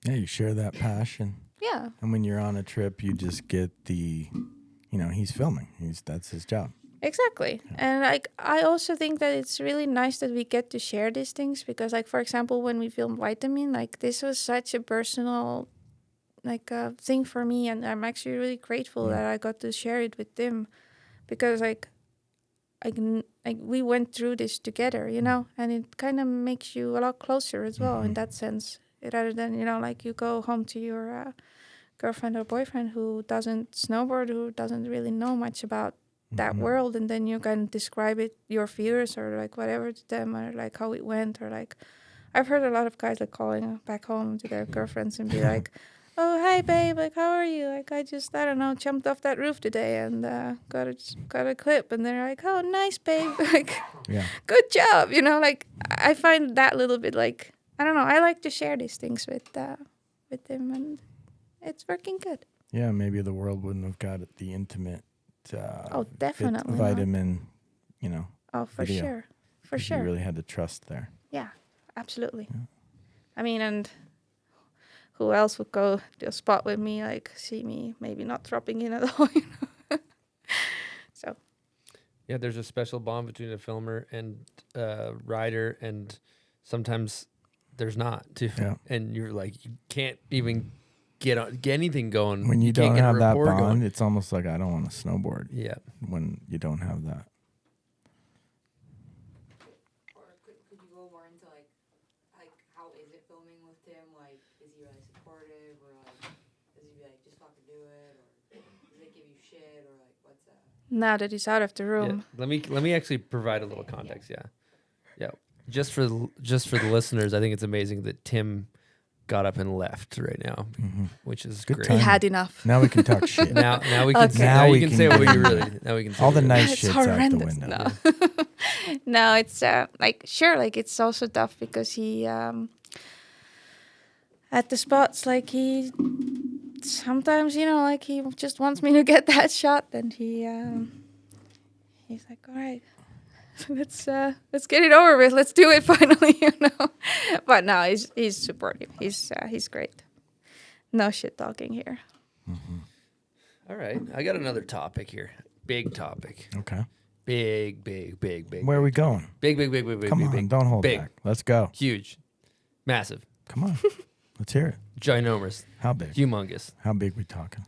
Yeah, you share that passion. Yeah. And when you're on a trip, you just get he's filming. That's his job. Exactly. And like I also think that it's really nice that we get to share these things, because like for example when we filmed Vitamin, like this was such a personal like thing for me, and I'm actually really grateful that I got to share it with Tim, because like we went through this together, you know, and it kind of makes you a lot closer as well in that sense, rather than, you know, like you go home to your girlfriend or boyfriend who doesn't snowboard, who doesn't really know much about that world, and then you can describe it, your fears or like whatever to them, or like how it went, or like I've heard a lot of guys like calling back home to their girlfriends and be like, oh, hi babe, like how are you, like I don't know, jumped off that roof today and got a clip, and they're like, oh nice babe, like good job, you know, like I find that little bit like, I don't know, I like to share these things with them, and it's working good. Yeah, maybe the world wouldn't have got the intimate definitely vitamin, you know. Oh, for video. sure. You really had to trust there. Yeah, absolutely. Yeah. I mean, and who else would go to a spot with me, like see me maybe not dropping in at all, you know? So. Yeah, there's a special bond between a filmer and rider, and sometimes there's not too. Yeah. And you're like, you can't even get anything going. When you don't have that bond, it's almost like I don't want to snowboard. Yeah. When you don't have that. Or could you go more into like how is it filming with Tim? Like, is he really supportive, or like does he be like just fucking do it, or does it give you shit, or like what's that? Now that he's out of the room. Yeah. Let me actually provide a little context. Yeah. Just for the listeners, I think it's amazing that Tim got up and left right now, which is good great. He had enough. Now we can talk shit. Now we can now you can say what you really. Now we can say all the nice it's shit's horrendous. out the window. No, no, it's like sure, like it's also tough because he at the spots, like he sometimes, you know, like he just wants me to get that shot, and he's like, all right. Let's get it over with. Let's do it finally, you know. But no, he's supportive. He's great. No shit talking here. All right, I got another topic here. Big topic. Okay. Big. Where are we going? Big. Come on, don't hold back. Let's go. Huge, massive. Come on, let's hear it. Ginormous. How big? Humongous. How big we talking?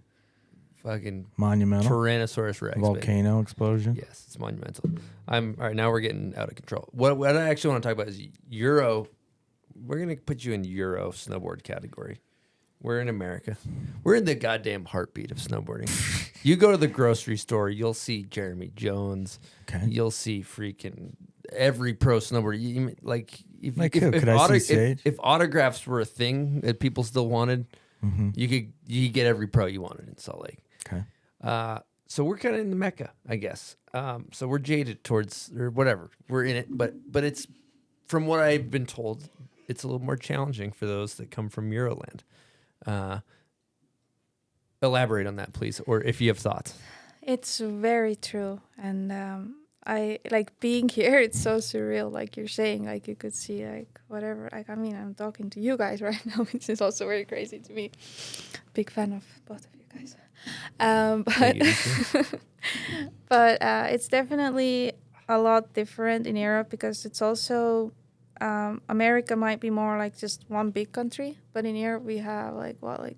Fucking monumental. Tyrannosaurus Rex. Volcano explosion. Yes, it's monumental. All right. Now we're getting out of control. What I actually want to talk about is Euro. We're gonna put you in Euro snowboard category. We're in America. We're in the goddamn heartbeat of snowboarding. You go to the grocery store, you'll see Jeremy Jones. Okay. You'll see freaking every pro snowboarder. If autographs were a thing that people still wanted, you could get every pro you wanted in Salt Lake. Okay. So we're kind of in the Mecca, I guess. So we're jaded towards, or whatever. We're in it, but it's, from what I've been told, it's a little more challenging for those that come from Euroland. Elaborate on that, please, or if you have thoughts. It's very true, and I like being here. It's so surreal, like you're saying. Like you could see, like whatever. Like I mean, I'm talking to you guys right now, which is also very crazy to me. Big fan of both of you guys. But it's definitely a lot different in Europe because it's also America might be more like just one big country, but in Europe we have like I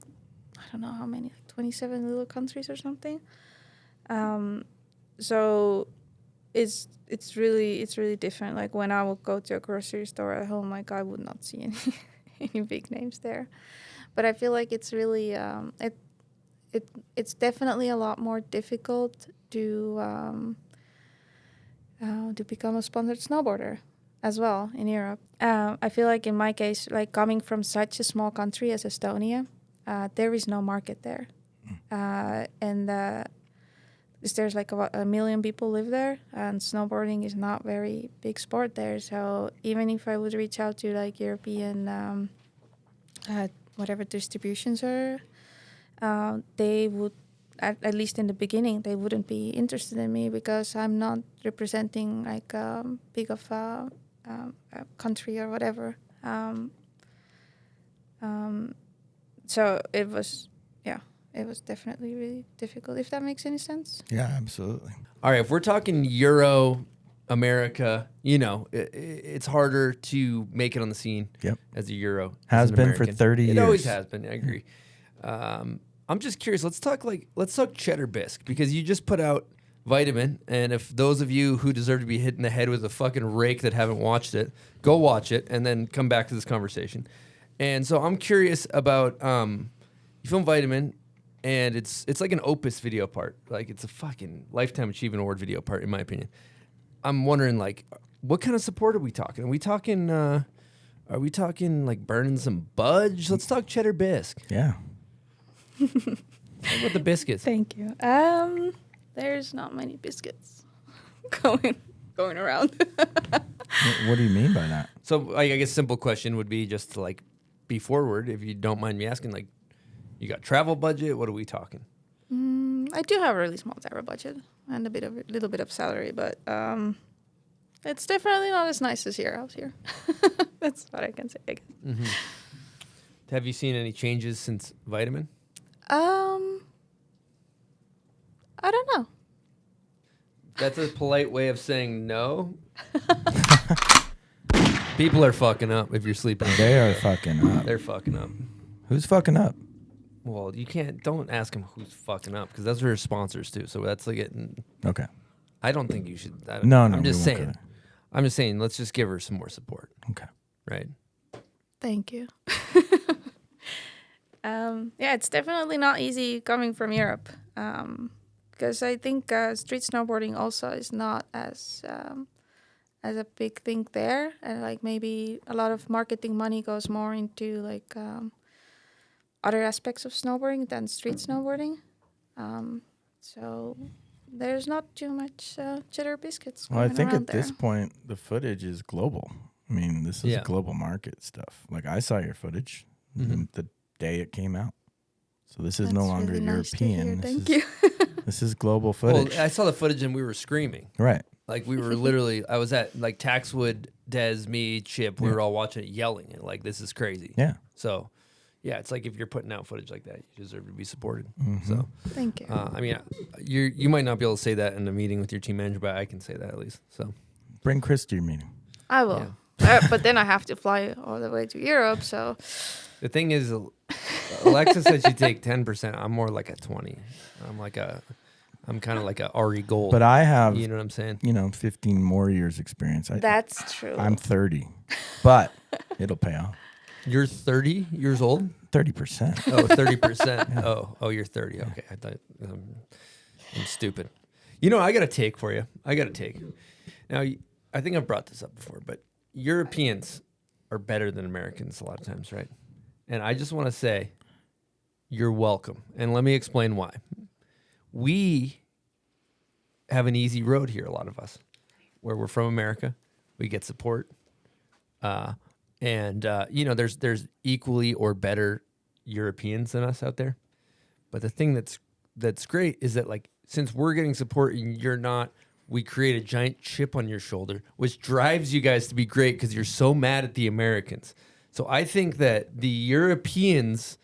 don't know how many, like 27 little countries or something. So it's really different. Like when I would go to a grocery store at home, like I would not see any big names there. But I feel like it's really it's definitely a lot more difficult to become a sponsored snowboarder as well in Europe. I feel like in my case, like coming from such a small country as Estonia, there is no market there. And there's like about 1 million people live there, and snowboarding is not very big sport there. So even if I would reach out to like European whatever distributions are, they would, at least in the beginning, they wouldn't be interested in me because I'm not representing like big of a country or whatever. So it was definitely really difficult, if that makes any sense. Yeah, absolutely. All right, if we're talking Euro, America, you know, it's harder to make it on the scene as a Euro. Has been for 30 years. It always has been, I agree. I'm just curious, let's talk cheddar bisque, because you just put out Vitamin. And if those of you who deserve to be hit in the head with a fucking rake that haven't watched it, go watch it and then come back to this conversation. And so I'm curious about you film Vitamin, and it's like an Opus video part. Like it's a fucking Lifetime Achievement Award video part, in my opinion. I'm wondering, like, what kind of support are we talking? Are we talking like burning some budge? Let's talk cheddar bisque. Yeah. What about the biscuits? Thank you. There's not many biscuits going around. What do you mean by that? So I guess simple question would be just to like be forward, if you don't mind me asking, like, you got travel budget? What are we talking? I do have a really small travel budget and a little bit of salary, but it's definitely not as nice as out here. That's what I can say, I guess. Mm-hmm. Have you seen any changes since Vitamin? I don't know. That's a polite way of saying no. People are fucking up if you're sleeping. They are fucking up. They're fucking up. Who's fucking up? Well, don't ask them who's fucking up, because those are her sponsors too. So that's like getting. Okay. I don't think you should. No, I'm just we won't saying. go there. I'm just saying. Let's just give her some more support. Okay. Right. Thank you. Yeah, it's definitely not easy coming from Europe, because I think street snowboarding also is not as a big thing there, and like maybe a lot of marketing money goes more into like other aspects of snowboarding than street snowboarding. So there's not too much cheddar biscuits. Well, I going think around at there. this point, the footage is global. I mean, this is global market stuff. Like, I saw your footage the day it came out. So this is no That's longer really nice to hear. European. Thank you. This is global footage. Well, I saw the footage and we were screaming. Right. Like we were literally. I was at like Taxwood, Des, me, Chip. We were all watching it, yelling, and like, this is crazy. Yeah. So, yeah, it's like if you're putting out footage like that, you deserve to be supported. Mm-hmm. So, Thank you. I mean, you might not be able to say that in a meeting with your team manager, but I can say that at least. So, Bring Chris to your meeting. I will. But then I have to fly all the way to Europe, so. the thing is, Alexa said she'd take 10%. I'm more like a 20. I'm kind of like a RE Gold. But I have, you know what I'm saying? 15 more years experience. That's true. I'm 30, but it'll pay off. You're 30 years old? 30%. Oh, 30%. Yeah. Oh, you're 30. Okay. I thought I'm stupid. I got a take for you. Now, I think I've brought this up before, but Europeans are better than Americans a lot of times, right? And I just want to say, you're welcome. And let me explain why. We have an easy road here, a lot of us, where we're from America. We get support. There's equally or better Europeans than us out there. But the thing that's great is that, like, since we're getting support and you're not, we create a giant chip on your shoulder, which drives you guys to be great because you're so mad at the Americans. So I think that the Europeans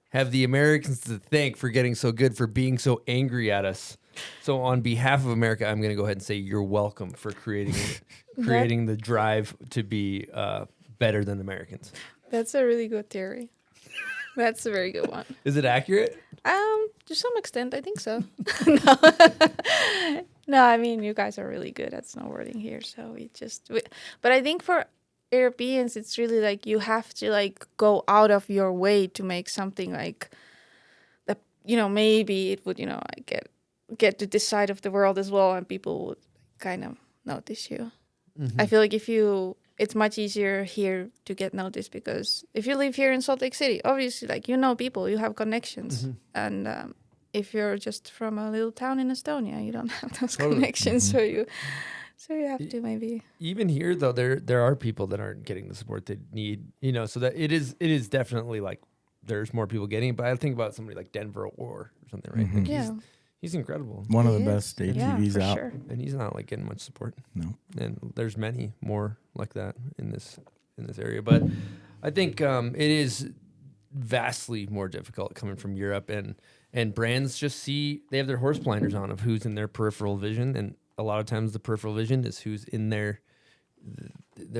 have the Americans to thank for getting so good, for being so angry at us. So on behalf of America, I'm going to go ahead and say you're welcome for creating the drive to be better than Americans. That's a really good theory. That's a very good one. Is it accurate? To some extent, I think so. No, I mean, you guys are really good at snowboarding here, so but I think for Europeans, it's really like you have to like go out of your way to make something like that. Maybe it would, get to this side of the world as well, and people would kind of notice you. Mm-hmm. I feel like it's much easier here to get noticed, because if you live here in Salt Lake City, obviously, like, people, you have connections. And if you're just from a little town in Estonia, you don't have those connections. So you have to maybe. Even here, though, there are people that aren't getting the support they need, so that it is definitely like there's more people getting it. But I think about somebody like Denver or something, right? Mm-hmm. Like he's incredible. One of the best ATVs out. Sure. And he's not like getting much support. No. And there's many more like that in this area. But I think it is vastly more difficult coming from Europe, and brands just they have their horse blinders on of who's in their peripheral vision, and a lot of times the peripheral vision is who's in their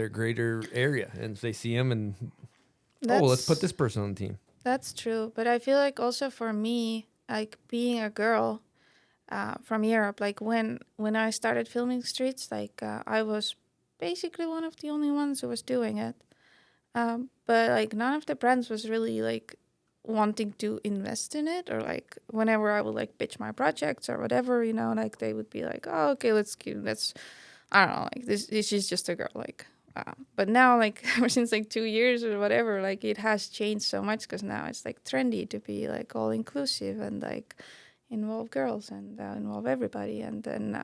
greater area, and if they see them and let's put this person on the team. That's true, but I feel like also for me, like being a girl, from Europe. Like when I started filming streets, like I was basically one of the only ones who was doing it. But like none of the brands was really like wanting to invest in it, or like whenever I would like pitch my projects or whatever, you know, like they would be like, oh, okay, let's I don't know, like this is just a girl, like. But now, like ever since like 2 years or whatever, like it has changed so much because now it's like trendy to be like all inclusive and like involve girls and involve everybody. And then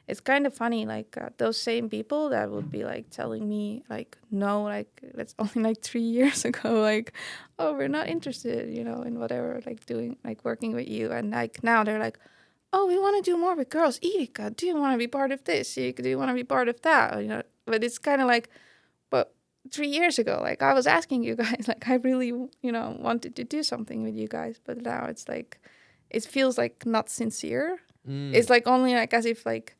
it's kind of funny, like those same people that would be like telling me like no, like that's only like 3 years ago, like, oh, we're not interested, you know, in whatever, like doing like working with you. And like now they're like, oh, we want to do more with girls. Ivika, do you want to be part of this? Ivika, do you want to be part of that? You know, but it's kind of like, but 3 years ago, like I was asking you guys, like I really, you know, wanted to do something with you guys, but now it's like, it feels like not sincere. It's like only like as if like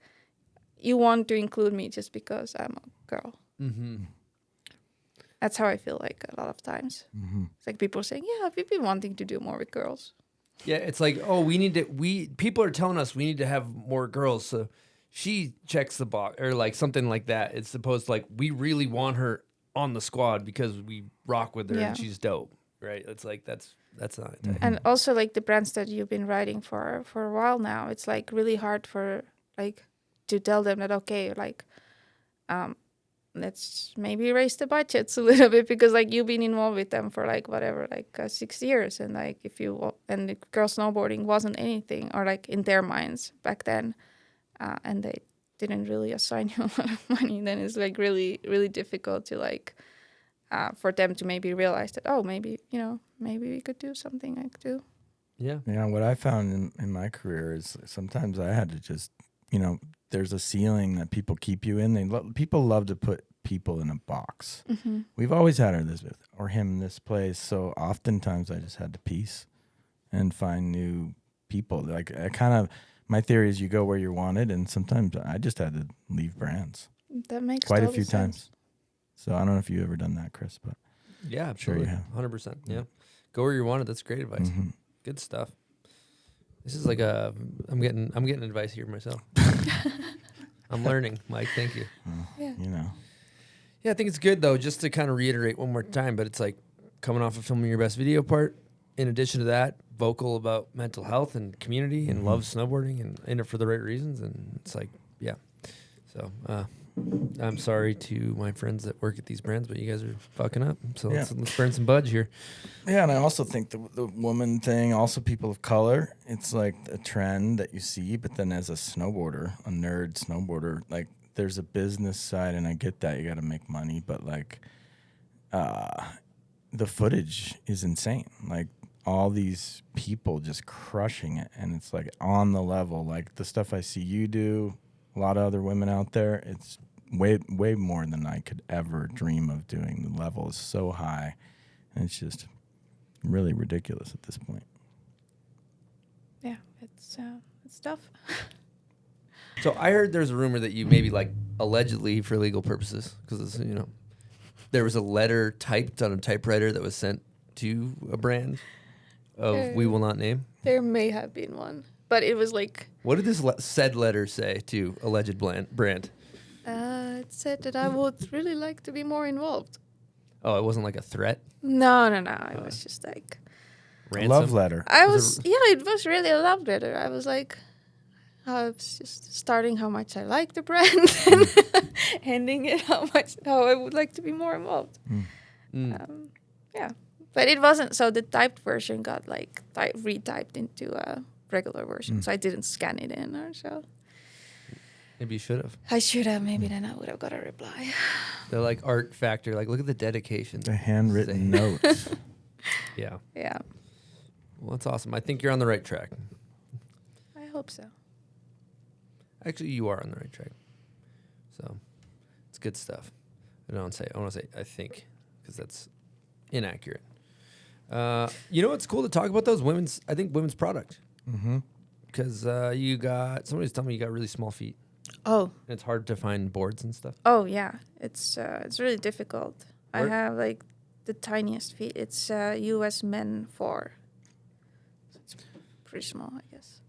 you want to include me just because I'm a girl. Mm-hmm. That's how I feel like a lot of times. Mm-hmm. It's like people saying, yeah, we've been wanting to do more with girls. Yeah, it's like, oh, people are telling us we need to have more girls, so she checks the box or like something like that. It's supposed to like we really want her on the squad because we rock with her and she's dope, right? It's like that's not it. And also like the brands that you've been writing for a while now, it's like really hard for like to tell them that okay, like let's maybe raise the budgets a little bit because like you've been involved with them for like whatever, like 6 years, and like and the girl snowboarding wasn't anything, or like in their minds back then, and they didn't really assign you a lot of money, then it's like really, really difficult to like for them to maybe realize that, oh, maybe, you know, maybe we could do something like too. Yeah. Yeah. What I found in my career is sometimes I had to just, you know, there's a ceiling that people keep you in. People love to put people in a box. Mm-hmm. We've always had her this or him this place. So oftentimes I just had to piece and find new people. Like I kind of, my theory is you go where you're wanted, and sometimes I just had to leave brands. That makes quite a total few sense. times. So I don't know if you've ever done that, Chris, but yeah, I'm sure you have. 100%. Yeah, go where you wanted. That's great advice. Mm-hmm. Good stuff. This is like I'm getting advice here myself. I'm learning, Mike. Thank you. Yeah. You know. Yeah, I think it's good though. Just to kind of reiterate one more time, but it's like coming off of filming your best video part. In addition to that, vocal about mental health and community and love snowboarding and in it for the right reasons. And it's like, yeah. So I'm sorry to my friends that work at these brands, but you guys are fucking up. So let's burn some budge here. Yeah, and I also think the woman thing, also people of color, it's like a trend that you see. But then as a snowboarder, a nerd snowboarder, like there's a business side, and I get that. You got to make money. But like the footage is insane. Like, all these people just crushing it, and it's like on the level, like the stuff I see you do, a lot of other women out there, it's way more than I could ever dream of doing. The level is so high, and it's just really ridiculous at this point. Yeah, it's tough. So I heard there's a rumor that you maybe like allegedly for legal purposes, because you know there was a letter typed on a typewriter that was sent to a brand of we will not name. There may have been one, but it was like. What did this said letter say to alleged brand? It said that I would really like to be more involved. Oh, it wasn't like a threat? No. It was just like. Ransom? Love letter. It was really a love letter. I was like, I was just starting how much I like the brand and ending it how I would like to be more involved. Yeah. But it wasn't, so the typed version got like retyped into a regular version, so I didn't scan it in or so. Maybe you should have. I should have, maybe then I would have got a reply. They're like art factor, like look at the dedication. The handwritten notes. Yeah. Yeah. Well, that's awesome. I think you're on the right track. I hope so. Actually, you are on the right track. So it's good stuff. I want to say I think, because that's inaccurate. You know what's cool to talk about those women's product. Mm-hmm. Because somebody was telling me you got really small feet. Oh. And it's hard to find boards and stuff. Oh yeah, it's really difficult. I have like the tiniest feet. It's US Men 4. So it's pretty small, I guess.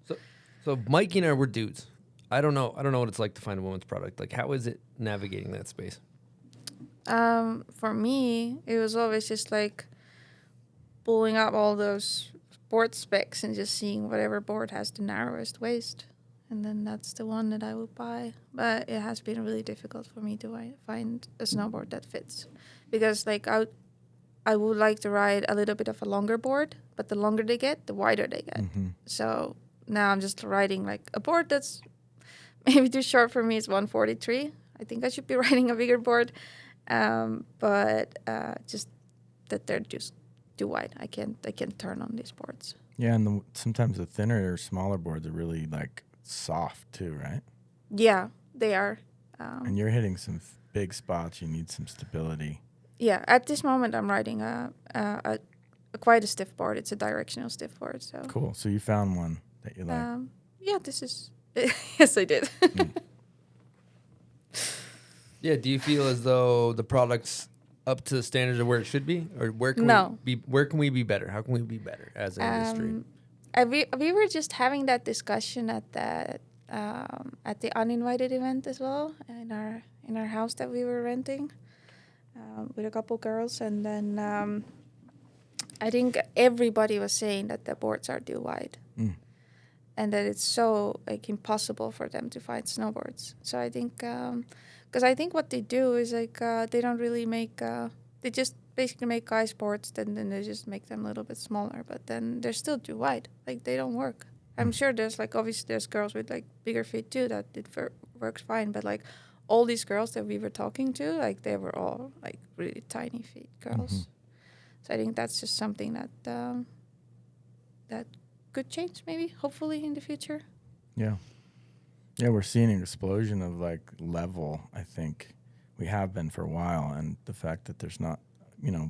So Mikey and I were dudes. I don't know what it's like to find a woman's product. Like, how is it navigating that space? For me, it was always just like pulling up all those board specs and just seeing whatever board has the narrowest waist. And then that's the one that I would buy. But it has been really difficult for me to find a snowboard that fits. Because like I would like to ride a little bit of a longer board, but the longer they get, the wider they get. So now I'm just riding like a board that's maybe too short for me. It's 143. I think I should be riding a bigger board. But just that they're just too wide. I can't turn on these boards. Yeah, and sometimes the thinner or smaller boards are really like soft too, right? Yeah, they are. And you're hitting some big spots. You need some stability. Yeah, at this moment I'm riding a quite a stiff board. It's a directional stiff board. So cool. So you found one that you like. Yeah, this is yes, I did. Yeah, do you feel as though the product's up to the standard of where it should be, or where can we be better? How can we be better as an industry? We were just having that discussion at the uninvited event as well in our house that we were renting with a couple girls, and then I think everybody was saying that the boards are too wide. And that it's so like impossible for them to find snowboards. So I think, because I think what they do is like they don't really make, they just basically make ice boards, and then they just make them a little bit smaller. But then they're still too wide. Like they don't work. I'm sure there's like obviously there's girls with like bigger feet too that it works fine. But like all these girls that we were talking to, like they were all like really tiny feet girls. So I think that's just something that that could change maybe, hopefully in the future. Yeah, we're seeing an explosion of like level. I think we have been for a while, and the fact that there's not,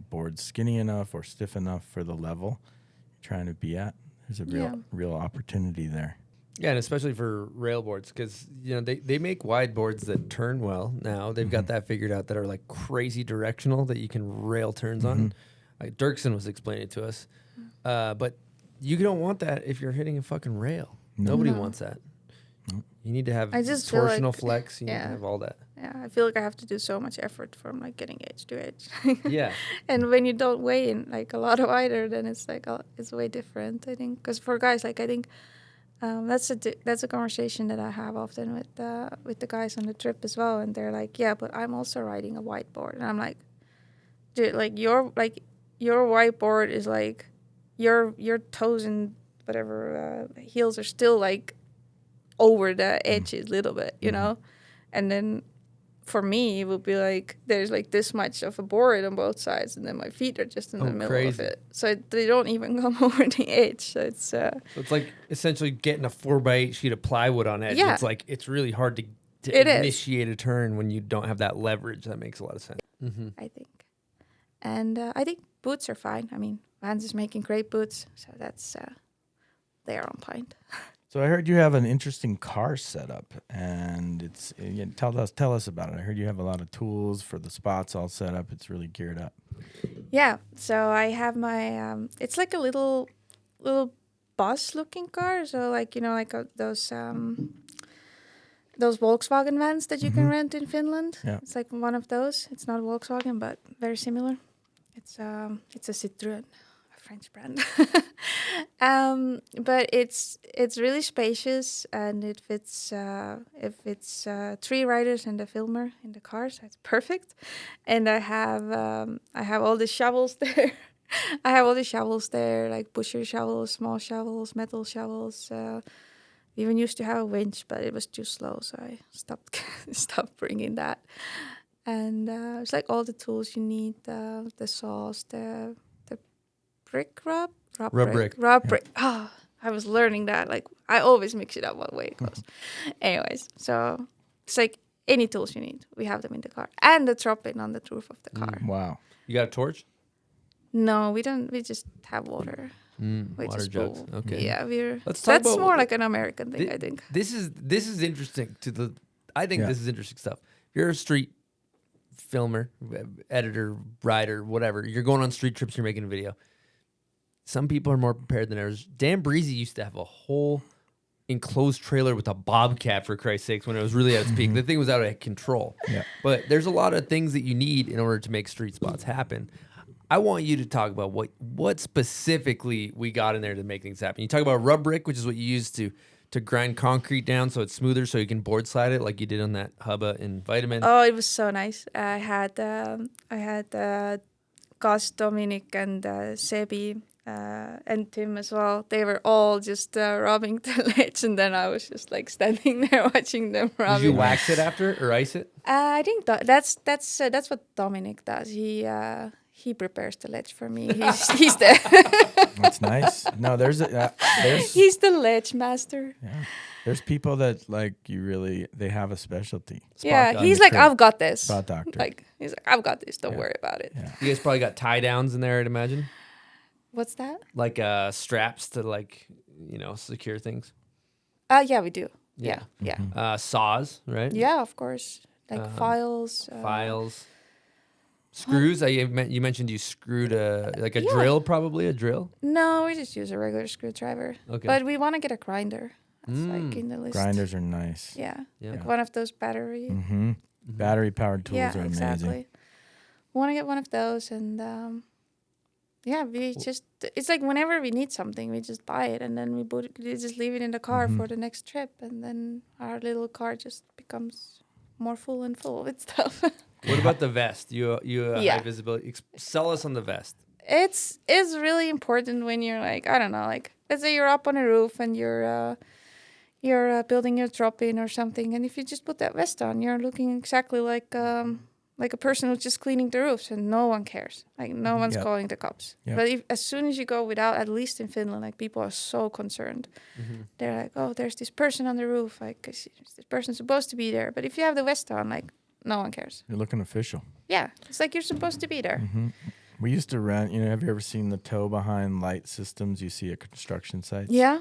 boards skinny enough or stiff enough for the level you're trying to be at. There's a real opportunity there. Yeah, and especially for rail boards, because they make wide boards that turn well now. They've got that figured out, that are like crazy directional that you can rail turns on. Like Dirksen was explaining it to us, but you don't want that if you're hitting a fucking rail. Nobody wants that. You need to have torsional flex. You need to have all that. Yeah, I feel like I have to do so much effort from like getting edge to edge. Yeah. And when you don't weigh in like a lot wider, then it's like it's way different. I think because for guys, like I think that's a conversation that I have often with the guys on the trip as well, and they're like, yeah, but I'm also riding a whiteboard, and I'm like, dude, like your whiteboard is like your toes and whatever heels are still like over the edges a little bit, and then for me it would be like there's like this much of a board on both sides, and then my feet are just in the middle of it, so they don't even come over the edge. So it's so it's like essentially getting a 4x8 sheet of plywood on edge. It's like it's really hard to initiate a turn when you don't have that leverage. That makes a lot of sense. I think, and I think boots are fine. I mean, Vans is making great boots, so that's they're on point. So I heard you have an interesting car setup, and it's tell us about it. I heard you have a lot of tools for the spots all set up. It's really geared up. Yeah, so I have my it's like a little bus looking car. So like those Volkswagen vans that you can rent in Finland. Yeah. It's like one of those. It's not Volkswagen, but very similar. It's a Citroën, a French brand. But it's really spacious, and it fits if it's 3 riders and a filmer in the car, so it's perfect. And I have all the shovels there. I have all the shovels there, like pusher shovels, small shovels, metal shovels. We even used to have a winch, but it was too slow, so I stopped bringing that. And it's like all the tools you need: the saws, the brick rub brick. Oh, I was learning that. Like I always mix it up what way it goes. Anyways, so it's like any tools you need, we have them in the car, and the drop-in on the roof of the car. Wow! You got a torch? No, we don't. We just have water. Water jugs. Okay. Yeah, that's more like an American thing, I think. This is interesting I think this is interesting stuff. If you're a street filmer, editor, rider, whatever, you're going on street trips, you're making a video. Some people are more prepared than others. Dan Breezy used to have a whole enclosed trailer with a bobcat, for Christ's sakes, when it was really at its peak. The thing was out of control. Yeah. But there's a lot of things that you need in order to make street spots happen. I want you to talk about what specifically we got in there to make things happen. You talk about rub brick, which is what you use to grind concrete down so it's smoother, so you can board slide it like you did on that Hubba in Vitamin. Oh, it was so nice. I had Gus, Dominic, and Sebi, and Tim as well. They were all just rubbing the ledge, and then I was just like standing there watching them rubbing. Did you wax it after or ice it? I think that's what Dominic does. He prepares the ledge for me. He's the That's nice. No, there's he's the ledge master. Yeah. There's people that like they have a specialty. Yeah, he's like, I've got this. Spot doctor. Like he's like, I've got this. Don't worry about it. Yeah. You guys probably got tie downs in there, I'd imagine. What's that? Like straps to secure things. Yeah, we do. Yeah. Yeah. Saws, right? Yeah, of course. Like files. Files. Screws. You mentioned you screwed a drill, probably a drill. No, we just use a regular screwdriver. Okay. But we want to get a grinder. That's like in the list. Grinders are nice. Yeah. Yeah. Like one of those battery. Mm-hmm. Battery powered tools Yeah, are amazing. exactly. We want to get one of those, and we just, it's like whenever we need something, we just buy it, and then we just leave it in the car for the next trip, and then our little car just becomes more full and full with stuff. What about the vest? You Yeah. high visibility. Sell us on the vest. It's really important when you're like, I don't know, like let's say you're up on a roof and you're building your drop-in or something, and if you just put that vest on, you're looking exactly like a person who's just cleaning the roofs, and no one cares. Like no one's calling the cops. Yep. But as soon as you go without, at least in Finland, like people are so concerned. They're like, oh, there's this person on the roof, like this person's supposed to be there. But if you have the vest on, like no one cares. You're looking official. Yeah, it's like you're supposed to be there. We used to rent, have you ever seen the tow behind light systems you see at construction sites? Yeah.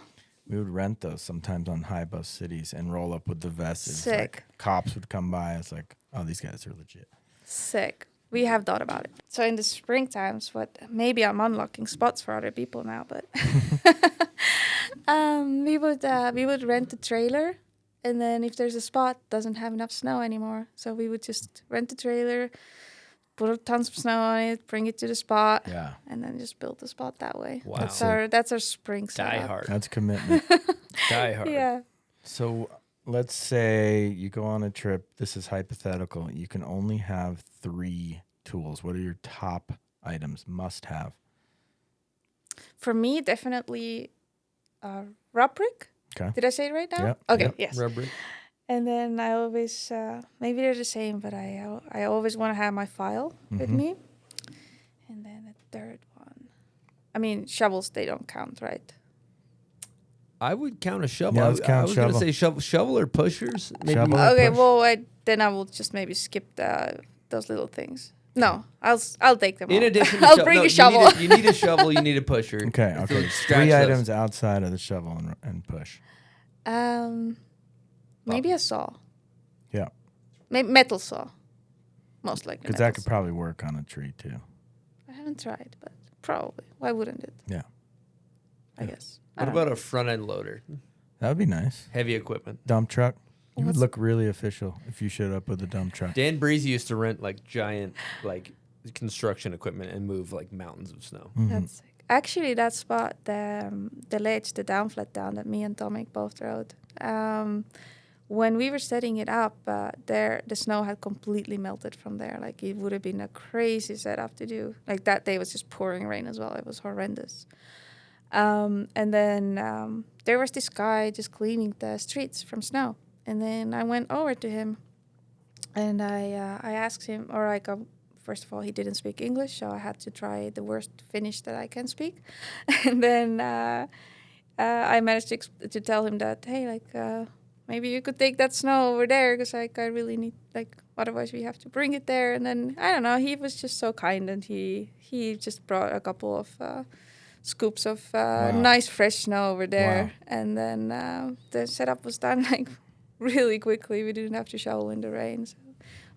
We would rent those sometimes on high bus cities and roll up with the vests. It's Sick. like cops would come by. It's like, oh, these guys are legit. Sick. We have thought about it. So in the spring times, maybe I'm unlocking spots for other people now, but we would rent a trailer, and then if there's a spot doesn't have enough snow anymore, so we would just rent the trailer, put tons of snow on it, bring it to the spot, and then just build the spot that way. Wow. That's our spring setup. Die hard. That's commitment. Die hard. Yeah. So let's say you go on a trip. This is hypothetical. You can only have 3 tools. What are your top items, must have? For me, definitely rub brick. Okay. Did I say it right now? Yep. Okay, Yep. yes. Rub brick. And then I always, maybe they're the same, but I always want to have my file with me. And then the third one. I mean, shovels, they don't count, right? I would count a shovel. Yeah, let's count I was going to shovel. say shovel or pushers. Maybe Shovel. more Okay, push. well, then I will just maybe skip those little things. No, I'll take them In all. addition to I'll bring a shovel. You need a shovel, you need a pusher. Okay. So Okay. scratch 3 those. items outside of the shovel and push. Maybe a saw. Yeah. Maybe metal saw. Most likely. Because that could probably work on a tree too. I haven't tried, but probably. Why wouldn't it? Yeah. I guess. What about a front end loader? That would be nice. Heavy equipment. Dump truck. You would look really official if you showed up with a dump truck. Dan Breezy used to rent like giant construction equipment and move like mountains of snow. That's sick. Actually, that spot, the ledge, the down flat down that me and Tomic both rode, when we were setting it up, the snow had completely melted from there. Like it would have been a crazy setup to do. Like that day was just pouring rain as well. It was horrendous. And then there was this guy just cleaning the streets from snow. And then I went over to him, and I asked him, first of all, he didn't speak English, so I had to try the worst Finnish that I can speak. And then I managed to tell him that, hey, maybe you could take that snow over there, because I really need, otherwise we have to bring it there. And then, I don't know, he was just so kind, and he just brought a couple of scoops of nice fresh snow over there. Wow. And then the setup was done, really quickly. We didn't have to shovel in the rain. So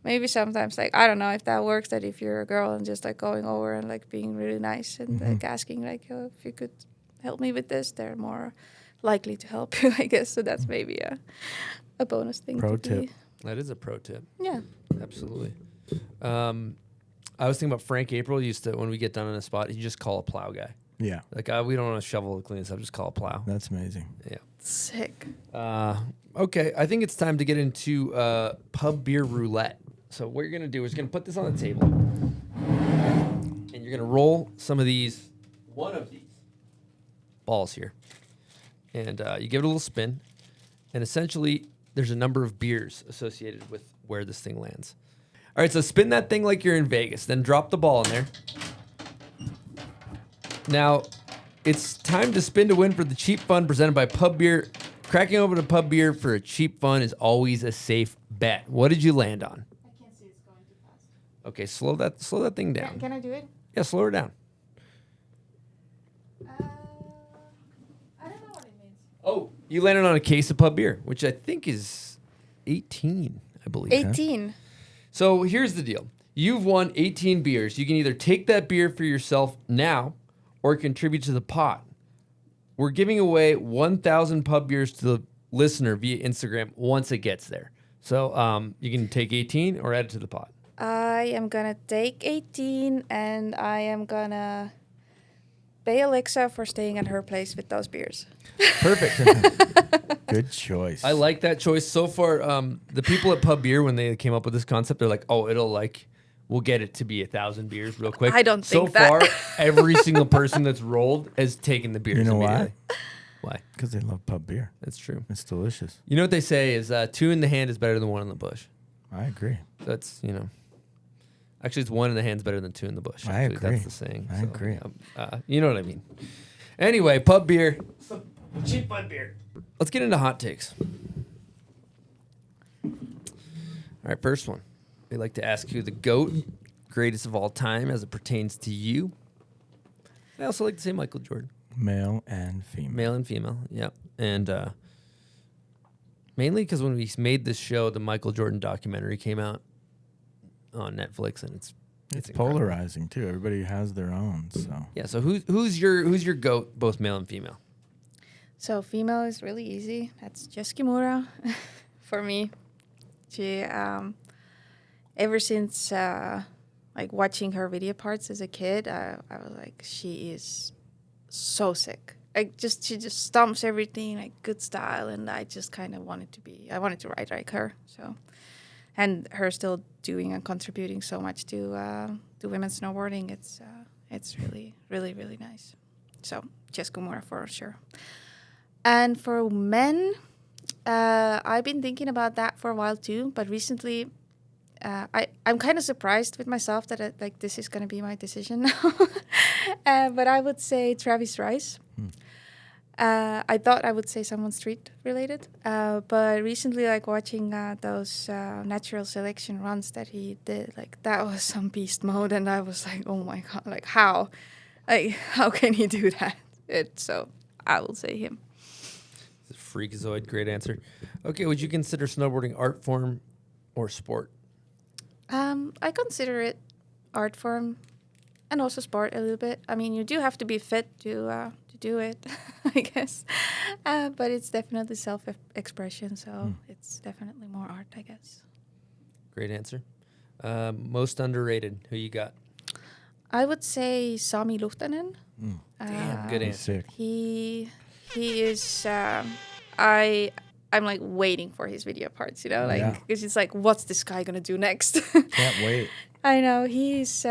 maybe sometimes, I don't know if that works, that if you're a girl and just going over and being really nice and asking if you could help me with this, they're more likely to help you, I guess. So that's maybe a bonus thing. Pro to tip. be. That is a pro tip. Yeah. Absolutely. I was thinking about Frank April used to, when we get done in a spot, he just call a plow guy. Yeah. Like, we don't want to shovel to clean this up, just call a plow. That's amazing. Yeah. Sick. Okay, I think it's time to get into pub beer roulette. So what you're going to do is you're going to put this on the table. And you're going to roll one of these balls here. And you give it a little spin. And essentially, there's a number of beers associated with where this thing lands. All right, so spin that thing like you're in Vegas. Then drop the ball in there. Now, it's time to spin to win for the cheap fun presented by Pub Beer. Cracking open a pub beer for a cheap fun is always a safe bet. What did you land on? I can't see it's going too fast. Okay, slow that thing down. Can I do it? Yeah, slow her down. I don't know what it means. Oh, you landed on a case of pub beer, which I think is 18, I believe. 18. So here's the deal. You've won 18 beers. You can either take that beer for yourself now or contribute to the pot. We're giving away 1,000 pub beers to the listener via Instagram once it gets there. So you can take 18 or add it to the pot. I am going to take 18 and I am going to pay Alexa for staying at her place with those beers. Perfect. Good choice. I like that choice. So far, the people at Pub Beer, when they came up with this concept, they're like, oh, we'll get it to be 1,000 beers real quick. I don't think so that. far, every single person that's rolled has taken the beers. You know why? immediately. Why? Because they love pub beer. That's true. It's delicious. You know what they say is 2 in the hand is better than 1 in the bush. I agree. That's, actually, it's 1 in the hand's better than 2 in the bush. I Actually, agree. That's the saying. I agree. You know what I mean. Anyway, pub beer. Some cheap fun beer. Let's get into hot takes. All right, first one. They like to ask who the GOAT, greatest of all time, as it pertains to you. I also like to say Michael Jordan. Male and female. Male and female, yep. And mainly because when we made this show, the Michael Jordan documentary came out on Netflix, and it's incredible. Polarizing too. Everybody has their own. So Yeah. So who's your GOAT, both male and female? So female is really easy. That's just Kimura for me. She, ever since like watching her video parts as a kid, I was like, she is so sick. She just stomps everything, like good style, and I just kind of wanted to ride like her. So, and her still doing and contributing so much to women's snowboarding. It's really, really, really nice. So, just Kimura for sure. And for men, I've been thinking about that for a while too, but recently I'm kind of surprised with myself that this is going to be my decision now. But I would say Travis Rice. I thought I would say someone street related, but recently, like watching those natural selection runs that he did, like that was some beast mode, and I was like, oh my god, like how can he do that? So I will say him. Freakazoid, great answer. Okay, would you consider snowboarding art form or sport? I consider it art form and also sport a little bit. I mean, you do have to be fit to do it, I guess. But it's definitely self-expression, so it's definitely more art, I guess. Great answer. Most underrated, who you got? I would say Sami Luhtanen. Damn, good answer. He is... I'm like waiting for his video parts, because it's like, what's this guy gonna do next? Can't wait. I know he is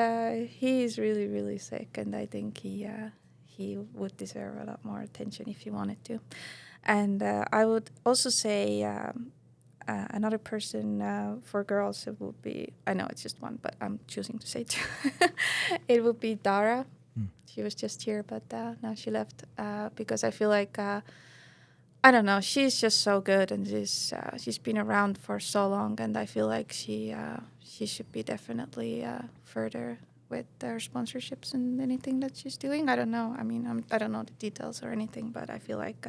really, really sick, and I think he would deserve a lot more attention if he wanted to. And I would also say another person for girls, it would be, I know it's just one, but I'm choosing to say two. It would be Dara. She was just here, but now she left because I feel like I don't know, she's just so good, and she's been around for so long, and I feel like she should be definitely further with her sponsorships and anything that she's doing. I don't know. I mean, I don't know the details or anything, but I feel like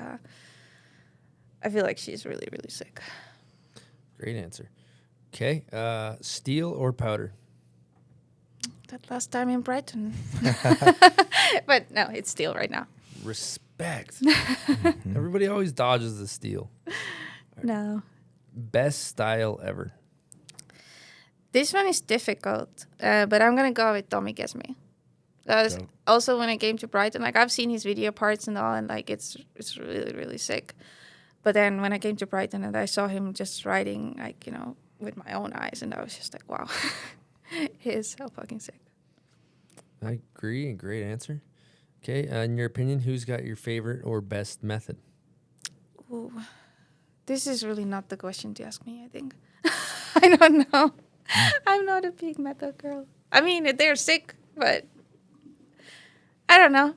she's really, really sick. Great answer. Okay, steel or powder? That last time in Brighton. But no, it's steel right now. Respect. Bags. Everybody always dodges the steal. No. Best style ever. This one is difficult, but I'm gonna go with Tommy Guess Me. Also, when I came to Brighton, like I've seen his video parts and all, and like it's really really sick. But then when I came to Brighton and I saw him just riding, like with my own eyes, and I was just like, wow, he is so fucking sick. I agree. Great answer. Okay, in your opinion, who's got your favorite or best method? Ooh, this is really not the question to ask me. I think I don't know. I'm not a big method girl. I mean, they're sick, but I don't know.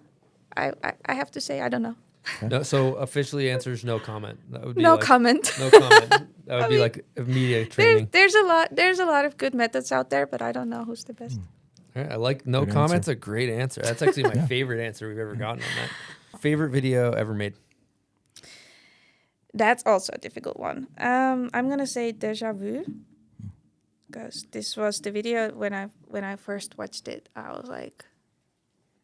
I have to say I don't know. No, so officially answers no comment. That would be no like, comment. No comment. That would be like media training. There's a lot of good methods out there, but I don't know who's the best. All right, I like no Good comments. answer. A great answer. That's actually my favorite answer we've ever gotten on that. Favorite video ever made? That's also a difficult one. I'm gonna say Deja Vu, because this was the video when I first watched it. I was like,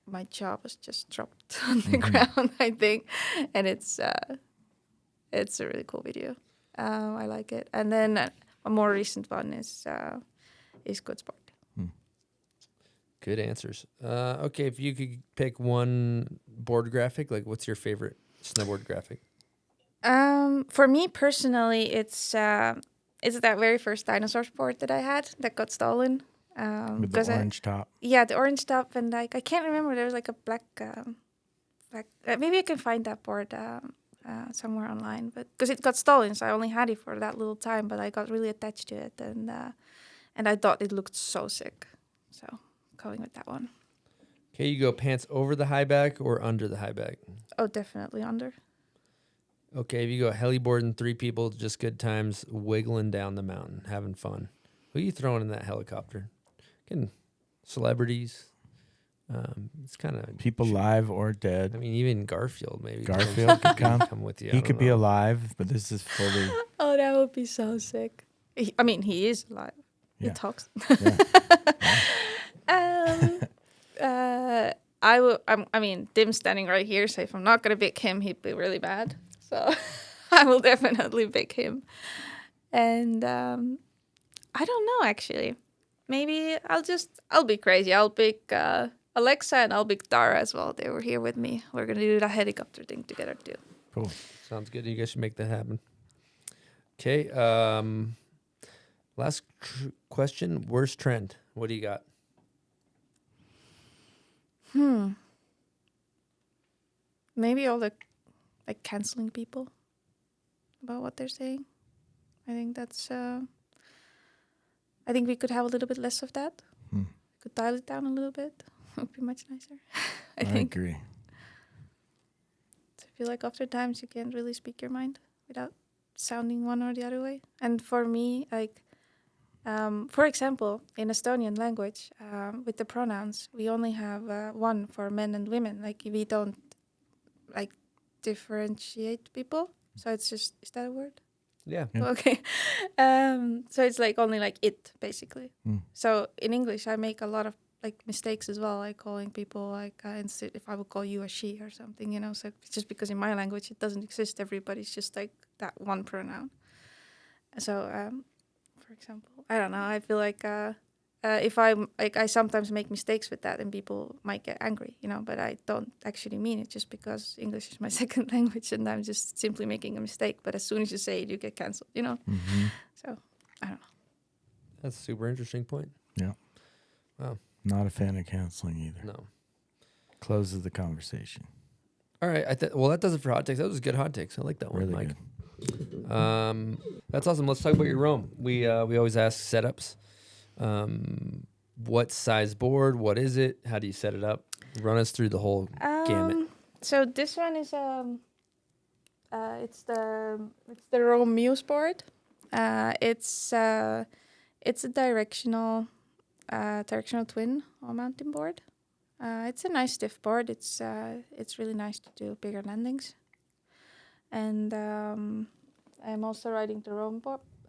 my jaw was just dropped on the ground, I think, and it's a really cool video. I like it. And then a more recent one is Good Sport. Good answers. Okay, if you could pick one board graphic, like what's your favorite snowboard graphic? For me personally, it's that very first dinosaur board that I had that got stolen. With the orange top. Yeah, the orange top, and like I can't remember. There was like a black. Maybe I can find that board somewhere online, but because it got stolen, so I only had it for that little time. But I got really attached to it, and I thought it looked so sick. So going with that one. Okay, you go pants over the high back or under the high back? Oh, definitely under. Okay, if you go heliboarding, 3 people, just good times, wiggling down the mountain, having fun. Who are you throwing in that helicopter? Getting celebrities. It's kind of people live or dead. I mean, even Garfield maybe. Garfield could come with you. He could be alive, but this is fully. Oh, that would be so sick. I mean, he is alive. Yeah. He talks. Yeah. I mean, Dim's standing right here, so if I'm not gonna pick him, he'd be really bad. So I will definitely pick him. And I don't know actually. Maybe I'll be crazy. I'll pick Alexa and I'll pick Dara as well. They were here with me. We're gonna do that helicopter thing together too. Cool. Sounds good. You guys should make that happen. Okay. Last question. Worst trend. What do you got? Maybe all the canceling people about what they're saying. I think that's. I think we could have a little bit less of that. We could dial it down a little bit. It would be much nicer. I think. Agree. I feel like after times you can't really speak your mind without sounding one or the other way. And for me, like, for example, in Estonian language, with the pronouns, we only have one for men and women. Like, we don't like differentiate people. So it's just, is that a word? Yeah. Okay. So it's like only like it, basically. So in English, I make a lot of like mistakes as well, like calling people like instead if I would call you a she or something, you know. So just because in my language it doesn't exist, everybody's just like that one pronoun. So for example, I don't know. I feel like if I sometimes make mistakes with that, and people might get angry, you know. But I don't actually mean it, just because English is my second language, and I'm just simply making a mistake. But as soon as you say it, you get cancelled, you know. So I don't know. That's a super interesting point. Yeah. Wow. Not a fan of canceling either. No. Closes the conversation. All right. Well, that does it for hot takes. That was a good hot takes. I like that one, Really Mike. That's awesome. Let's talk about your roam. We always ask setups. What size board? What is it? How do you set it up? Run us through the whole gamut. So this one is it's the Roam Muse board. It's a directional twin or mountain board. It's a nice stiff board. It's really nice to do bigger landings. And I'm also riding the Roam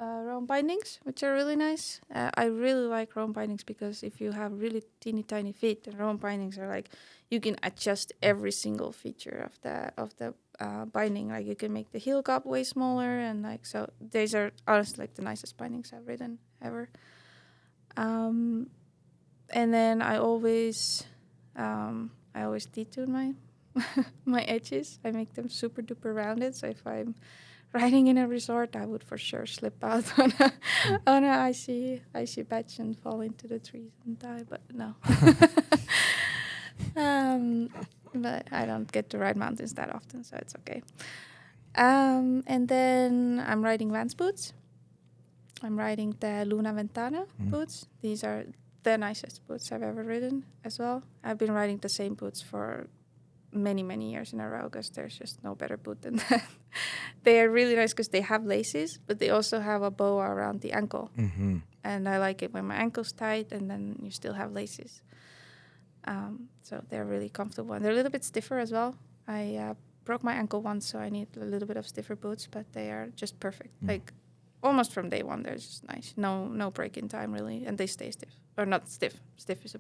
roam bindings, which are really nice. I really like roam bindings because if you have really teeny tiny feet, the roam bindings are like you can adjust every single feature of the binding. Like you can make the heel cup way smaller, and like so these are honestly like the nicest bindings I've ridden ever. And then I always detune my my edges. I make them super duper rounded. So if I'm riding in a resort, I would for sure slip out on a icy patch and fall into the trees and die. But no. But I don't get to ride mountains that often, so it's okay. And then I'm riding Vans boots. I'm riding the Luna Ventana boots. These are the nicest boots I've ever ridden as well. I've been riding the same boots for many years in a row because there's just no better boot than that. They are really nice because they have laces, but they also have a boa around the ankle. Mm-hmm. And I like it when my ankle's tight and then you still have laces. So they're really comfortable. And they're a little bit stiffer as well. I broke my ankle once, so I need a little bit of stiffer boots, but they are just perfect. Like almost from day one, they're just nice. No break-in time really, and they stay stiff. Or not stiff. Stiff is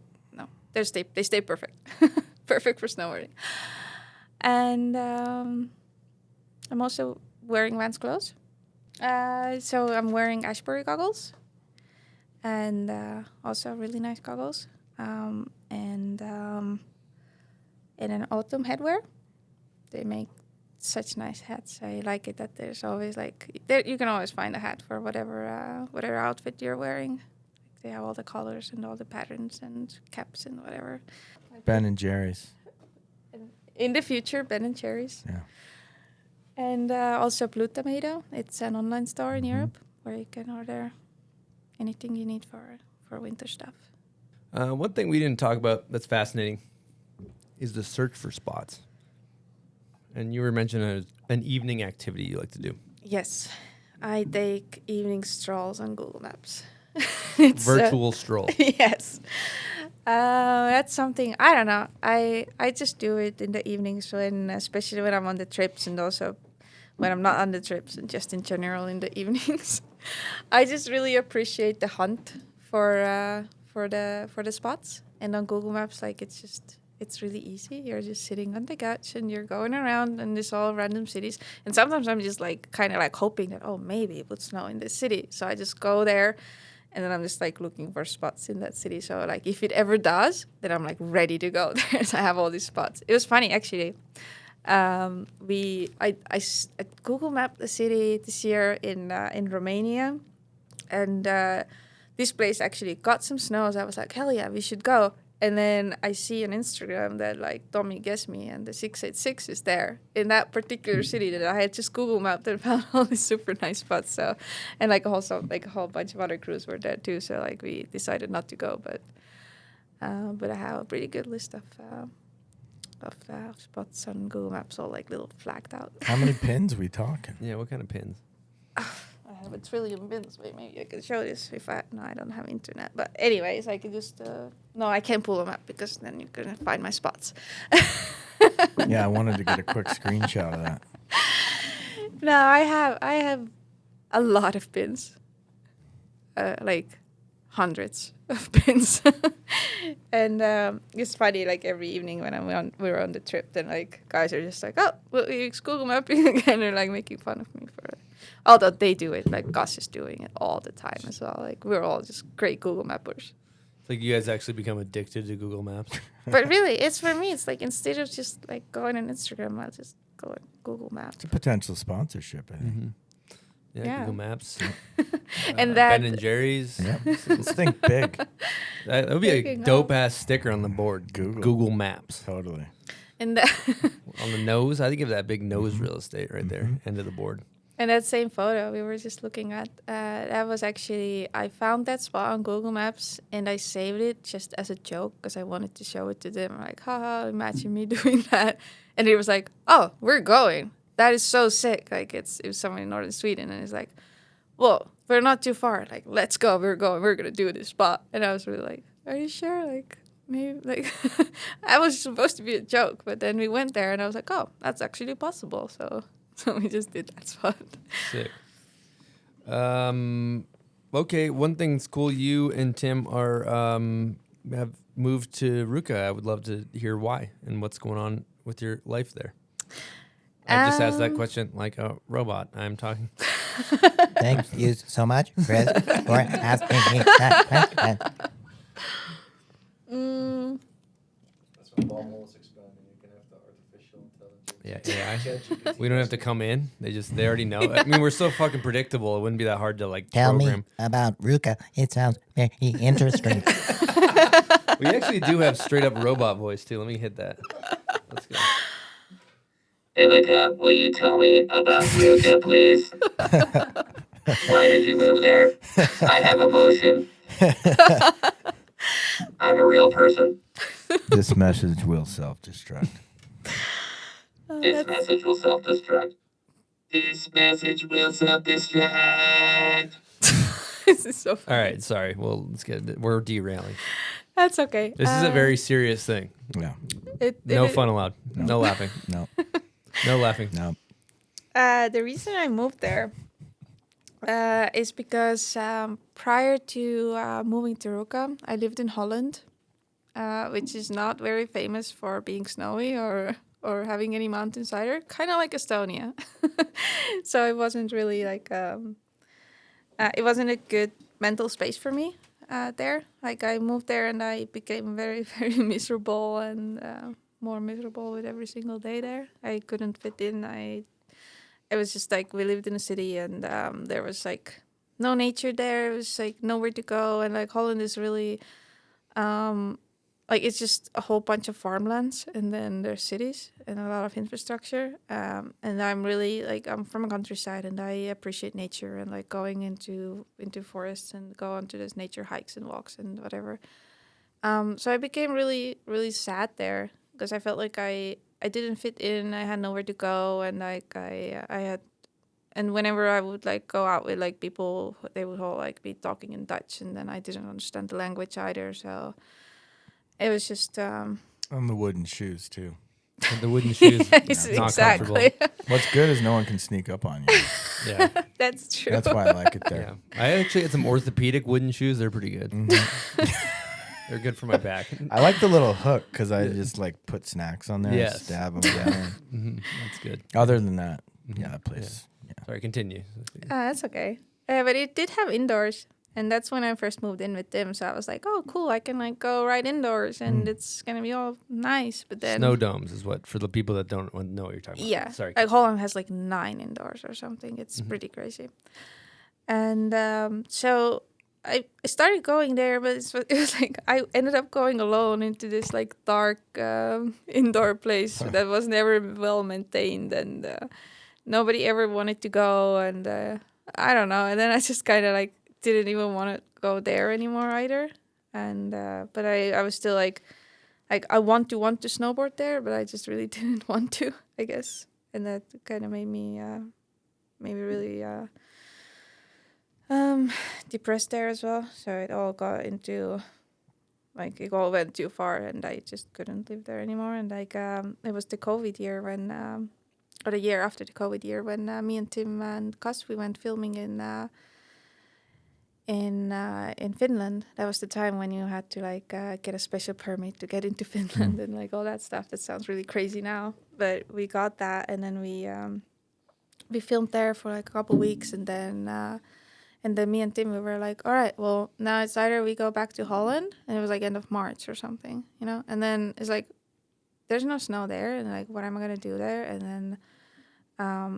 they stay perfect. Perfect for snowboarding. And I'm also wearing Vans clothes. So I'm wearing Ashbury goggles. And also really nice goggles. And an autumn headwear. They make such nice hats. I like it that there's always you can always find a hat for whatever outfit you're wearing. They have all the colors and all the patterns and caps and whatever. Ben and Jerry's. In the future, Ben and Jerry's. Yeah. And also Blue Tomato. It's an online store in Europe where you can order anything you need for winter stuff. One thing we didn't talk about that's fascinating is the search for spots. And you were mentioning an evening activity you like to do. Yes. I take evening strolls on Google Maps. Virtual stroll. Yes. That's something, I don't know. I just do it in the evenings, especially when I'm on the trips and also when I'm not on the trips and just in general in the evenings. I just really appreciate the hunt for the spots. And on Google Maps, it's really easy. You're just sitting on the couch and you're going around in this all random cities. And sometimes I'm just kind of hoping that, maybe it would snow in this city. So I just go there and then I'm just looking for spots in that city. So if it ever does, then I'm ready to go there. So I have all these spots. It was funny actually. I Google mapped the city this year in Romania. And this place actually got some snow. So I was like, hell yeah, we should go. And then I see on Instagram that Tommy Guess Me and the 686 is there in that particular city that I had just Google mapped and found all these super nice spots. So, and also a whole bunch of other crews were there too. So we decided not to go, but I have a pretty good list of spots on Google Maps, all little flagged out. How many pins we talking? Yeah, what kind of pins? I have a trillion bins. Wait, maybe I can show this I don't have internet. But anyways, I can just, I can't pull them up because then you're going to find my spots. Yeah, I wanted to get a quick screenshot of that. No, I have a lot of pins. Hundreds of pins. And it's funny, every evening when we were on the trip, then guys are just well, you use Google mapping again. They're making fun of me for it. Although they do it, Gus is doing it all the time as well. We're all just great Google mappers. It's you guys actually become addicted to Google Maps. But really, it's for me. It's instead of just going on Instagram, I'll just go on Google Maps. It's a potential sponsorship, I think. Mm-hmm. Yeah, Google Maps. And that Ben and Jerry's. Yeah, let's think big. That would be a dope ass sticker on the board. Google Maps. Totally. And on the nose, I think of that big nose real estate right there, end of the board. And that same photo we were just looking at, that was actually, I found that spot on Google Maps and I saved it just as a joke because I wanted to show it to them. I'm haha, imagine me doing that. And he was oh, we're going. That is so sick. It was somewhere in northern Sweden. And he's well, we're not too far. Let's go. We're going. We're going to do this spot. And I was really are you sure? Maybe, I was supposed to be a joke. But then we went there and I was oh, that's actually possible. So we just did that spot. Sick. Okay, one thing's cool. You and Tim are have moved to Ruka. I would love to hear why and what's going on with your life there. I just asked that question like a robot. I'm talking. Thank you so much, Chris, for asking me that question. That's when Baumel was expanding. You can have the artificial intelligence. Yeah. We don't have to come in. They already know. I mean, we're so fucking predictable. It wouldn't be that hard to like Tell program. me about Ruka. It sounds very interesting. We actually do have straight up robot voice too. Let me hit that. Let's go. Ivika, will you tell me about Ruka, please? Why did you move there? I have emotion. I'm a real person. This message will self-destruct. This message will self-destruct. This message will self-destruct. This is so funny. All right, sorry. Well, let's get it. We're derailing. That's okay. This is a very serious thing. Yeah. No fun allowed. No laughing. No. No laughing. No. The reason I moved there is because prior to moving to Ruka, I lived in Holland, which is not very famous for being snowy or having any mountains either. Kind of like Estonia. So it wasn't really like it wasn't a good mental space for me there. Like I moved there and I became very, very miserable and more miserable with every single day there. I couldn't fit in. It was just like we lived in a city and there was like no nature there. It was like nowhere to go. And like Holland is really like it's just a whole bunch of farmlands and then there's cities and a lot of infrastructure. And I'm really like I'm from a countryside and I appreciate nature and like going into forests and go onto those nature hikes and walks and whatever. So I became really, really sad there because I felt like I didn't fit in. I had nowhere to go, and like I had, and whenever I would like go out with like people, they would all like be talking in Dutch, and then I didn't understand the language either. So it was just. And the wooden shoes too. And the wooden shoes. Yes, not exactly. What's good is no one can sneak up on you. Yeah, that's true. That's why I like it there. Yeah. I actually had some orthopedic wooden shoes. They're pretty good. Mm-hmm. They're good for my back. I like the little hook because I just like put snacks on there Yes. and stab them down. Mm-hmm. That's good. Other than that, yeah, that place. Yeah. Sorry, continue. That's okay. But it did have indoors, and that's when I first moved in with them. So I was like, "Oh, cool! I can like go right indoors, and it's gonna be all nice." But then Snow domes is what for the people that don't know what you're talking yeah, about. Sorry. like Holland has like 9 indoors or something. It's pretty crazy. And so I started going there, but it was like I ended up going alone into this like dark indoor place that was never well maintained, and nobody ever wanted to go, and I don't know. And then I just kind of like didn't even want to go there anymore either. And but I was still like I want to snowboard there, but I just really didn't want to, I guess, and that kind of made me really. Depressed there as well, so it all got into like it all went too far, and I just couldn't live there anymore. And like it was the COVID year when, or the year after the COVID year when me and Tim and Gus we went filming in Finland. That was the time when you had to like get a special permit to get into Finland and like all that stuff. That sounds really crazy now, but we got that, and then we filmed there for like a couple weeks, and then me and Tim, we were like, all right, well, now it's either we go back to Holland, and it was like end of March or something, you know? And then it's like, there's no snow there, and like, what am I going to do there? And then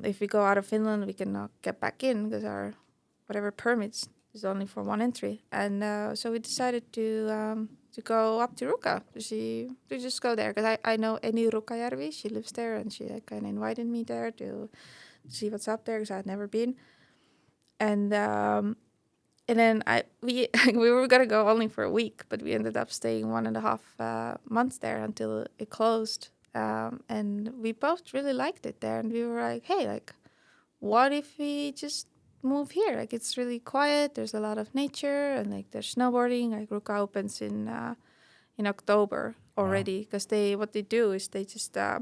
if we go out of Finland, we cannot get back in because our whatever permits is only for one entry. And so we decided to go up to Ruka to just go there because I know Eni Rukajärvi. She lives there, and she kind of invited me there to see what's up there because I had never been. And then we were gonna go only for a week, but we ended up staying 1.5 months there until it closed. And we both really liked it there, and we were like, hey, like, what if we just move here? Like, it's really quiet. There's a lot of nature, and like there's snowboarding. Like Ruka opens in October already because what they do is they just like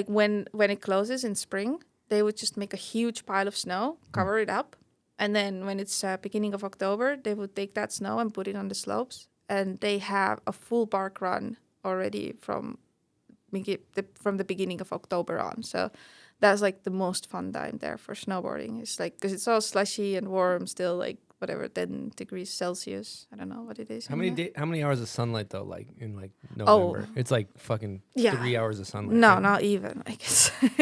when it closes in spring. they would just make a huge pile of snow, cover it up, and then when it's beginning of October, they would take that snow and put it on the slopes, and they have a full bark run already from the beginning of October on. So that's like the most fun time there for snowboarding. It's like, because it's all slushy and warm still, like whatever, 10 degrees Celsius. I don't know what it is. How many hours of sunlight though? Like in like November, it's like fucking 3 hours of sunlight. No, right? not even. Like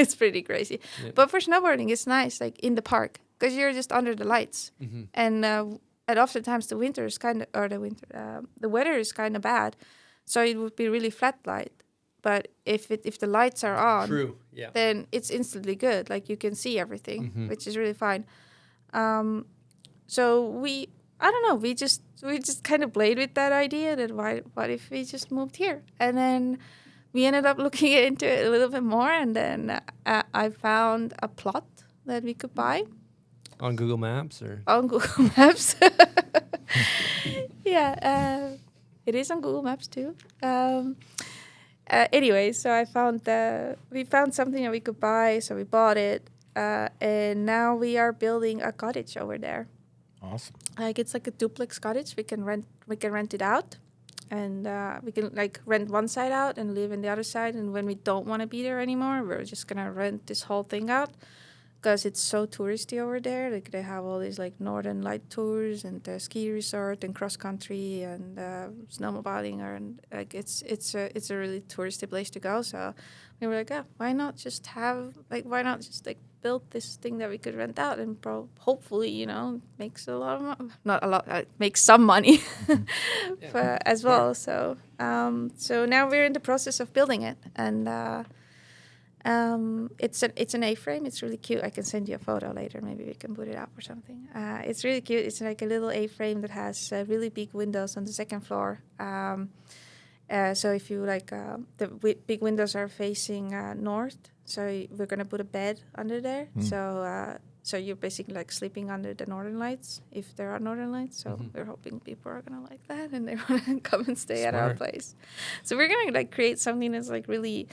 it's pretty crazy. Yeah. But for snowboarding, it's nice, like in the park, because you're just under the lights, and oftentimes the weather is kind of bad, so it would be really flat light. But if the lights are on, then it's instantly good. Like you can see everything, which is really fine. So we just kind of played with that idea that what if we just moved here? And then we ended up looking into it a little bit more, and then I found a plot that we could buy. On Google Maps or? On Google Maps. Yeah, it is on Google Maps too. Anyway, so we found something that we could buy, so we bought it, and now we are building a cottage over there. Awesome. Like it's like a duplex cottage. We can rent it out, and we can like rent one side out and live in the other side. And when we don't want to be there anymore, we're just gonna rent this whole thing out, because it's so touristy over there. Like they have all these like Northern Light tours and the ski resort and cross country and snowmobiling, and like it's a really touristy place to go. So we were like, why not just build this thing that we could rent out and hopefully makes a lot of not a lot, makes some money as well. So so now we're in the process of building it, and it's an A-frame. It's really cute. I can send you a photo later. Maybe we can put it up or something. It's really cute. It's like a little A-frame that has really big windows on the second floor. So if you like, big windows are facing north. So we're gonna put a bed under there. So you're basically like sleeping under the northern lights, if there are northern lights. So we're hoping people are gonna like that and they wanna come and stay at our place. So we're gonna like create something that's like really.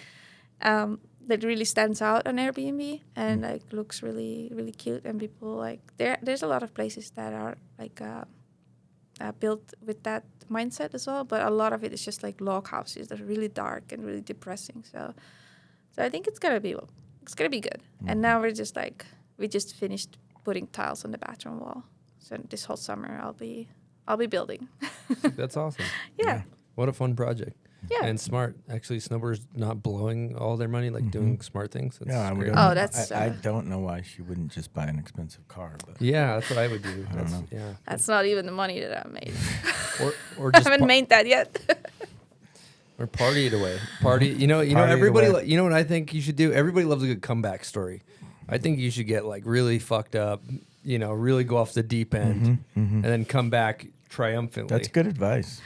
That really stands out on Airbnb and like looks really, really cute, and people like there's a lot of places that are like built with that mindset as well, but a lot of it is just like log houses that are really dark and really depressing. So I think it's gonna be good. And now we just finished putting tiles on the bathroom wall. So this whole summer I'll be building. That's awesome. Yeah. What a fun project. Yeah. And smart. Actually, snowboarders not blowing all their money, like doing smart things. That's great. I don't know why she wouldn't just buy an expensive car. But yeah, that's what I would do. I don't know. Yeah. That's not even the money that I made. or just I haven't made that yet. Or party it away. Everybody. You know what I think you should do? Everybody loves a good comeback story. I think you should get like really fucked up. Really go off the deep end, and then come back triumphantly. That's good advice.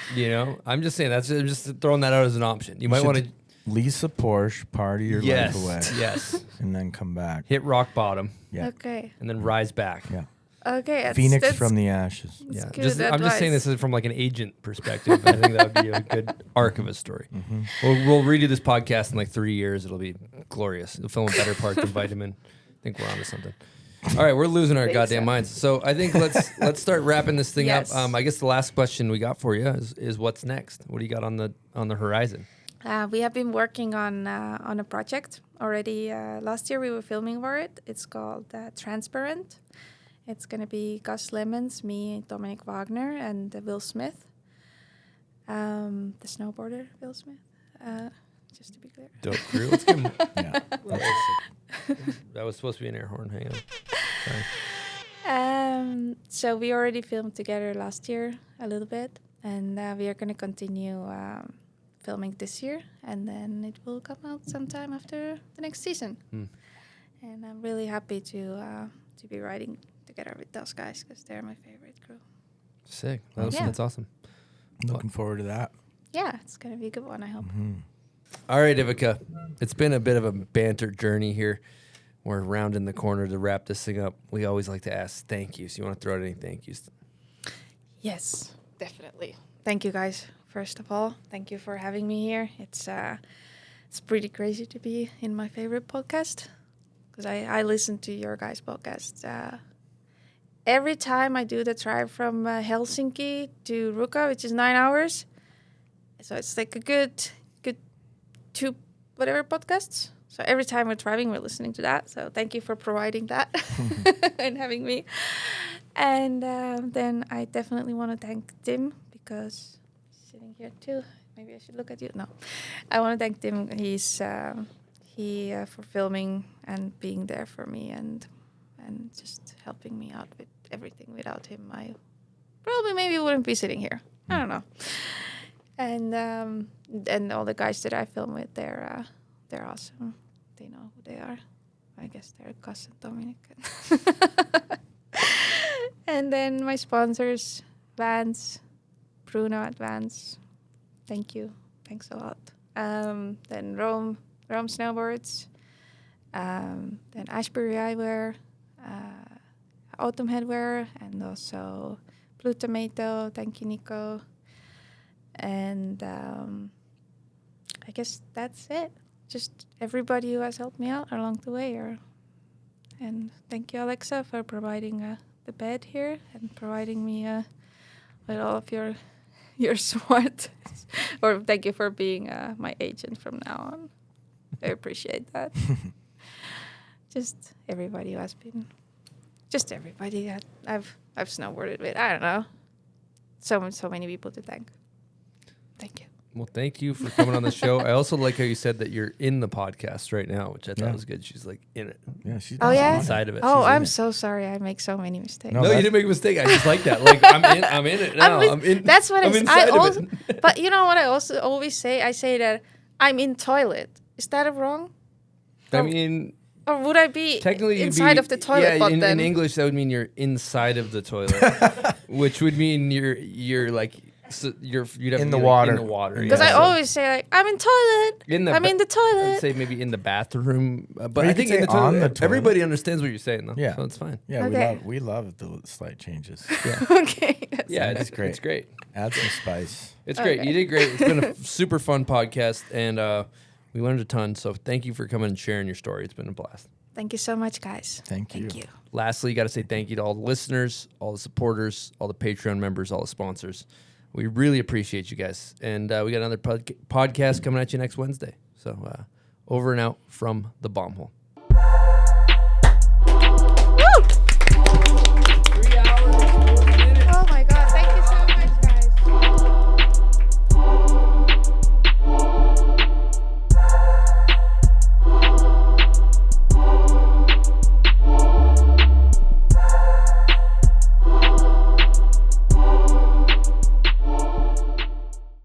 I'm just saying I'm just throwing that out as an option. You might want to lease a Porsche, party your life away. Yes. And then come back. Hit rock bottom. Yeah. Okay. And then rise back. Yeah. Okay. Phoenix from the ashes. Yeah. I'm just saying this is from like an agent perspective. I think that would be a good arc of a story. We'll redo this podcast in like 3 years. It'll be glorious. It'll film a better part than Vitamin. I think we're onto something. All right, we're losing our goddamn minds. So I think let's start wrapping this thing up. I guess the last question we got for you is what's next? What do you got on the horizon? We have been working on a project already. Last year we were filming for it. It's called Transparent. It's gonna be Gus Lemons, me, Dominic Wagner, and Will Smith, the snowboarder Will Smith. Just to be clear. Dope crew. Let's give him. Yeah. That was supposed to be an air horn. Hang on. Sorry. So we already filmed together last year a little bit, and we are going to continue filming this year, and then it will come out sometime after the next season. And I'm really happy to be riding together with those guys because they're my favorite crew. Sick. That's awesome. Looking forward to that. Yeah, it's going to be a good one, I hope. All right, Ivika. It's been a bit of a banter journey here. We're rounding the corner to wrap this thing up. We always like to ask thank yous. You want to throw out any thank yous? Yes, definitely. Thank you, guys. First of all, thank you for having me here. It's pretty crazy to be in my favorite podcast. because I listen to your guys' podcast. Every time I do the drive from Helsinki to Ruka, which is 9 hours, so it's like a good 2 whatever podcasts. So every time we're driving, we're listening to that. So thank you for providing that and having me. And then I definitely want to thank Tim because he's sitting here too. Maybe I should look at you. No, I want to thank Tim. He's for filming and being there for me and just helping me out with everything. Without him, I probably maybe wouldn't be sitting here. I don't know. And all the guys that I film with, they're awesome. They know who they are. I guess they're Gus and Dominic. And then my sponsors, Vans, Bruno at Vans. Thank you. Thanks a lot. Then Rome Snowboards. Then Ashbury Eyewear, Autumn Headwear, and also Blue Tomato. Thank you, Nico. And I guess that's it. Just everybody who has helped me out along the way. And thank you, Alexa, for providing the bed here and providing me with all of your smart. Or thank you for being my agent from now on. I appreciate that. Just everybody who has been, just everybody that I've snowboarded with. I don't know. So many people to thank. Thank you. Well, thank you for coming on the show. I also like how you said that you're in the podcast right now, which I thought was good. She's like in it. Yeah, she's inside of it. Oh, I'm so sorry. I make so many mistakes. No, you didn't make a mistake. I just like that. Like I'm in it now. That's what I'm I inside also. of it. But you know what I also always say? I say that I'm in toilet. Is that wrong? I mean, or would I be technically inside of the toilet? Yeah, but in English that would mean you're inside of the toilet, which would mean you're like. So you'd have in to the be water. In the water. Because I always say like I'm in toilet. I'm in the toilet. I'd say maybe in the bathroom, but you I could think say in the on toilet. the toilet. Everybody understands what you're saying, though. Yeah, so it's fine. Yeah, Okay. we love the slight changes. Yeah. Okay. Yeah, it's great. It's great. Add some spice. It's great. Okay. You did great. It's been a super fun podcast, and we learned a ton. So thank you for coming and sharing your story. It's been a blast. Thank you so much, guys. Thank you. Lastly, you got to say thank you to all the listeners, all the supporters, all the Patreon members, all the sponsors. We really appreciate you guys. And we got another podcast coming at you next Wednesday. So over and out from the Bomb Hole.